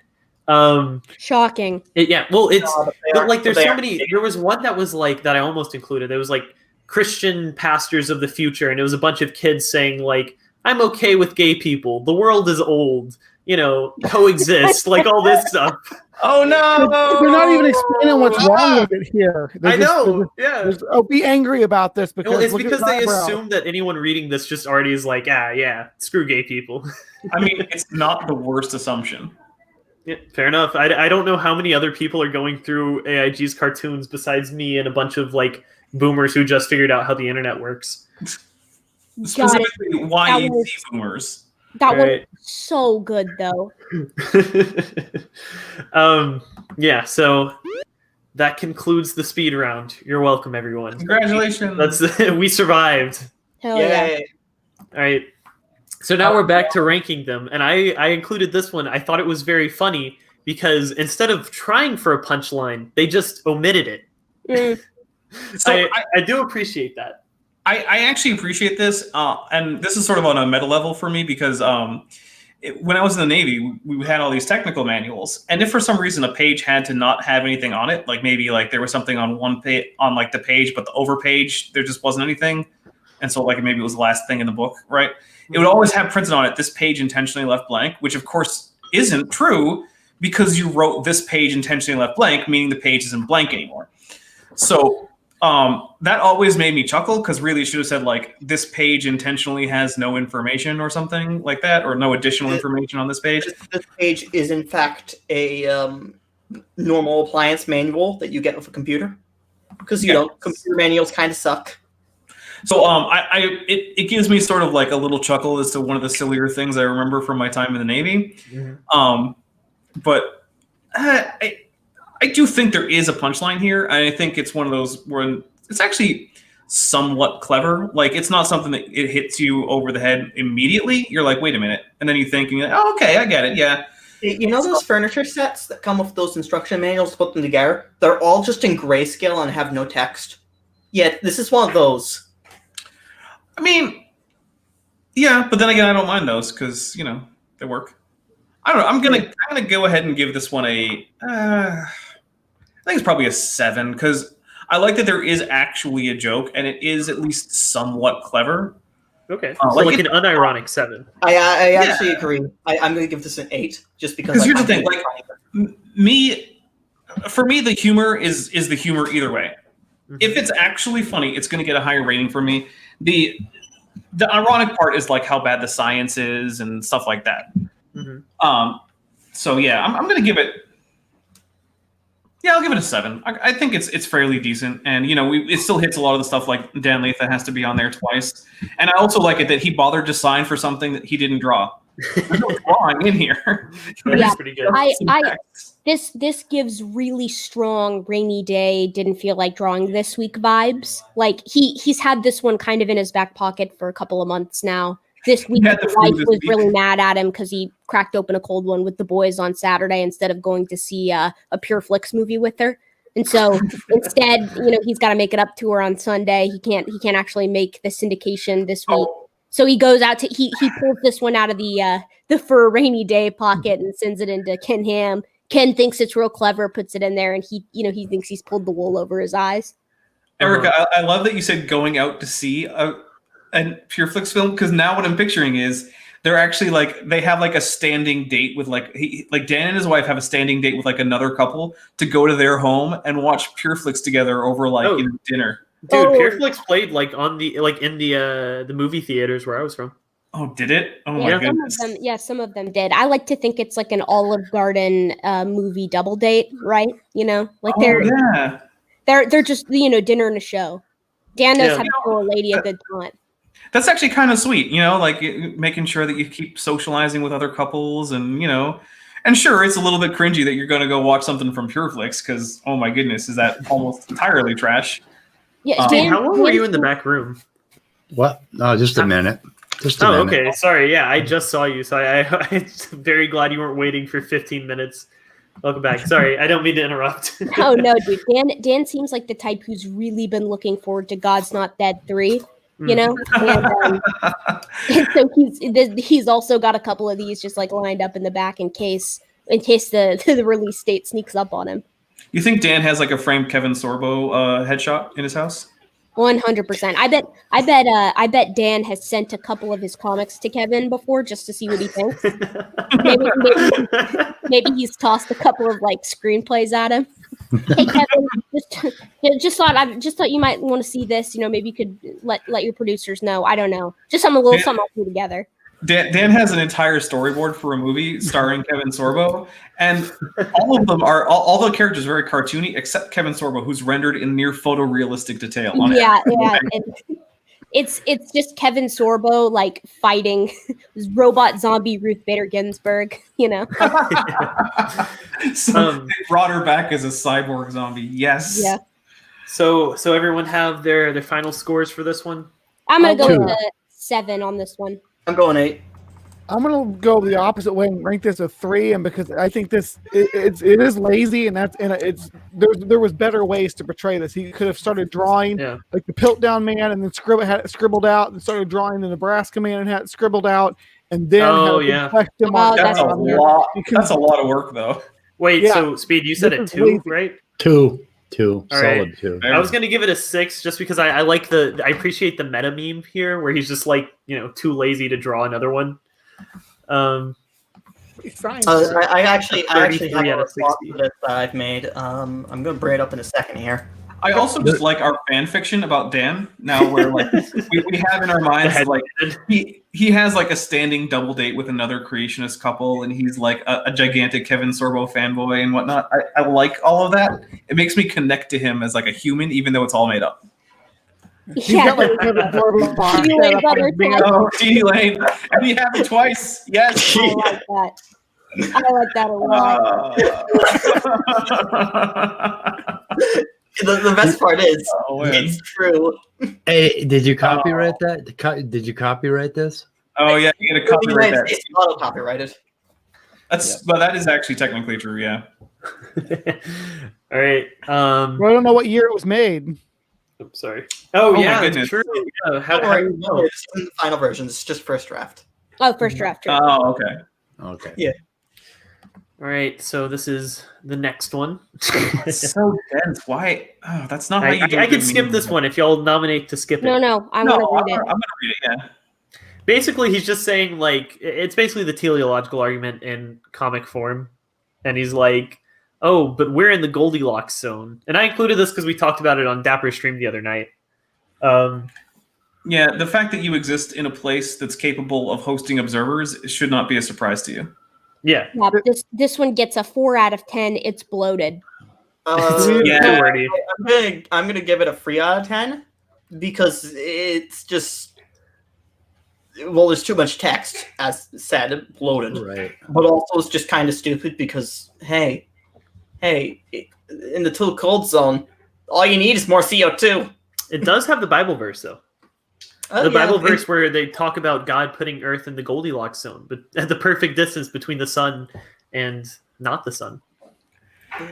Speaker 7: Shocking.
Speaker 2: Well, it's
Speaker 6: but they
Speaker 2: but
Speaker 6: aren't-
Speaker 2: like there's
Speaker 6: but they
Speaker 2: so
Speaker 6: aren't
Speaker 2: many.
Speaker 6: big.
Speaker 2: There was one that was like that I almost included. There was like Christian pastors of the future, and it was a bunch of kids saying like, "I'm okay with gay people. The world is old. Coexist." Like all this stuff.
Speaker 4: Oh no!
Speaker 3: They're not even explaining what's wrong with it here.
Speaker 2: I know. Yeah.
Speaker 3: Be angry about this because
Speaker 2: Well, it's
Speaker 3: look at
Speaker 2: because
Speaker 3: his
Speaker 2: they
Speaker 3: eyebrow.
Speaker 2: assume that anyone reading this just already is like, yeah, screw gay people.
Speaker 4: I mean, it's not the worst assumption.
Speaker 2: Yeah, fair enough. I don't know how many other people are going through AIG's cartoons besides me and a bunch of like boomers who just figured out how the internet works.
Speaker 4: Specifically, YEC
Speaker 7: was-
Speaker 4: boomers.
Speaker 7: That
Speaker 2: Right.
Speaker 7: was so good, though.
Speaker 2: Yeah, so that concludes the speed round. You're welcome, everyone.
Speaker 4: Congratulations.
Speaker 2: We survived.
Speaker 7: Hell yeah.
Speaker 6: Yay.
Speaker 2: All right. So now we're back to ranking them, and I included this one. I thought it was very funny because instead of trying for a punchline, they just omitted it.
Speaker 7: Mm.
Speaker 4: So
Speaker 2: I do appreciate that.
Speaker 4: I actually appreciate this, and this is sort of on a meta level for me because when I was in the Navy, we had all these technical manuals, and if for some reason a page had to not have anything on it, like maybe like there was something on one page on like the page, but the over page there just wasn't anything, and so like maybe it was the last thing in the book, right? It would always have printed on it, "This page intentionally left blank," which of course isn't true because you wrote "this page intentionally left blank," meaning the page isn't blank anymore. So that always made me chuckle because really it should have said like, "This page intentionally has no information" or something like that, or "no additional information on this page."
Speaker 6: This page is in fact a normal appliance manual that you get with a computer because computer manuals kind of suck.
Speaker 4: So it gives me sort of like a little chuckle as to one of the sillier things I remember from my time in the Navy.
Speaker 2: Mm-hmm.
Speaker 4: But I do think there is a punchline here. I think it's one of those where it's actually somewhat clever. Like it's not something that it hits you over the head immediately. You're like, wait a minute, and then you think, and you're like, oh, okay, I get it. Yeah.
Speaker 6: You know those furniture sets that come with those instruction manuals to put them together? They're all just in grayscale and have no text. Yeah, this is one of those.
Speaker 4: I mean, yeah, but then again, I don't mind those because they work. I don't know. I'm gonna go ahead and give this one a. I think it's probably a 7 because I like that there is actually a joke and it is at least somewhat clever.
Speaker 2: Okay, so like an unironic 7.
Speaker 6: I actually agree. I'm going to give this an 8 just because.
Speaker 4: Here's the thing, like for me, the humor is the humor either way. Mm-hmm. If it's actually funny, it's going to get a higher rating for me. The ironic part is like how bad the science is and stuff like that. Mm-hmm. So yeah, I'm going to give it. Yeah, I'll give it a 7. I think it's fairly decent, and it still hits a lot of the stuff like Dan Letha has to be on there twice, and I also like it that he bothered to sign for something that he didn't draw. There's no drawing in here.
Speaker 7: Yeah,
Speaker 2: pretty good.
Speaker 7: This gives really strong rainy day, didn't feel like drawing this week vibes. Like he's had this one kind of in his back pocket for a couple of months now. This week, his wife was really mad at him because he cracked open a cold one with the boys on Saturday instead of going to see a Pure Flix movie with her. And so instead, he's got to make it up to her on Sunday. He can't actually make the syndication this week. So he goes out to he pulls this one out of the for a rainy day pocket and sends it into Ken Ham. Ken thinks it's real clever, puts it in there, and he thinks he's pulled the wool over his eyes.
Speaker 4: Erica, I love that you said going out to see a Pure Flix film because now what I'm picturing is they're actually like they have like a standing date with like Dan and his wife have a standing date with like another couple to go to their home and watch Pure Flix together over dinner.
Speaker 2: Dude, Pure Flix played in the movie theaters where I was from.
Speaker 4: Oh, did it? Oh my goodness.
Speaker 7: Some of them did. I like to think it's like an Olive Garden movie double date, right? They're just dinner and a show. Dan knows how to throw a lady a good time.
Speaker 4: That's actually kind of sweet, like making sure that you keep socializing with other couples and, and sure, it's a little bit cringy that you're going to go watch something from Pure Flix because, oh my goodness, is that almost entirely trash.
Speaker 7: Yeah,
Speaker 2: how long were you in the back room?
Speaker 5: What? No, just a minute. Just a minute.
Speaker 2: Okay. Sorry. Yeah, I just saw you. So I'm very glad you weren't waiting for 15 minutes. Welcome back. Sorry, I don't mean to interrupt.
Speaker 7: Oh, no, dude. Dan seems like the type who's really been looking forward to God's Not Dead 3. And so he's also got a couple of these just like lined up in the back in case in case the release date sneaks up on him.
Speaker 4: You think Dan has like a framed Kevin Sorbo headshot in his house?
Speaker 7: 100%. I bet Dan has sent a couple of his comics to Kevin before just to see what he thinks. maybe he's tossed a couple of like screenplays at him. Hey Kevin, just thought you might want to see this. Maybe you could let your producers know. I don't know, just something I'll put together.
Speaker 4: Dan has an entire storyboard for a movie starring Kevin Sorbo, and all of them are all the characters are very cartoony except Kevin Sorbo, who's rendered in near photorealistic detail.
Speaker 7: Yeah. It's just Kevin Sorbo like fighting robot zombie Ruth Bader Ginsburg.
Speaker 4: So they brought her back as a cyborg zombie. Yes.
Speaker 7: Yeah.
Speaker 2: So everyone have their final scores for this one?
Speaker 7: I'm gonna go with a 7 on this one.
Speaker 6: I'm going 8.
Speaker 3: I'm gonna go the opposite way and rank this a 3, and because I think it is lazy, and there was better ways to portray this. He could have started drawing like the Piltdown Man, and then had it scribbled out, and started drawing the Nebraska Man and had it scribbled out, and then
Speaker 4: that's a lot of work though.
Speaker 2: Wait, so Speed, you said it 2, right?
Speaker 5: 2.
Speaker 2: All
Speaker 5: Solid
Speaker 2: right.
Speaker 5: 2.
Speaker 2: I was gonna give it a 6 just because I like I appreciate the meta meme here where he's just like too lazy to draw another one.
Speaker 6: I actually have a response to this that I've made. I'm gonna bring it up in a second here.
Speaker 4: I also just like our fan fiction about Dan now, where like we have in our minds like he has like a standing double date with another creationist couple, and he's like a gigantic Kevin Sorbo fanboy and whatnot. I like all of that. It makes me connect to him as like a human, even though it's all made up.
Speaker 3: Yeah,
Speaker 4: Tdlane, and he happened twice. Yes,
Speaker 7: I like that a lot.
Speaker 6: The best part is it's true.
Speaker 5: Hey, did you copyright that? Did you copyright this?
Speaker 4: Oh yeah, you get a copyright that.
Speaker 6: It's auto copyrighted.
Speaker 4: But that is actually technically true. Yeah.
Speaker 2: All right.
Speaker 3: Well, I don't know what year it was made.
Speaker 2: I'm sorry. Oh yeah,
Speaker 4: it's
Speaker 2: true. Yeah, how
Speaker 6: do you know? It's in the final version. It's just first draft.
Speaker 7: Oh, first draft. True.
Speaker 4: Oh, okay.
Speaker 5: Okay.
Speaker 6: Yeah.
Speaker 2: All right, so this is the next one.
Speaker 4: It's so dense. Why? Oh, that's not how you do it.
Speaker 2: I can skip this one if y'all nominate to skip it.
Speaker 7: No, I'm gonna read it.
Speaker 4: I'm gonna read it. Yeah.
Speaker 2: Basically, he's just saying like it's basically the teleological argument in comic form, and he's like, "Oh, but we're in the Goldilocks zone," and I included this because we talked about it on Dapper stream the other night.
Speaker 4: Yeah, the fact that you exist in a place that's capable of hosting observers should not be a surprise to you.
Speaker 2: Yeah.
Speaker 7: This one gets a 4 out of 10. It's bloated.
Speaker 4: Yeah.
Speaker 6: I'm gonna give it a 3 out of 10 because it's just there's too much text, as said, bloated.
Speaker 5: Right.
Speaker 6: But also it's just kind of stupid because hey, in the too cold zone, all you need is more CO2.
Speaker 2: It does have the Bible verse though. The Bible verse where they talk about God putting Earth in the Goldilocks zone, but at the perfect distance between the sun and not the sun.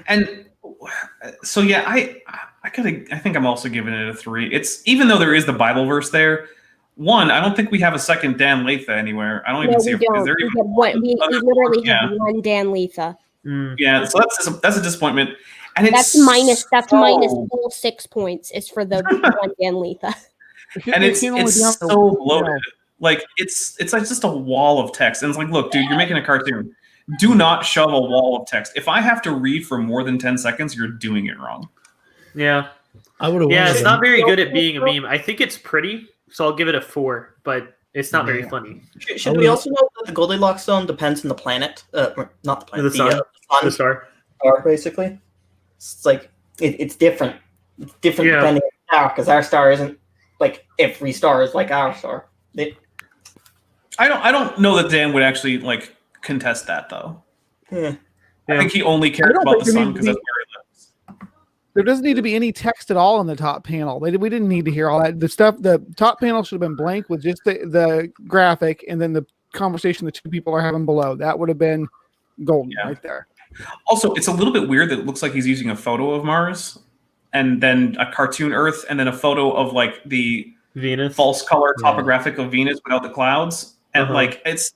Speaker 4: And so yeah, I think I'm also giving it a 3. It's even though there is the Bible verse there. One, I don't think we have a second Dan Letha anywhere. I don't even see.
Speaker 7: Is there even we literally have one Dan Letha.
Speaker 4: Yeah, so that's a disappointment. And it's
Speaker 7: minus full 6 points is for the one Dan Letha.
Speaker 4: And it's so bloated. Like it's like just a wall of text. And it's like, look, dude, you're making a cartoon. Do not shove a wall of text. If I have to read for more than 10 seconds, you're doing it wrong.
Speaker 2: Yeah. It's not very good at being a meme. I think it's pretty, so I'll give it a 4, but it's not very funny.
Speaker 6: Should we also know that the Goldilocks zone depends on the planet? Not the planet.
Speaker 2: The sun. The star.
Speaker 6: Basically. It's like it's different. It's different depending on the star, because our star isn't like every star is like our star.
Speaker 4: I don't know that Dan would actually like contest that though.
Speaker 6: Yeah.
Speaker 4: I think he only cared about the sun because that's where he lives.
Speaker 3: There doesn't need to be any text at all on the top panel. We didn't need to hear all that. The top panel should have been blank with just the graphic and then the conversation the two people are having below. That would have been golden right there.
Speaker 4: Also, it's a little bit weird that it looks like he's using a photo of Mars and then a cartoon Earth and then a photo of like the
Speaker 2: Venus
Speaker 4: false color topographic of Venus without the clouds. And like it's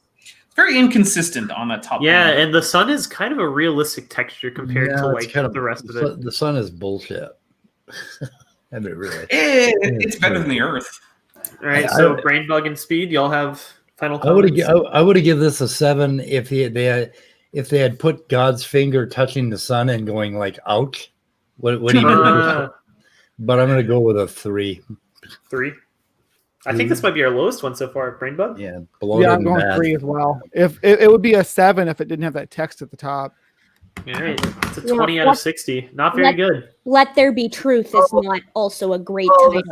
Speaker 4: very inconsistent on that top.
Speaker 2: Yeah,
Speaker 4: panel.
Speaker 2: and the sun is kind of a realistic texture compared to
Speaker 5: it's
Speaker 2: like
Speaker 5: kind of,
Speaker 2: the rest of it.
Speaker 5: The sun is bullshit. And it really.
Speaker 4: It's better than the Earth.
Speaker 2: All right, so BrainBug and Speed, y'all have final comments?
Speaker 5: I would have given this a 7 if they had put God's finger touching the sun and going like, ouch. What do you do? But I'm going to go with a 3.
Speaker 2: 3. I think this might be our lowest one so far, BrainBug.
Speaker 5: Yeah,
Speaker 3: I'm going 3 as well. If it would be a 7 if it didn't have that text at the top.
Speaker 2: All right, it's a 20 out of 60. Not very good.
Speaker 7: Let There Be Truth is not also a great title.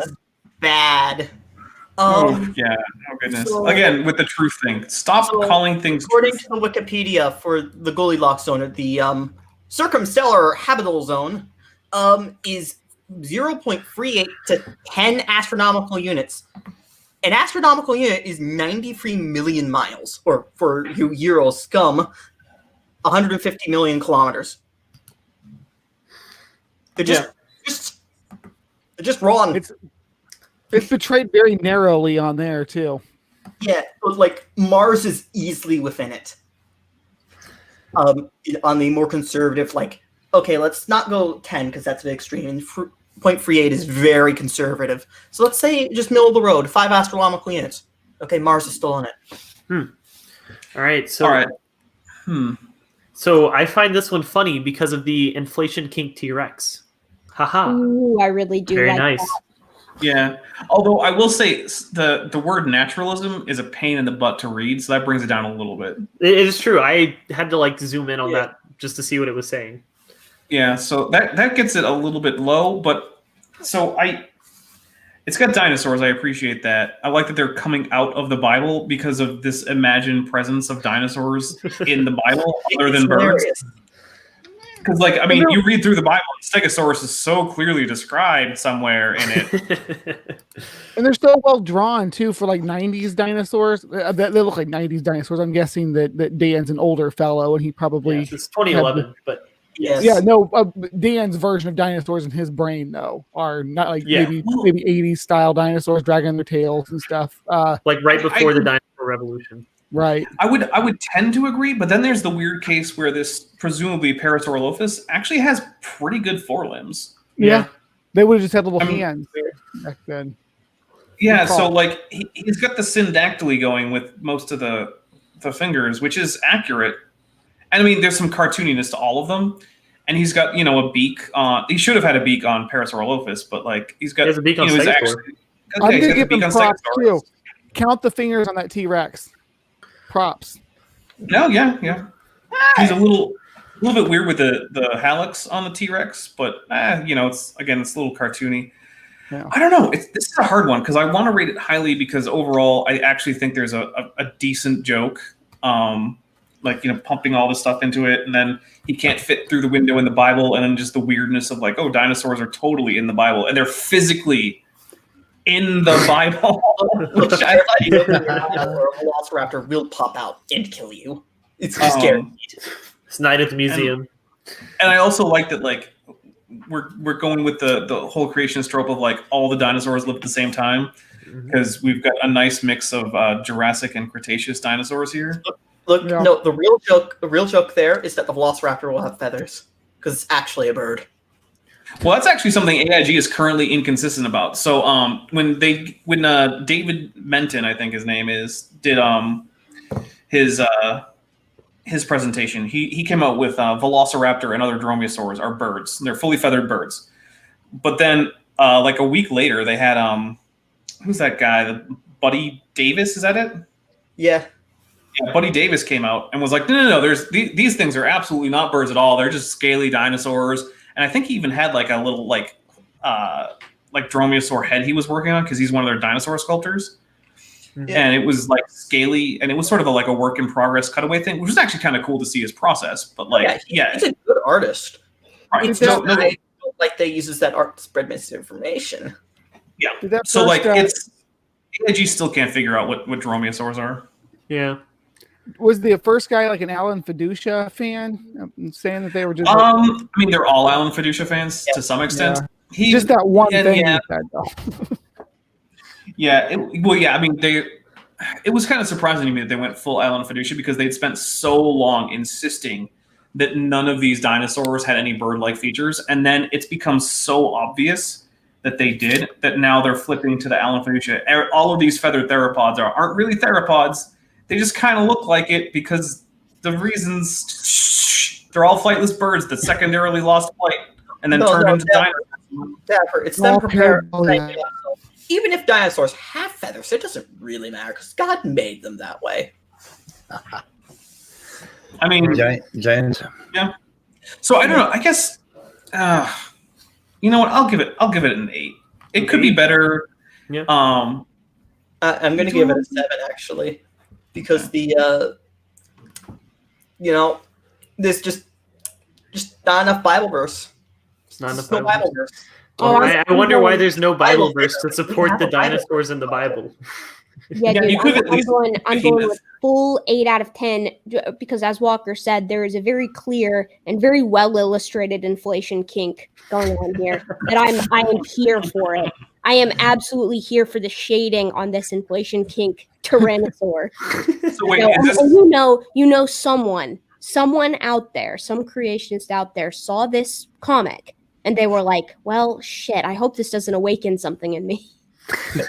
Speaker 6: Bad.
Speaker 4: Yeah. Oh goodness.
Speaker 6: So-
Speaker 4: Again, with the truth thing, stop calling things.
Speaker 6: According to the Wikipedia for the Goldilocks zone, the circumstellar habitable zone is 0.38 to 10 astronomical units. An astronomical unit is 93 million miles, or for you Euro scum, 150 million kilometers. They're just wrong.
Speaker 3: It's portrayed very narrowly on there too.
Speaker 6: Yeah, but like Mars is easily within it. On the more conservative, like, okay, let's not go 10 because that's a bit extreme. And 0.38 is very conservative. So let's say just middle of the road, 5 astronomical units. Okay, Mars is still in it.
Speaker 2: All right, so So I find this one funny because of the inflation kink T-Rex. Haha.
Speaker 7: Ooh, I really do
Speaker 2: Very
Speaker 7: like
Speaker 2: nice.
Speaker 7: that.
Speaker 4: Yeah. Although I will say the word naturalism is a pain in the butt to read, so that brings it down a little bit.
Speaker 2: It is true. I had to like zoom in on that just to see what it was saying.
Speaker 4: Yeah, so that gets it a little bit low, but so it's got dinosaurs. I appreciate that. I like that they're coming out of the Bible because of this imagined presence of dinosaurs in the Bible other than birds. Because, like, I mean, you read through the Bible, and Stegosaurus is so clearly described somewhere in it.
Speaker 3: And they're so well drawn too for like 90s dinosaurs. They look like 90s dinosaurs. I'm guessing that Dan's an older fellow and he probably
Speaker 2: it's 2011, but
Speaker 6: Yes.
Speaker 3: yeah, no, Dan's version of dinosaurs in his brain though are not like maybe 80s style dinosaurs dragging their tails and stuff.
Speaker 2: like right before the dinosaur revolution.
Speaker 3: Right.
Speaker 4: I would tend to agree, but then there's the weird case where this presumably Parasaurolophus actually has pretty good forelimbs.
Speaker 3: Yeah. They would have just had little hands back then.
Speaker 4: Yeah, so like he's got the syndactyly going with most of the fingers, which is accurate. And I mean, there's some cartooniness to all of them. And he's got, a beak on. He should have had a beak on Parasaurolophus, but like he has a beak on
Speaker 3: Stegosaurus. I'm going to give him props too. Count the fingers on that T-Rex. Props.
Speaker 4: No, yeah. He's a little bit weird with the hallux on the T-Rex, but it's a little cartoony. Yeah. I don't know. This is a hard one because I want to rate it highly because overall I actually think there's a decent joke. Pumping all this stuff into it, and then he can't fit through the window in the Bible, and then just the weirdness of like, oh, dinosaurs are totally in the Bible, and they're physically in the Bible. Which I like.
Speaker 6: A velociraptor will pop out and kill you. It's scary.
Speaker 2: It's night at the museum.
Speaker 4: And I also like that, like, we're going with the whole creationist trope of like all the dinosaurs live at the same time, because we've got a nice mix of Jurassic and Cretaceous dinosaurs here.
Speaker 6: Look, no, the real joke there is that the velociraptor will have feathers because it's actually a bird.
Speaker 4: Well, that's actually something AiG is currently inconsistent about. So, when David Menton, I think his name is, did his presentation, he came out with Velociraptor and other dromaeosaurs are birds. They're fully feathered birds. But then, like a week later, they had who's that guy? Buddy Davis, is that it?
Speaker 6: Yeah.
Speaker 4: Yeah, Buddy Davis came out and was like, no, these things are absolutely not birds at all. They're just scaly dinosaurs. And I think he even had like a little like dromaeosaur head he was working on because he's one of their dinosaur sculptors. Yeah. And it was like scaly, and it was sort of like a work in progress cutaway thing, which was actually kind of cool to see his process. But like,
Speaker 6: he's a good artist.
Speaker 4: Right.
Speaker 6: They uses that art to spread misinformation.
Speaker 4: Yeah. So like it's AiG still can't figure out what dromaeosaurs are.
Speaker 2: Yeah.
Speaker 3: Was the first guy like an Alan Fiducia fan? I'm saying that they were just.
Speaker 4: I mean, they're all Alan Fiducia fans to some extent.
Speaker 3: Yeah. Just that one thing.
Speaker 4: Yeah.
Speaker 3: He said, though.
Speaker 4: I mean, it was kind of surprising to me that they went full alphabetical because they'd spent so long insisting that none of these dinosaurs had any bird-like features, and then it's become so obvious that they did that now they're flipping to the alphabetical. All of these feathered theropods aren't really theropods. They just kind of look like it because the reasons they're all flightless birds that secondarily lost flight and then turned into dinosaurs.
Speaker 6: Dapper, it's them prepared. Even if dinosaurs have feathers, it doesn't really matter because God made them that way.
Speaker 4: I mean,
Speaker 5: giant.
Speaker 4: Yeah. So I don't know. I guess you know what? I'll give it an 8. It could be better.
Speaker 2: Yeah.
Speaker 6: I'm going to give it a 7 actually, because the there's just not enough Bible verse.
Speaker 2: It's not enough
Speaker 6: no Bible verse.
Speaker 2: Oh, I wonder why there's no Bible verse to support the dinosaurs in the Bible.
Speaker 7: Yeah, dude,
Speaker 4: you could at least
Speaker 7: I'm going with full 8 out of 10 because, as Walker said, there is a very clear and very well illustrated inflation kink going on here. That I am here for it. I am absolutely here for the shading on this inflation kink tyrannosaur.
Speaker 4: So wait,
Speaker 7: you know, someone out there, some creationist out there saw this comic and they were like, "Well, shit, I hope this doesn't awaken something in me."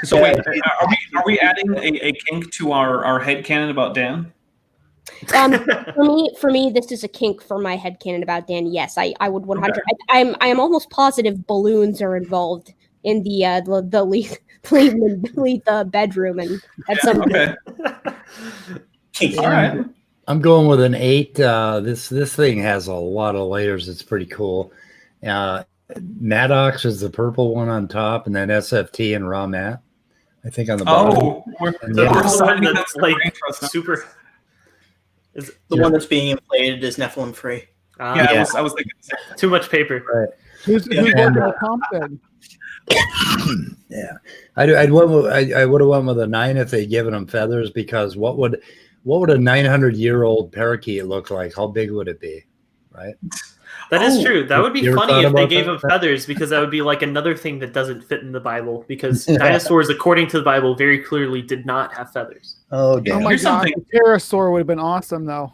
Speaker 4: So wait, are we adding a kink to our headcanon about Dan?
Speaker 7: For me, this is a kink for my headcanon about Dan. Yes, I would 100. Okay. I am almost positive balloons are involved in the leave the bedroom and at some point.
Speaker 4: Okay. All right.
Speaker 5: I'm going with an 8. This thing has a lot of layers. It's pretty cool. Maddox is the purple one on top, and then SFT and Raw Matt, I think, on the bottom.
Speaker 4: Oh, we're signing that's
Speaker 2: like super.
Speaker 6: Is the one that's being inflated is Nephilim free.
Speaker 4: Yeah, I was thinking
Speaker 2: too much paper.
Speaker 5: Right.
Speaker 3: Who's working on comp then?
Speaker 5: Yeah, I would have went with a 9 if they'd given them feathers, because what would a 900-year-old parakeet look like? How big would it be? Right.
Speaker 2: That is true. That would be funny if they gave
Speaker 5: that?
Speaker 2: him feathers, because that would be like another thing that doesn't fit in the Bible, because dinosaurs, according to the Bible, very clearly did not have feathers.
Speaker 5: Oh, damn.
Speaker 3: Oh my god, the pterosaur would have been awesome though,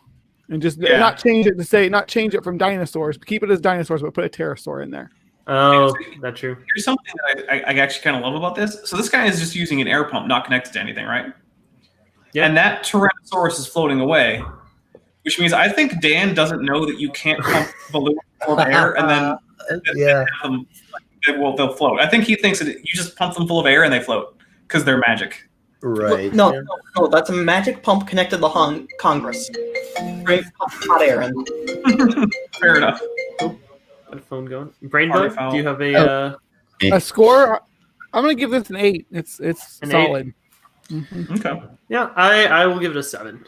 Speaker 3: and just not change it from dinosaurs, but keep it as dinosaurs, but put a pterosaur in there.
Speaker 2: Oh, that's true.
Speaker 4: Here's something that I actually kind of love about this. So this guy is just using an air pump, not connected to anything, right? Yeah. And that Tyrannosaurus is floating away, which means I think Dan doesn't know that you can't pump balloons full of air and then they'll float. I think he thinks that you just pump them full of air and they float because they're magic.
Speaker 5: Right.
Speaker 6: No, that's a magic pump connected to the Congress. Bring hot air in.
Speaker 4: Fair enough.
Speaker 2: Got a phone going. BrainBug, do you have a
Speaker 3: score? I'm gonna give this an 8. It's
Speaker 2: an
Speaker 3: solid.
Speaker 2: 8?
Speaker 3: Mm-hmm.
Speaker 4: Okay.
Speaker 2: Yeah, I will give it a 7.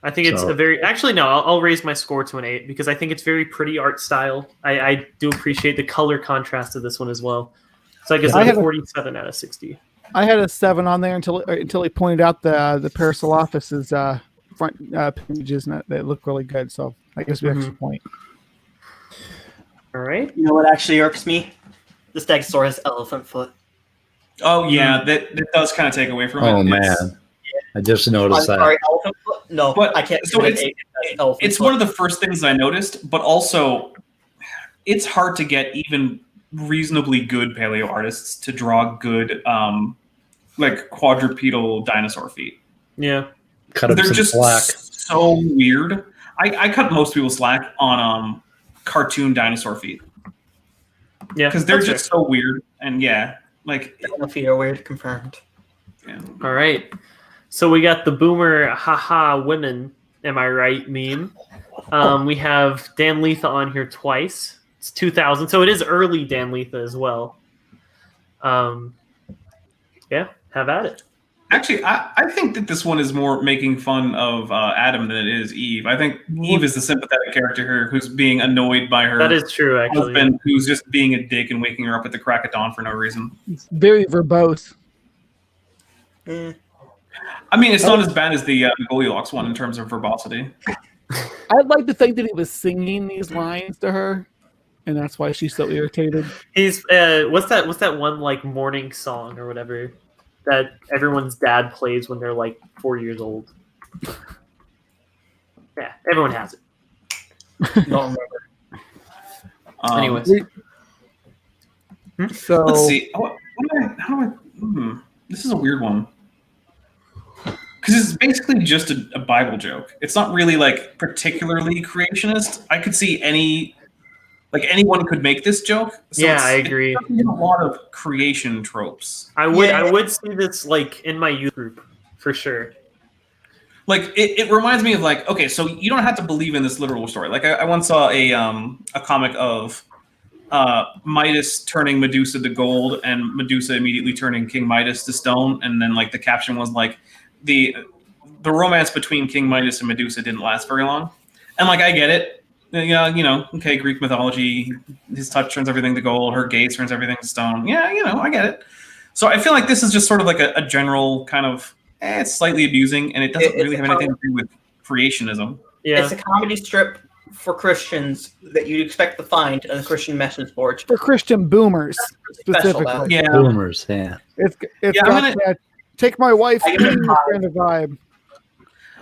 Speaker 2: I think it's a very... Actually, no, I'll raise my score to an 8 because I think it's very pretty art style. I do appreciate the color contrast of this one as well. So I guess I have 47 out of 60.
Speaker 3: I had a 7 on there until he pointed out the Parasaurolophus's front pages, and they look really good. So I guess we have a point.
Speaker 2: All right.
Speaker 6: You know what actually irks me? This Stegosaur has elephant foot.
Speaker 4: Oh yeah, that does kind of take away from it.
Speaker 5: Oh man, I just noticed that.
Speaker 6: Sorry, elephant foot? No,
Speaker 4: but
Speaker 6: I can't.
Speaker 4: So it's one of the first things I noticed, but also it's hard to get even reasonably good paleo artists to draw good like quadrupedal dinosaur feet.
Speaker 2: Yeah,
Speaker 4: they're just slack. So weird. I cut most people slack on cartoon dinosaur feet.
Speaker 2: Yeah,
Speaker 4: because they're just so weird, and like
Speaker 6: feet are weird. Confirmed.
Speaker 4: Yeah.
Speaker 2: All right, so we got the boomer haha women. Am I right? Meme. We have Dan Letha on here twice. It's 2000, so it is early Dan Letha as well. Yeah, have at it.
Speaker 4: Actually, I think that this one is more making fun of Adam than it is Eve. I think Eve is the sympathetic character here who's being annoyed by her
Speaker 2: that is true, actually.
Speaker 4: husband, who's just being a dick and waking her up at the crack of dawn for no reason.
Speaker 3: It's very verbose.
Speaker 4: I mean, it's not as bad as the Goldilocks one in terms of verbosity.
Speaker 3: I'd like to think that he was singing these lines to her, and that's why she's so irritated.
Speaker 2: He's what's that one like morning song or whatever that everyone's dad plays when they're like 4 years old. Yeah, everyone has it.
Speaker 6: Don't remember.
Speaker 2: Anyways,
Speaker 3: So
Speaker 4: Let's see. This is a weird one. Because it's basically just a Bible joke. It's not really like particularly creationist. I could see anyone could make this joke. So
Speaker 2: yeah, I agree.
Speaker 4: It's a lot of creation tropes.
Speaker 2: I would see this like in my youth group for sure.
Speaker 4: Like it reminds me of like, okay, so you don't have to believe in this literal story. Like I once saw a comic of Midas turning Medusa to gold and Medusa immediately turning King Midas to stone, and then like the caption was like the romance between King Midas and Medusa didn't last very long. And like I get it. Yeah, okay, Greek mythology, his touch turns everything to gold, her gaze turns everything to stone. Yeah, I get it. So I feel like this is just sort of like a general kind of it's slightly abusing, and it doesn't really have anything to do with creationism.
Speaker 2: Yeah,
Speaker 6: It's a comedy strip for Christians that you'd expect to find on the Christian message board.
Speaker 3: for Christian boomers
Speaker 6: Special about
Speaker 3: specifically,
Speaker 6: it.
Speaker 4: Yeah.
Speaker 5: Boomers, yeah.
Speaker 3: it's
Speaker 4: Yeah,
Speaker 3: got that take my wife
Speaker 6: I give it a
Speaker 3: clean
Speaker 6: five.
Speaker 3: kind of vibe.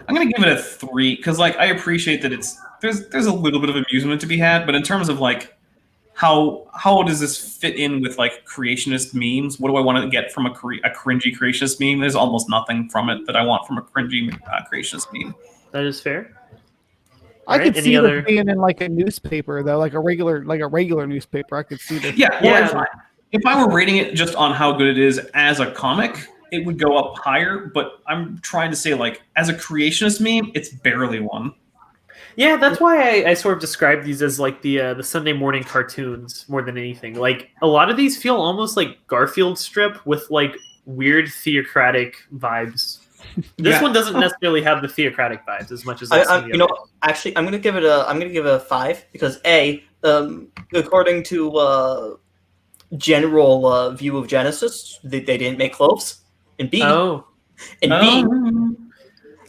Speaker 4: I'm gonna give it a 3 because like I appreciate that there's a little bit of amusement to be had, but in terms of like how does this fit in with like creationist memes? What do I want to get from a cringy creationist meme? There's almost nothing from it that I want from a cringy creationist meme.
Speaker 2: that is fair.
Speaker 3: I
Speaker 2: Alright,
Speaker 3: could
Speaker 2: any
Speaker 3: see
Speaker 2: other-
Speaker 3: this being in like a newspaper though, like a regular newspaper. I could see this.
Speaker 4: Yeah,
Speaker 2: Yeah.
Speaker 4: well, if I were rating it just on how good it is as a comic, it would go up higher. But I'm trying to say like as a creationist meme, it's barely one.
Speaker 2: Yeah, that's why I sort of describe these as like the Sunday morning cartoons more than anything. Like a lot of these feel almost like Garfield strip with like weird theocratic vibes. This
Speaker 4: Yeah.
Speaker 2: one doesn't necessarily have the theocratic vibes as much as
Speaker 6: Actually, I'm gonna give it a 5 because according to general view of Genesis, they didn't make clothes, and B,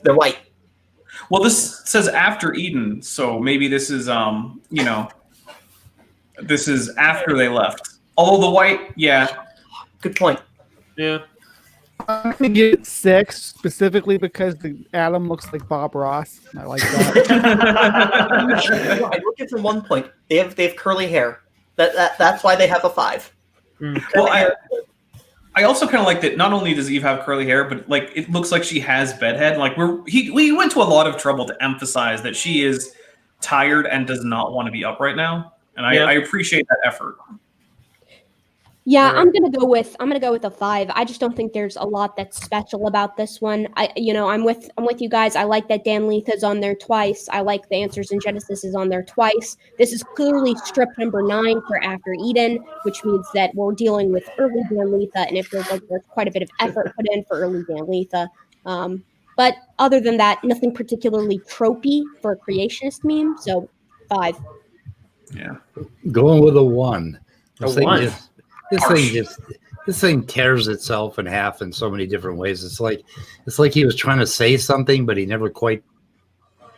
Speaker 6: they're white.
Speaker 4: Well, this says after Eden, so maybe this is this is after they left. Although the white, yeah.
Speaker 6: Good point.
Speaker 2: yeah.
Speaker 3: I'm gonna give it 6 specifically because the Adam looks like Bob Ross. I like that.
Speaker 6: I look at from one point. They have curly hair. That's why they have a 5.
Speaker 4: Well, I also kind of like that. Not only does Eve have curly hair, but like it looks like she has bedhead. Like we went to a lot of trouble to emphasize that she is tired and does not want to be up right now, and I appreciate that effort.
Speaker 7: Yeah,
Speaker 2: Alright.
Speaker 7: I'm gonna go with a 5. I just don't think there's a lot that's special about this one. I'm with you guys. I like that Dan Letha's on there twice. I like the Answers in Genesis is on there twice. This is clearly strip number 9 for After Eden, which means that we're dealing with early Dan Letha, and it feels like there's quite a bit of effort put in for early Dan Letha. But other than that, nothing particularly tropey for a creationist meme. So 5.
Speaker 4: Yeah.
Speaker 5: Going with a 1.
Speaker 2: A 1.
Speaker 5: This thing tears itself in half in so many different ways. It's like he was trying to say something, but he never quite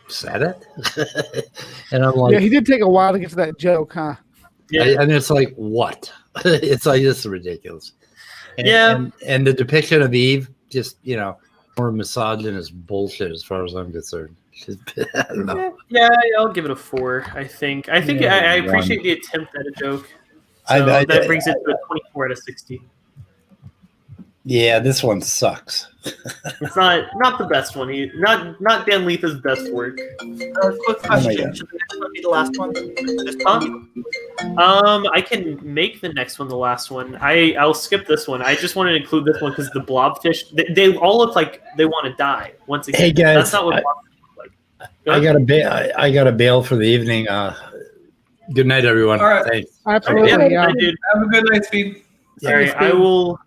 Speaker 5: said it. And I'm like,
Speaker 3: Yeah, he did take a while to get to that joke, huh?
Speaker 5: and it's like, what? It's like, this is ridiculous. And,
Speaker 2: Yeah.
Speaker 5: and the depiction of Eve, just more misogynist bullshit as far as I'm concerned. I don't know.
Speaker 2: Yeah, I'll give it a 4. I think I appreciate the attempt at a joke. So that brings it to a 24 out of 60.
Speaker 5: Yeah, this one sucks.
Speaker 2: It's not the best one. Not Dan Letha's best work.
Speaker 6: Quick question: should the next one be the last one?
Speaker 2: I can make the next one the last one. I'll skip this one. I just wanted to include this one because the blobfish. They all look like they want to die once again.
Speaker 5: Hey guys,
Speaker 2: that's not what blobfish look like.
Speaker 5: I got a bail for the evening. Good night, everyone.
Speaker 4: All right.
Speaker 5: Thanks.
Speaker 3: Absolutely.
Speaker 2: Yeah,
Speaker 3: Yeah.
Speaker 2: I did.
Speaker 4: Have a good night, Speed.
Speaker 2: Sorry, I will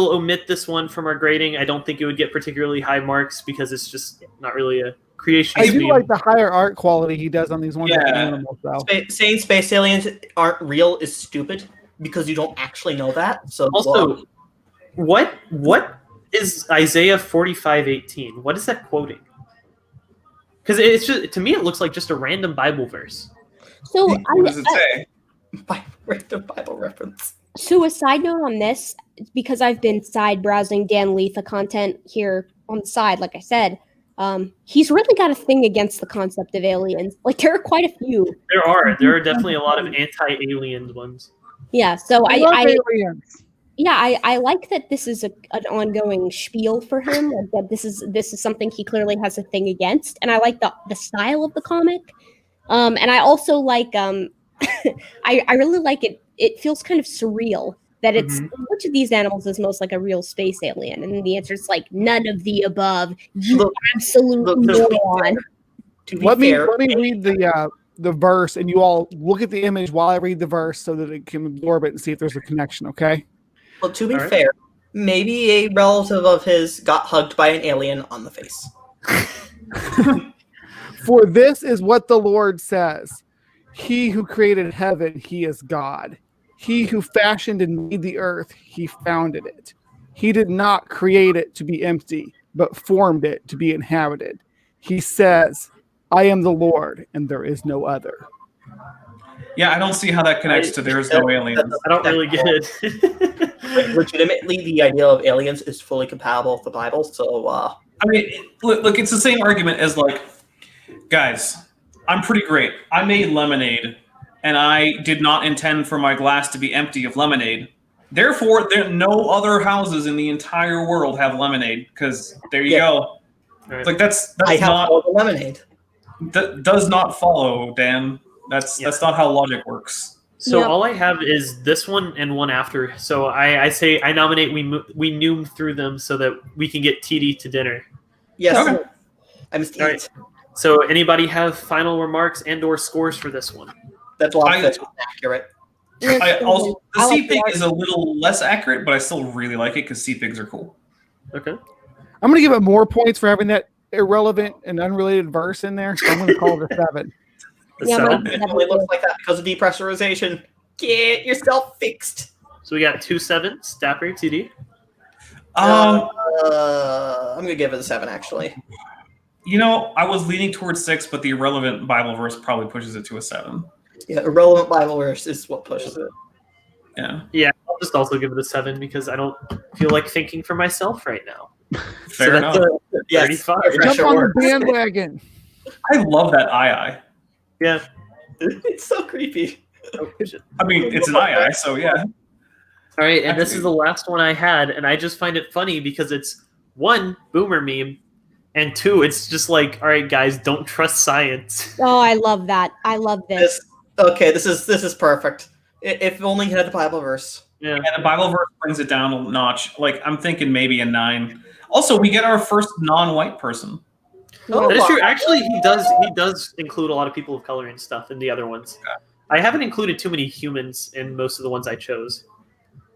Speaker 2: omit this one from our grading. I don't think it would get particularly high marks because it's just not really a creation.
Speaker 3: I do like the higher art quality he does on these ones.
Speaker 4: Yeah.
Speaker 3: With animals, though.
Speaker 6: Saying space aliens aren't real is stupid because you don't actually know that. So
Speaker 2: Also, what is Isaiah 45:18? What is that quoting? Because it's just, to me, it looks like just a random Bible verse.
Speaker 7: So
Speaker 4: What does it say?
Speaker 6: by random Bible reference.
Speaker 7: So a side note on this, because I've been side browsing Dan Letha content here on the side, like I said, he's really got a thing against the concept of aliens. Like there are quite a few.
Speaker 2: There are definitely a lot of anti-alien ones.
Speaker 7: Yeah, so
Speaker 3: I love aliens.
Speaker 7: I like that this is an ongoing spiel for him. Like that this is something he clearly has a thing against, and I like the style of the comic. And I also like I really like it. It feels kind of surreal that it's which of these animals is most like a real space alien, and the answer is like none of the above. You absolute moron.
Speaker 3: Let me read the verse, and you all look at the image while I read the verse so that it can absorb it and see if there's a connection. Okay.
Speaker 6: Well, to be fair, maybe a relative of his got hugged by an alien on the face.
Speaker 3: For this is what the Lord says: He who created heaven, he is God. He who fashioned and made the earth, he founded it. He did not create it to be empty, but formed it to be inhabited. He says, I am the Lord, and there is no other.
Speaker 4: Yeah, I don't see how that connects to there's no aliens.
Speaker 2: I don't really get it.
Speaker 6: Like, legitimately, the idea of aliens is fully compatible with the Bible. So,
Speaker 4: I mean, look, it's the same argument as like, guys, I'm pretty great. I made lemonade, and I did not intend for my glass to be empty of lemonade. Therefore, no other houses in the entire world have lemonade, because there you go.
Speaker 2: Right.
Speaker 4: It's like that's
Speaker 6: I have
Speaker 4: not
Speaker 6: all the lemonade.
Speaker 4: that does not follow, Dan. That's not how logic works.
Speaker 2: So all I have is this one and one after. So I say I nominate we noom through them so that we can get TD to dinner.
Speaker 6: Yes,
Speaker 4: Okay.
Speaker 6: I must eat.
Speaker 2: All right. So anybody have final remarks and/or scores for this one?
Speaker 6: That's accurate.
Speaker 4: The
Speaker 7: I like
Speaker 4: sea pig
Speaker 7: the
Speaker 4: is a little less accurate, but I still really like it because sea pigs are cool.
Speaker 2: Okay.
Speaker 3: I'm going to give it more points for having that irrelevant and unrelated verse in there. So I'm going to call it a 7.
Speaker 6: It only looks like that because of depressurization. Get yourself fixed.
Speaker 2: So we got 2 7s. Dapper, TD.
Speaker 6: I'm gonna give it a 7 actually.
Speaker 4: You know, I was leaning towards 6, but the irrelevant Bible verse probably pushes it to a 7.
Speaker 6: Yeah, irrelevant Bible verse is what pushes it.
Speaker 4: Yeah.
Speaker 2: Yeah, I'll just also give it a 7 because I don't feel like thinking for myself right now.
Speaker 4: Fair enough.
Speaker 6: Yes.
Speaker 2: 35.
Speaker 3: Jump on the bandwagon.
Speaker 4: I love that eye.
Speaker 2: Yeah.
Speaker 6: It's so creepy.
Speaker 2: Oh, shit.
Speaker 4: I mean, it's an eye, so yeah.
Speaker 2: All right, and this is the last one I had, and I just find it funny because it's 1, boomer meme, and 2, it's just like, all right, guys, don't trust science.
Speaker 7: Oh, I love that. I love this.
Speaker 6: This is perfect. If only you had the Bible verse.
Speaker 2: Yeah.
Speaker 4: And the Bible verse brings it down a notch. Like, I'm thinking maybe a 9. Also, we get our first non-white person.
Speaker 2: That is true. Actually, he does include a lot of people of color and stuff in the other ones.
Speaker 4: Okay.
Speaker 2: I haven't included too many humans in most of the ones I chose.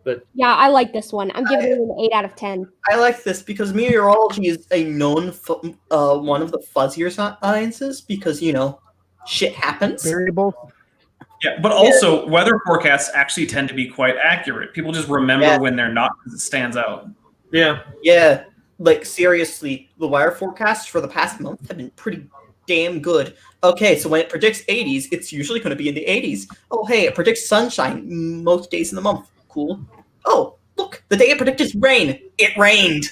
Speaker 2: But
Speaker 7: Yeah, I like this one. I'm giving it an 8 out of 10.
Speaker 6: I like this because meteorology is a known one of the fuzzier sciences because, you know, shit happens.
Speaker 3: Variable.
Speaker 4: Yeah, but also weather forecasts actually tend to be quite accurate. People just remember when they're not because it stands out.
Speaker 2: yeah.
Speaker 6: Yeah, like seriously, the weather forecasts for the past month have been pretty damn good. Okay, so when it predicts 80s, it's usually going to be in the 80s. Oh, hey, it predicts sunshine most days in the month. Cool. Oh, look, the day it predicted rain, it rained.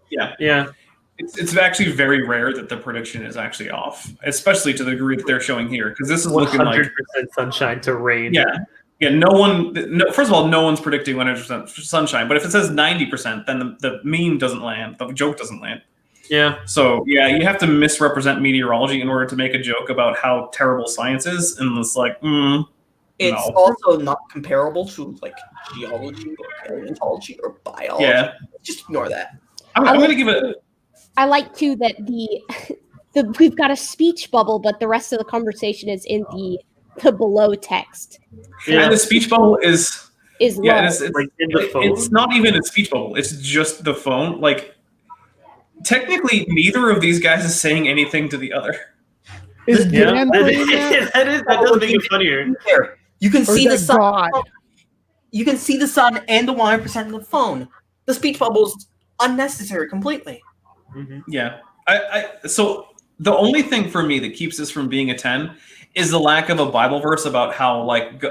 Speaker 2: Yeah.
Speaker 4: It's actually very rare that the prediction is actually off, especially to the degree that they're showing here, because this is looking
Speaker 2: 100%
Speaker 4: like
Speaker 2: sunshine to rain.
Speaker 4: yeah. No, first of all, no one's predicting 100% sunshine, but if it says 90%, then the meme doesn't land, the joke doesn't land.
Speaker 2: Yeah.
Speaker 4: So yeah, you have to misrepresent meteorology in order to make a joke about how terrible science is, and it's like,
Speaker 6: It's
Speaker 4: no.
Speaker 6: also not comparable to like geology or paleontology or biology.
Speaker 4: Yeah.
Speaker 6: Just ignore that.
Speaker 4: I'm going to give it.
Speaker 7: I like too that we've got a speech bubble, but the rest of the conversation is in the below text.
Speaker 2: Yeah.
Speaker 4: And the speech bubble is
Speaker 7: Is
Speaker 4: yeah,
Speaker 7: low.
Speaker 4: it's
Speaker 2: Like in the phone.
Speaker 4: it's not even a speech bubble. It's just the phone. Like technically, neither of these guys is saying anything to the other.
Speaker 3: Is
Speaker 2: Yeah.
Speaker 3: Dan playing that?
Speaker 2: that does make it funnier.
Speaker 6: Here, you can
Speaker 3: Or
Speaker 6: see the
Speaker 3: is that
Speaker 6: sun.
Speaker 3: God?
Speaker 6: You can see the sun and the 100% of the phone. The speech bubble's unnecessary completely.
Speaker 2: Mhm.
Speaker 4: Yeah. So the only thing for me that keeps this from being a 10 is the lack of a Bible verse about how like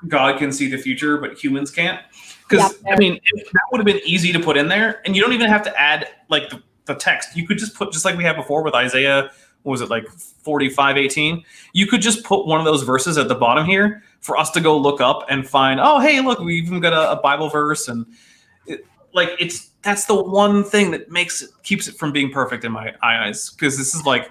Speaker 4: God can see the future, but humans can't. Because I mean, that would have been easy to put in there, and you don't even have to add like the text. You could just put, just like we had before with Isaiah. What was it, like 45:18? You could just put one of those verses at the bottom here for us to go look up and find. Oh, hey, look, we even got a Bible verse, and that's the one thing that keeps it from being perfect in my eyes, because this is like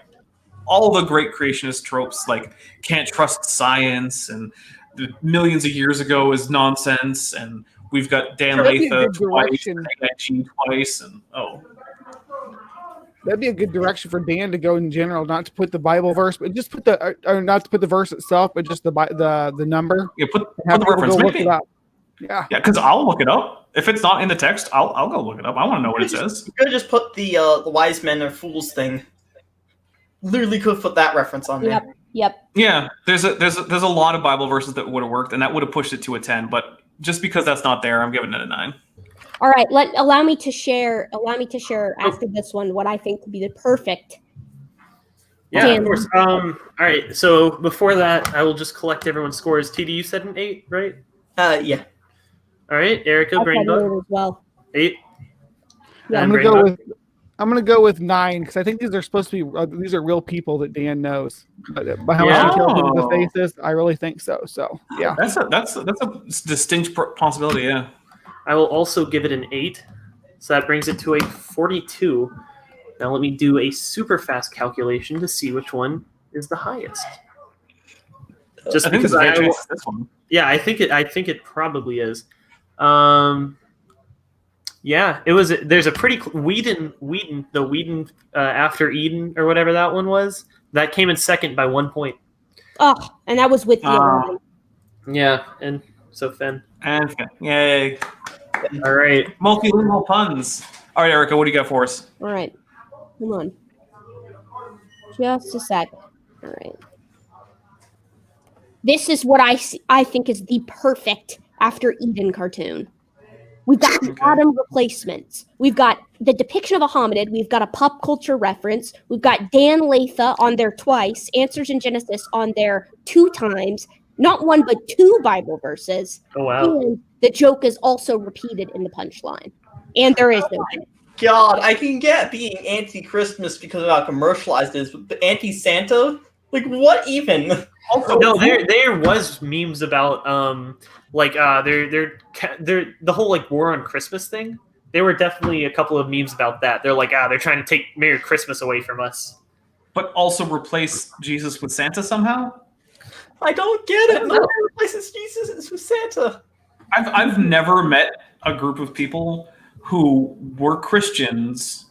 Speaker 4: all the great creationist tropes, like can't trust science and the millions of years ago is nonsense, and we've got Dan Latha twice, and AiG twice, and
Speaker 3: that'd be a good direction for Dan to go in general, not to put the Bible verse, but just put not to put the verse itself, but just the number.
Speaker 4: Yeah, put the reference.
Speaker 3: Look it up. Yeah,
Speaker 4: because I'll look it up. If it's not in the text, I'll go look it up. I want to know what it says.
Speaker 6: You could just put the wise men or fools thing. Literally could put that reference on there.
Speaker 7: Yep.
Speaker 4: Yeah, there's a lot of Bible verses that would have worked, and that would have pushed it to a 10. But just because that's not there, I'm giving it a 9.
Speaker 7: All right. Allow me to share after this one what I think would be the perfect.
Speaker 2: Yeah, of course. All right. So before that, I will just collect everyone's scores. TD, you said an 8, right?
Speaker 6: Yeah.
Speaker 2: All right, Erica, BrainBug.
Speaker 7: As well.
Speaker 2: 8.
Speaker 7: Yeah,
Speaker 3: I'm gonna go with 9 because I think these are supposed to be these are real people that Dan knows. But by how much detail in the faces, I really think so. So yeah,
Speaker 4: that's a distinct possibility. Yeah,
Speaker 2: I will also give it an 8, so that brings it to a 42. Now let me do a super fast calculation to see which one is the highest. Just because
Speaker 4: this one.
Speaker 2: Yeah, I think it probably is. Yeah, it was. There's a pretty Whedon after Eden or whatever that one was. That came in second by 1 point.
Speaker 7: Oh, and that was with you.
Speaker 2: Yeah, and so Finn.
Speaker 4: And Finn. Yay.
Speaker 2: All right.
Speaker 4: Multilingual puns. All right, Erica, what do you got for us?
Speaker 7: All right. Hold on. Just a sec. All right. This is what I think is the perfect After Eden cartoon. We've got the bottom replacements. We've got the depiction of a hominid. We've got a pop culture reference. We've got Dan Latha on there twice. Answers in Genesis on there 2 times. Not 1, but 2 Bible verses.
Speaker 2: Oh, wow.
Speaker 7: And the joke is also repeated in the punchline. And there is no joke.
Speaker 6: God, I can get being anti-Christmas because of how commercialized it is, but anti-Santa? Like, what even?
Speaker 2: Also, no, there was memes about they're the whole like war on Christmas thing. There were definitely a couple of memes about that. They're like, they're trying to take Merry Christmas away from us,
Speaker 4: but also replace Jesus with Santa somehow.
Speaker 6: I don't get it. No one replaces Jesus with Santa.
Speaker 4: I've never met a group of people who were Christians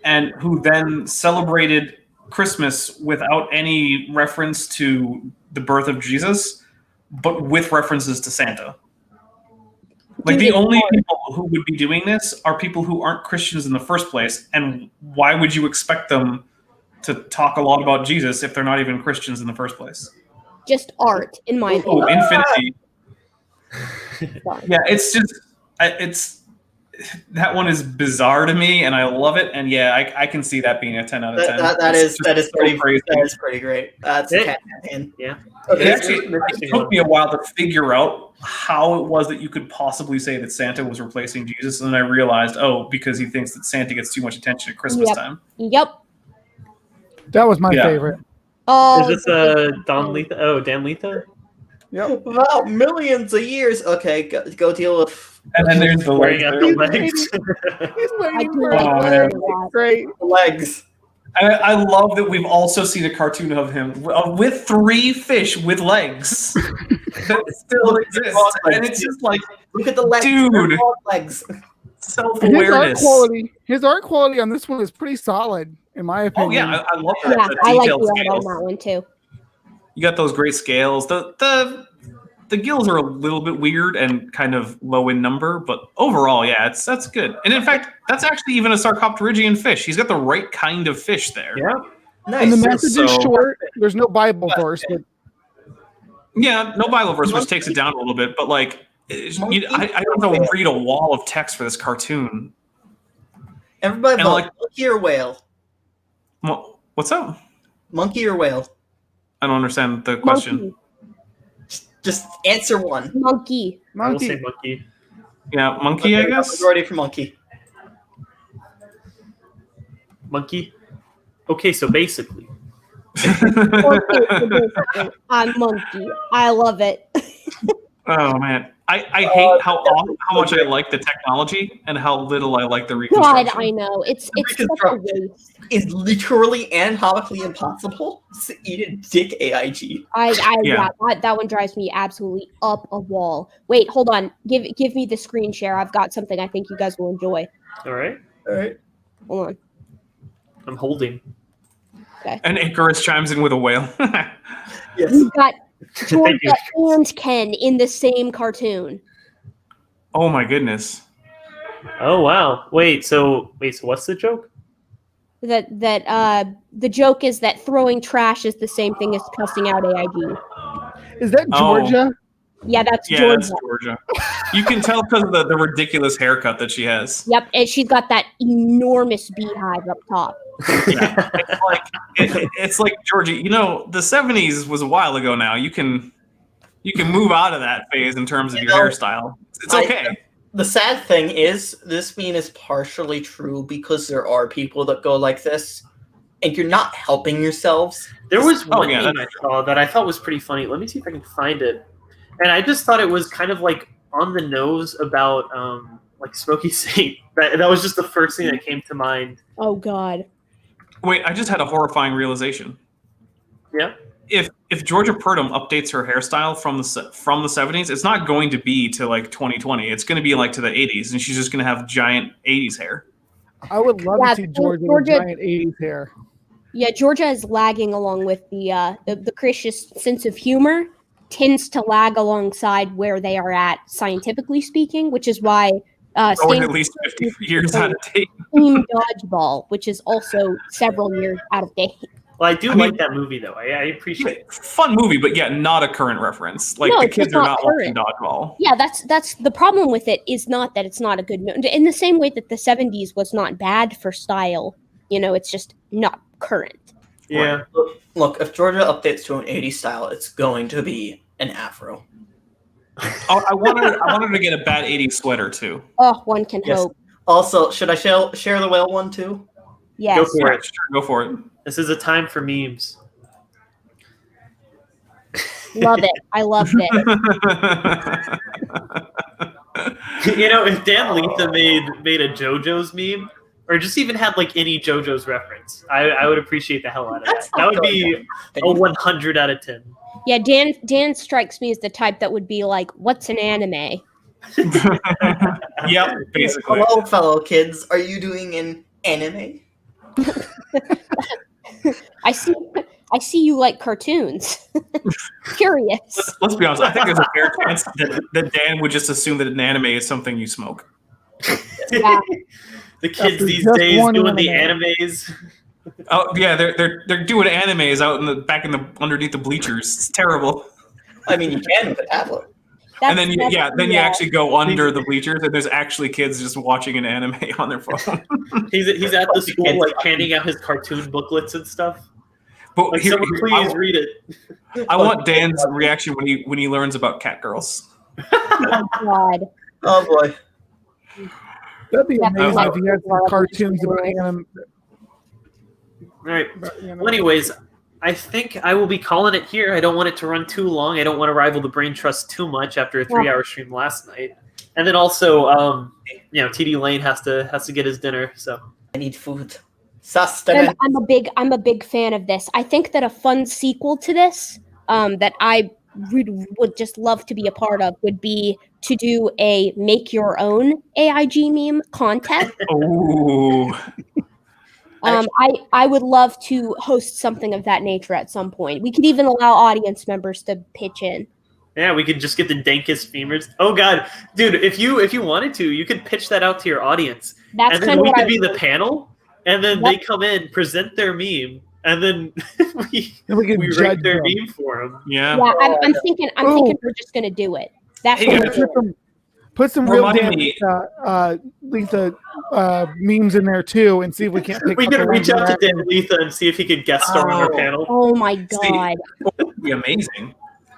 Speaker 4: and who then celebrated Christmas without any reference to the birth of Jesus, but with references to Santa. Like, the only people who would be doing this are people who aren't Christians in the first place, and why would you expect them to talk a lot about Jesus if they're not even Christians in the first place?
Speaker 7: Just art, in my opinion.
Speaker 4: Oh, infinity. Yeah, that one is bizarre to me, and I love it. And yeah, I can see that being a 10 out of 10.
Speaker 6: That is pretty great. That's a cat man.
Speaker 2: Yeah.
Speaker 6: Okay.
Speaker 4: It took me a while to figure out how it was that you could possibly say that Santa was replacing Jesus, and then I realized, because he thinks that Santa gets too much attention at Christmas time.
Speaker 7: Yep.
Speaker 3: That was my favorite.
Speaker 7: Oh,
Speaker 2: is this Dan Latha? Oh, Dan Latha?
Speaker 3: Yep.
Speaker 6: Wow, millions of years. Okay, go deal with.
Speaker 4: And then there's the
Speaker 2: legs.
Speaker 3: He's waiting for great
Speaker 6: legs.
Speaker 4: I love that we've also seen a cartoon of him with 3 fish with legs that still exist, and it's just like,
Speaker 6: look at the legs,
Speaker 4: dude.
Speaker 6: Legs.
Speaker 4: Self-awareness.
Speaker 3: His art quality on this one is pretty solid, in my opinion.
Speaker 4: Oh yeah, I love that.
Speaker 7: Yeah, I like the art on that one too.
Speaker 4: You got those great scales. The gills are a little bit weird and kind of low in number, but overall, yeah, that's good. And in fact, that's actually even a Sarcopterygian fish. He's got the right kind of fish there.
Speaker 2: Yeah.
Speaker 6: Nice.
Speaker 3: And the message is short. There's no Bible verse, but
Speaker 4: yeah, no Bible verse, which takes it down a little bit. But like, I don't know, read a wall of text for this cartoon.
Speaker 6: Everybody, vote.
Speaker 4: Like,
Speaker 6: monkey or whale?
Speaker 4: What's up?
Speaker 6: Monkey or whale?
Speaker 4: I don't understand the question.
Speaker 7: Monkey.
Speaker 6: Just answer one.
Speaker 7: Monkey.
Speaker 2: I will say monkey.
Speaker 4: Yeah, monkey, I guess.
Speaker 6: Majority for monkey.
Speaker 2: Monkey. Okay, so basically,
Speaker 7: I'm monkey. I love it.
Speaker 4: Oh man, I hate how much I like the technology and how little I like the reconstruction.
Speaker 7: God, I know. It's such a waste.
Speaker 6: Is literally anatomically impossible. So eat a dick, AIG.
Speaker 7: Yeah, that one drives me absolutely up a wall. Wait, hold on. Give me the screen share. I've got something I think you guys will enjoy.
Speaker 2: all right.
Speaker 6: All right.
Speaker 7: Hold on.
Speaker 2: I'm holding.
Speaker 7: Okay.
Speaker 4: And Icarus chimes in with a whale.
Speaker 6: Yes.
Speaker 7: We've got
Speaker 2: Thank
Speaker 7: Georgia
Speaker 2: you.
Speaker 7: and Ken in the same cartoon.
Speaker 4: Oh my goodness.
Speaker 2: Oh wow. Wait. So what's the joke?
Speaker 7: That the joke is that throwing trash is the same thing as cussing out AIG.
Speaker 3: Is that
Speaker 4: Oh.
Speaker 3: Georgia?
Speaker 7: Yeah, that's
Speaker 4: Yeah,
Speaker 7: Georgia.
Speaker 4: that's Georgia. You can tell because of the ridiculous haircut that she has.
Speaker 7: Yep, and she's got that enormous beehive up top.
Speaker 4: Yeah. It's like Georgia. You know, the '70s was a while ago now. You can move out of that phase in terms of your hairstyle. It's okay.
Speaker 6: The sad thing is, this meme is partially true because there are people that go like this, and you're not helping yourselves.
Speaker 2: There was one
Speaker 4: yeah,
Speaker 2: meme I saw that I thought was pretty funny. Let me see if I can find it. And I just thought it was kind of like on the nose about like Smokey Saint. That was just the first thing that came to mind.
Speaker 7: Oh God.
Speaker 4: Wait, I just had a horrifying realization.
Speaker 2: Yeah.
Speaker 4: If Georgia Purdom updates her hairstyle from the '70s, it's not going to be to like 2020. It's going to be like to the '80s, and she's just going to have giant '80s hair.
Speaker 3: I would love to see Georgia with giant 80s hair.
Speaker 7: Yeah, Georgia is lagging along with the Christian sense of humor tends to lag alongside where they are at scientifically speaking, which is why
Speaker 4: At least 50 years out of date.
Speaker 7: Team Dodgeball, which is also several years out of date.
Speaker 2: Well, I do like that movie though. I appreciate it.
Speaker 4: Fun movie, but yeah, not a current reference. Like
Speaker 7: No,
Speaker 4: the
Speaker 7: it's
Speaker 4: kids are
Speaker 7: not
Speaker 4: not watching
Speaker 7: current.
Speaker 4: Dodgeball.
Speaker 7: Yeah, that's the problem with it is not that it's not a good movie. In the same way that the 70s was not bad for style, it's just not current.
Speaker 2: Yeah.
Speaker 6: Look, if Georgia updates to an 80s style, it's going to be an afro.
Speaker 4: Oh, I wanted to get a bad '80s sweater too.
Speaker 7: Oh, one can
Speaker 6: Yes.
Speaker 7: hope.
Speaker 6: Also, should I share the whale one too?
Speaker 7: Yes.
Speaker 2: Go for
Speaker 4: Yeah,
Speaker 2: it.
Speaker 4: sure, go for it.
Speaker 2: This is a time for memes.
Speaker 7: Love it. I loved it.
Speaker 2: If Dan Letha made a JoJo's meme, or just even had like any JoJo's reference, I would appreciate the hell out of that. That would be a 100 out of 10.
Speaker 7: Yeah, Dan strikes me as the type that would be like, "What's an anime?"
Speaker 4: Yep, basically.
Speaker 6: Hello, fellow kids. Are you doing an anime?
Speaker 7: I see you like cartoons. Curious.
Speaker 4: Let's be honest. I think there's a fair chance that Dan would just assume that an anime is something you smoke.
Speaker 7: Yeah.
Speaker 2: The kids
Speaker 3: After
Speaker 2: these
Speaker 3: just
Speaker 2: days
Speaker 3: one
Speaker 2: doing the
Speaker 3: anime.
Speaker 2: animes.
Speaker 4: Oh yeah, they're doing animes out underneath the bleachers. It's terrible.
Speaker 6: I mean, you can with a tablet.
Speaker 4: And then you actually go under the bleachers, and there's actually kids just watching an anime on their phone.
Speaker 2: He's at the school like handing out his cartoon booklets and stuff.
Speaker 4: But
Speaker 2: Like, someone please read it.
Speaker 4: I want Dan's reaction when he learns about cat girls.
Speaker 7: Oh God.
Speaker 6: Oh boy.
Speaker 3: That'd be
Speaker 7: That's
Speaker 3: amazing
Speaker 7: like-
Speaker 3: if you had some cartoons about anime.
Speaker 2: All right. Well, anyways, I think I will be calling it here. I don't want it to run too long. I don't want to rival the Brain Trust too much after a 3-hour stream last night. And then also, Tdlane has to get his dinner. So
Speaker 6: I need food.
Speaker 7: And
Speaker 6: Sustenance.
Speaker 7: I'm a big fan of this. I think that a fun sequel to this, that I would just love to be a part of, would be to do a make your own AiG meme contest.
Speaker 4: Oh,
Speaker 7: I would love to host something of that nature at some point. We could even allow audience members to pitch in.
Speaker 2: yeah, we could just get the dankest femurs. Oh God, dude, if you wanted to, you could pitch that out to your audience,
Speaker 7: That's
Speaker 2: and then
Speaker 7: kind of
Speaker 2: we
Speaker 7: what
Speaker 2: could
Speaker 7: I
Speaker 2: be the
Speaker 7: was
Speaker 2: panel, and then they come in, present their meme, and then we
Speaker 3: can
Speaker 2: rate
Speaker 3: judge
Speaker 2: their
Speaker 3: them.
Speaker 2: meme for them.
Speaker 4: yeah.
Speaker 7: Yeah, I'm thinking we're just gonna do it. That's
Speaker 4: Hey,
Speaker 7: what
Speaker 4: guys.
Speaker 7: we're doing.
Speaker 3: Put some real
Speaker 4: Remind
Speaker 3: Dan
Speaker 4: me-
Speaker 3: Letha memes in there too, and see if we can't pick.
Speaker 2: We
Speaker 3: up
Speaker 2: could
Speaker 3: the
Speaker 2: reach
Speaker 3: ones
Speaker 2: out to
Speaker 3: that-
Speaker 2: Dan Letha and see if he could guest star on our
Speaker 4: Oh.
Speaker 2: panel.
Speaker 7: Oh my God.
Speaker 4: That would be amazing.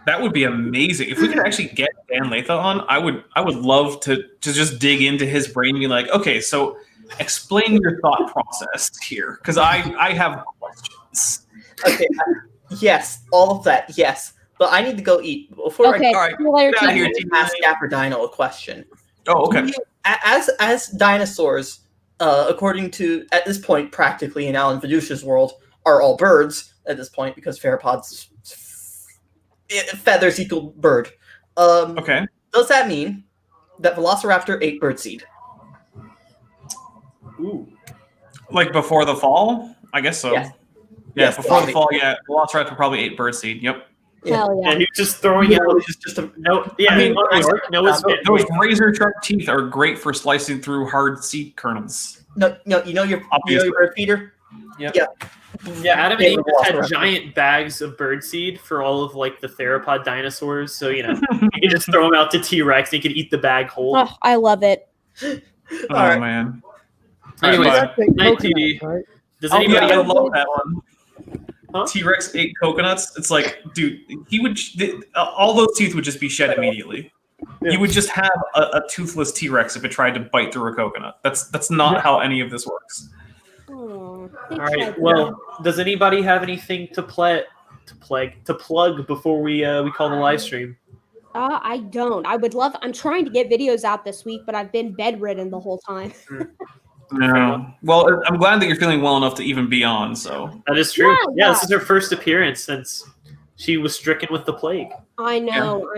Speaker 4: That would be amazing. If we could actually get Dan Latha on, I would love to just dig into his brain and be like, okay, so explain your thought process here, because I have questions.
Speaker 6: Okay. Yes, all of that. Yes, but I need to go eat before.
Speaker 7: Okay.
Speaker 4: All right,
Speaker 7: See you later,
Speaker 4: get out of
Speaker 7: T.
Speaker 4: here,
Speaker 6: Ask Dapper Dino a question.
Speaker 4: Oh, okay.
Speaker 6: As dinosaurs, according to at this point, practically in Alan Fiducia's world, are all birds at this point because theropods feathers equal bird.
Speaker 4: Okay.
Speaker 6: Does that mean that Velociraptor ate birdseed?
Speaker 2: Ooh.
Speaker 4: Like before the fall? I guess so.
Speaker 6: Yes.
Speaker 4: Yeah,
Speaker 6: Yes,
Speaker 4: before the
Speaker 6: probably.
Speaker 4: fall, yeah. Velociraptor probably ate birdseed. Yep.
Speaker 7: Hell
Speaker 2: Yeah,
Speaker 7: yeah.
Speaker 2: he was just throwing out
Speaker 6: Just a
Speaker 2: no. Yeah,
Speaker 4: I mean,
Speaker 2: Noah's
Speaker 4: those razor sharp teeth are great for slicing through hard seed kernels.
Speaker 6: no. You know your bird feeder.
Speaker 4: Yep.
Speaker 6: Yeah.
Speaker 2: Yeah, Adam and
Speaker 6: Yeah,
Speaker 2: Eve just had
Speaker 6: Velociraptor.
Speaker 2: giant bags of birdseed for all of like the theropod dinosaurs. So you could just throw them out to T-Rex. And he could eat the bag whole.
Speaker 7: Oh, I love it.
Speaker 4: Oh
Speaker 6: right.
Speaker 4: man.
Speaker 2: Anyways,
Speaker 4: Alright,
Speaker 3: That's a
Speaker 2: night,
Speaker 3: coconut,
Speaker 2: TD.
Speaker 3: right?
Speaker 2: Does
Speaker 4: Oh,
Speaker 2: anybody
Speaker 4: yeah, I
Speaker 2: else?
Speaker 4: love that one.
Speaker 2: Huh?
Speaker 4: T-Rex ate coconuts. It's like, dude, he would all those teeth would just be shed immediately.
Speaker 3: Yeah.
Speaker 4: You would just have a toothless T-Rex if it tried to bite through a coconut. That's not how any of this works.
Speaker 7: Oh,
Speaker 2: All right. Well, does anybody have anything to plug before we call the live stream?
Speaker 7: I don't. I would love. I'm trying to get videos out this week, but I've been bedridden the whole time.
Speaker 4: No. Well, I'm glad that you're feeling well enough to even be on. So
Speaker 2: That is true.
Speaker 7: Yeah,
Speaker 2: This is her first appearance since she was stricken with the plague.
Speaker 7: I know.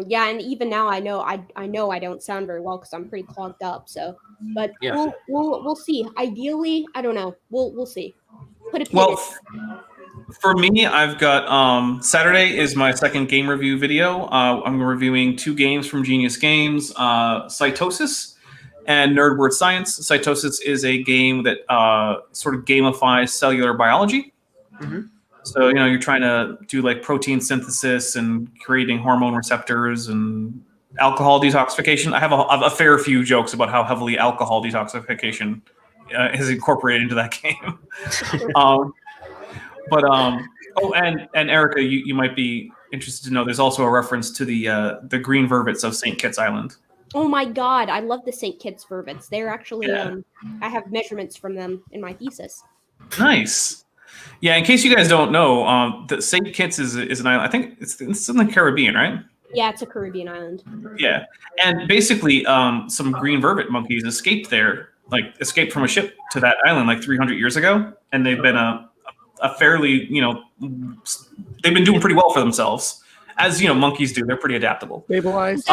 Speaker 7: Yeah, and even now, I know I don't sound very well because I'm pretty clogged up. So, but
Speaker 2: Yeah.
Speaker 7: we'll see. Ideally, I don't know. We'll see. Put a pin
Speaker 4: well,
Speaker 7: in.
Speaker 4: for me, I've got Saturday is my second game review video. I'm reviewing 2 games from Genius Games, Cytosis and Nerd Word Science. Cytosis is a game that sort of gamifies cellular biology.
Speaker 2: Mhm.
Speaker 4: So, you're trying to do like protein synthesis and creating hormone receptors and alcohol detoxification. I have a fair few jokes about how heavily alcohol detoxification is incorporated into that game. And Erica, you might be interested to know there's also a reference to the green vervets of St. Kitts Island.
Speaker 7: Oh my God, I love the St. Kitts vervets. They're actually
Speaker 4: Yeah.
Speaker 7: I have measurements from them in my thesis.
Speaker 4: Nice. Yeah, in case you guys don't know, the St. Kitts is an island. I think it's in the Caribbean, right?
Speaker 7: Yeah, it's a Caribbean island.
Speaker 4: Yeah, and basically, some green vervet monkeys escaped from a ship to that island like 300 years ago, and they've been a fairly, they've been doing pretty well for themselves, as monkeys do. They're pretty adaptable.
Speaker 3: Stabilized.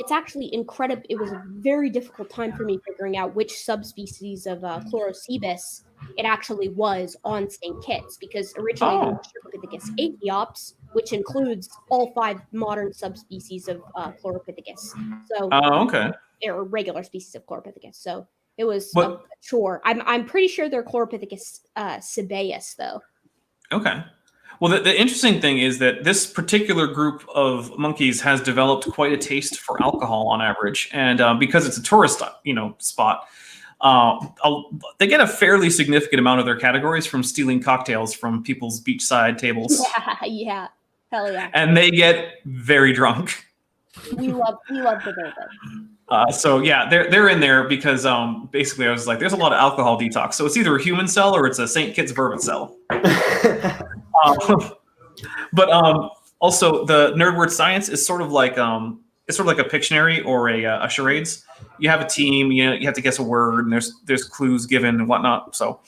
Speaker 7: It's actually incredible. It was a very difficult time for me figuring out which subspecies of Chlorocebus it actually was on St. Kitts, because originally it was Chloropithecus aethiops, which includes all 5 modern subspecies of Chloropithecus. So,
Speaker 4: Okay.
Speaker 7: or regular species of Chloropithecus. So it was
Speaker 4: What-
Speaker 7: a chore. I'm pretty sure they're Chloropithecus sebaeus, though.
Speaker 4: Okay. Well, the interesting thing is that this particular group of monkeys has developed quite a taste for alcohol on average, and because it's a tourist, spot, they get a fairly significant amount of their categories from stealing cocktails from people's beachside tables,
Speaker 7: Yeah, hell yeah.
Speaker 4: and they get very drunk.
Speaker 7: We love the vervet.
Speaker 4: So yeah, they're in there because basically I was like, there's a lot of alcohol detox. So it's either a human cell or it's a St. Kitts vervet cell. But also the Nerd Word Science is sort of like a Pictionary or a charades. You have a team, you have to guess a word, and there's clues given and whatnot. So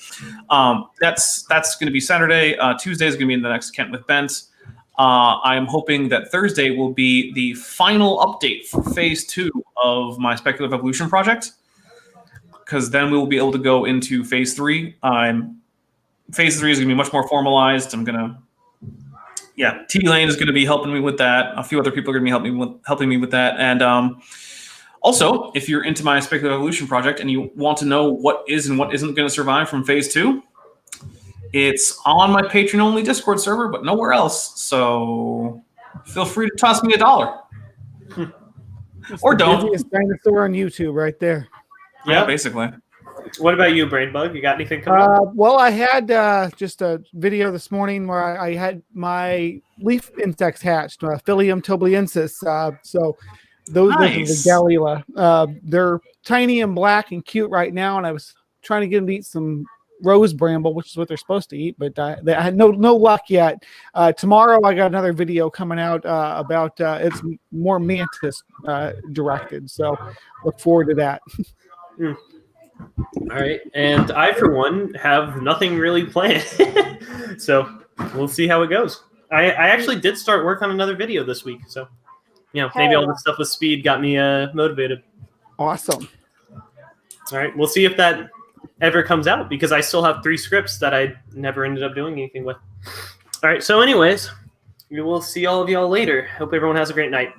Speaker 4: that's going to be Saturday. Tuesday is going to be the next Kent with Bent. I'm hoping that Thursday will be the final update for phase 2 of my speculative evolution project, because then we will be able to go into phase 3. Phase 3 is going to be much more formalized. Tdlane is going to be helping me with that. A few other people are going to be helping me with that. And also, if you're into my speculative evolution project and you want to know what is and what isn't going to survive from phase 2, it's on my Patreon-only Discord server, but nowhere else. So feel free to toss me $1.
Speaker 3: It's
Speaker 4: Or
Speaker 3: the
Speaker 4: don't.
Speaker 3: busiest dinosaur on YouTube right there.
Speaker 4: Yeah, basically.
Speaker 2: What about you, BrainBug? You got anything coming up?
Speaker 3: Well, I had just a video this morning where I had my leaf insects hatched, Philium tobliensis. So those are the
Speaker 4: Nice.
Speaker 3: Galila. They're tiny and black and cute right now, and I was trying to get them to eat some rose bramble, which is what they're supposed to eat, but I had no luck yet. Tomorrow I got another video coming out about it's more mantis directed, so look forward to that.
Speaker 2: All right, and I, for one, have nothing really planned, so we'll see how it goes. I actually did start work on another video this week, so maybe all the stuff with speed got me motivated.
Speaker 3: Awesome.
Speaker 2: All right, we'll see if that ever comes out, because I still have 3 scripts that I never ended up doing anything with. All right, so anyways, we will see all of y'all later. Hope everyone has a great night.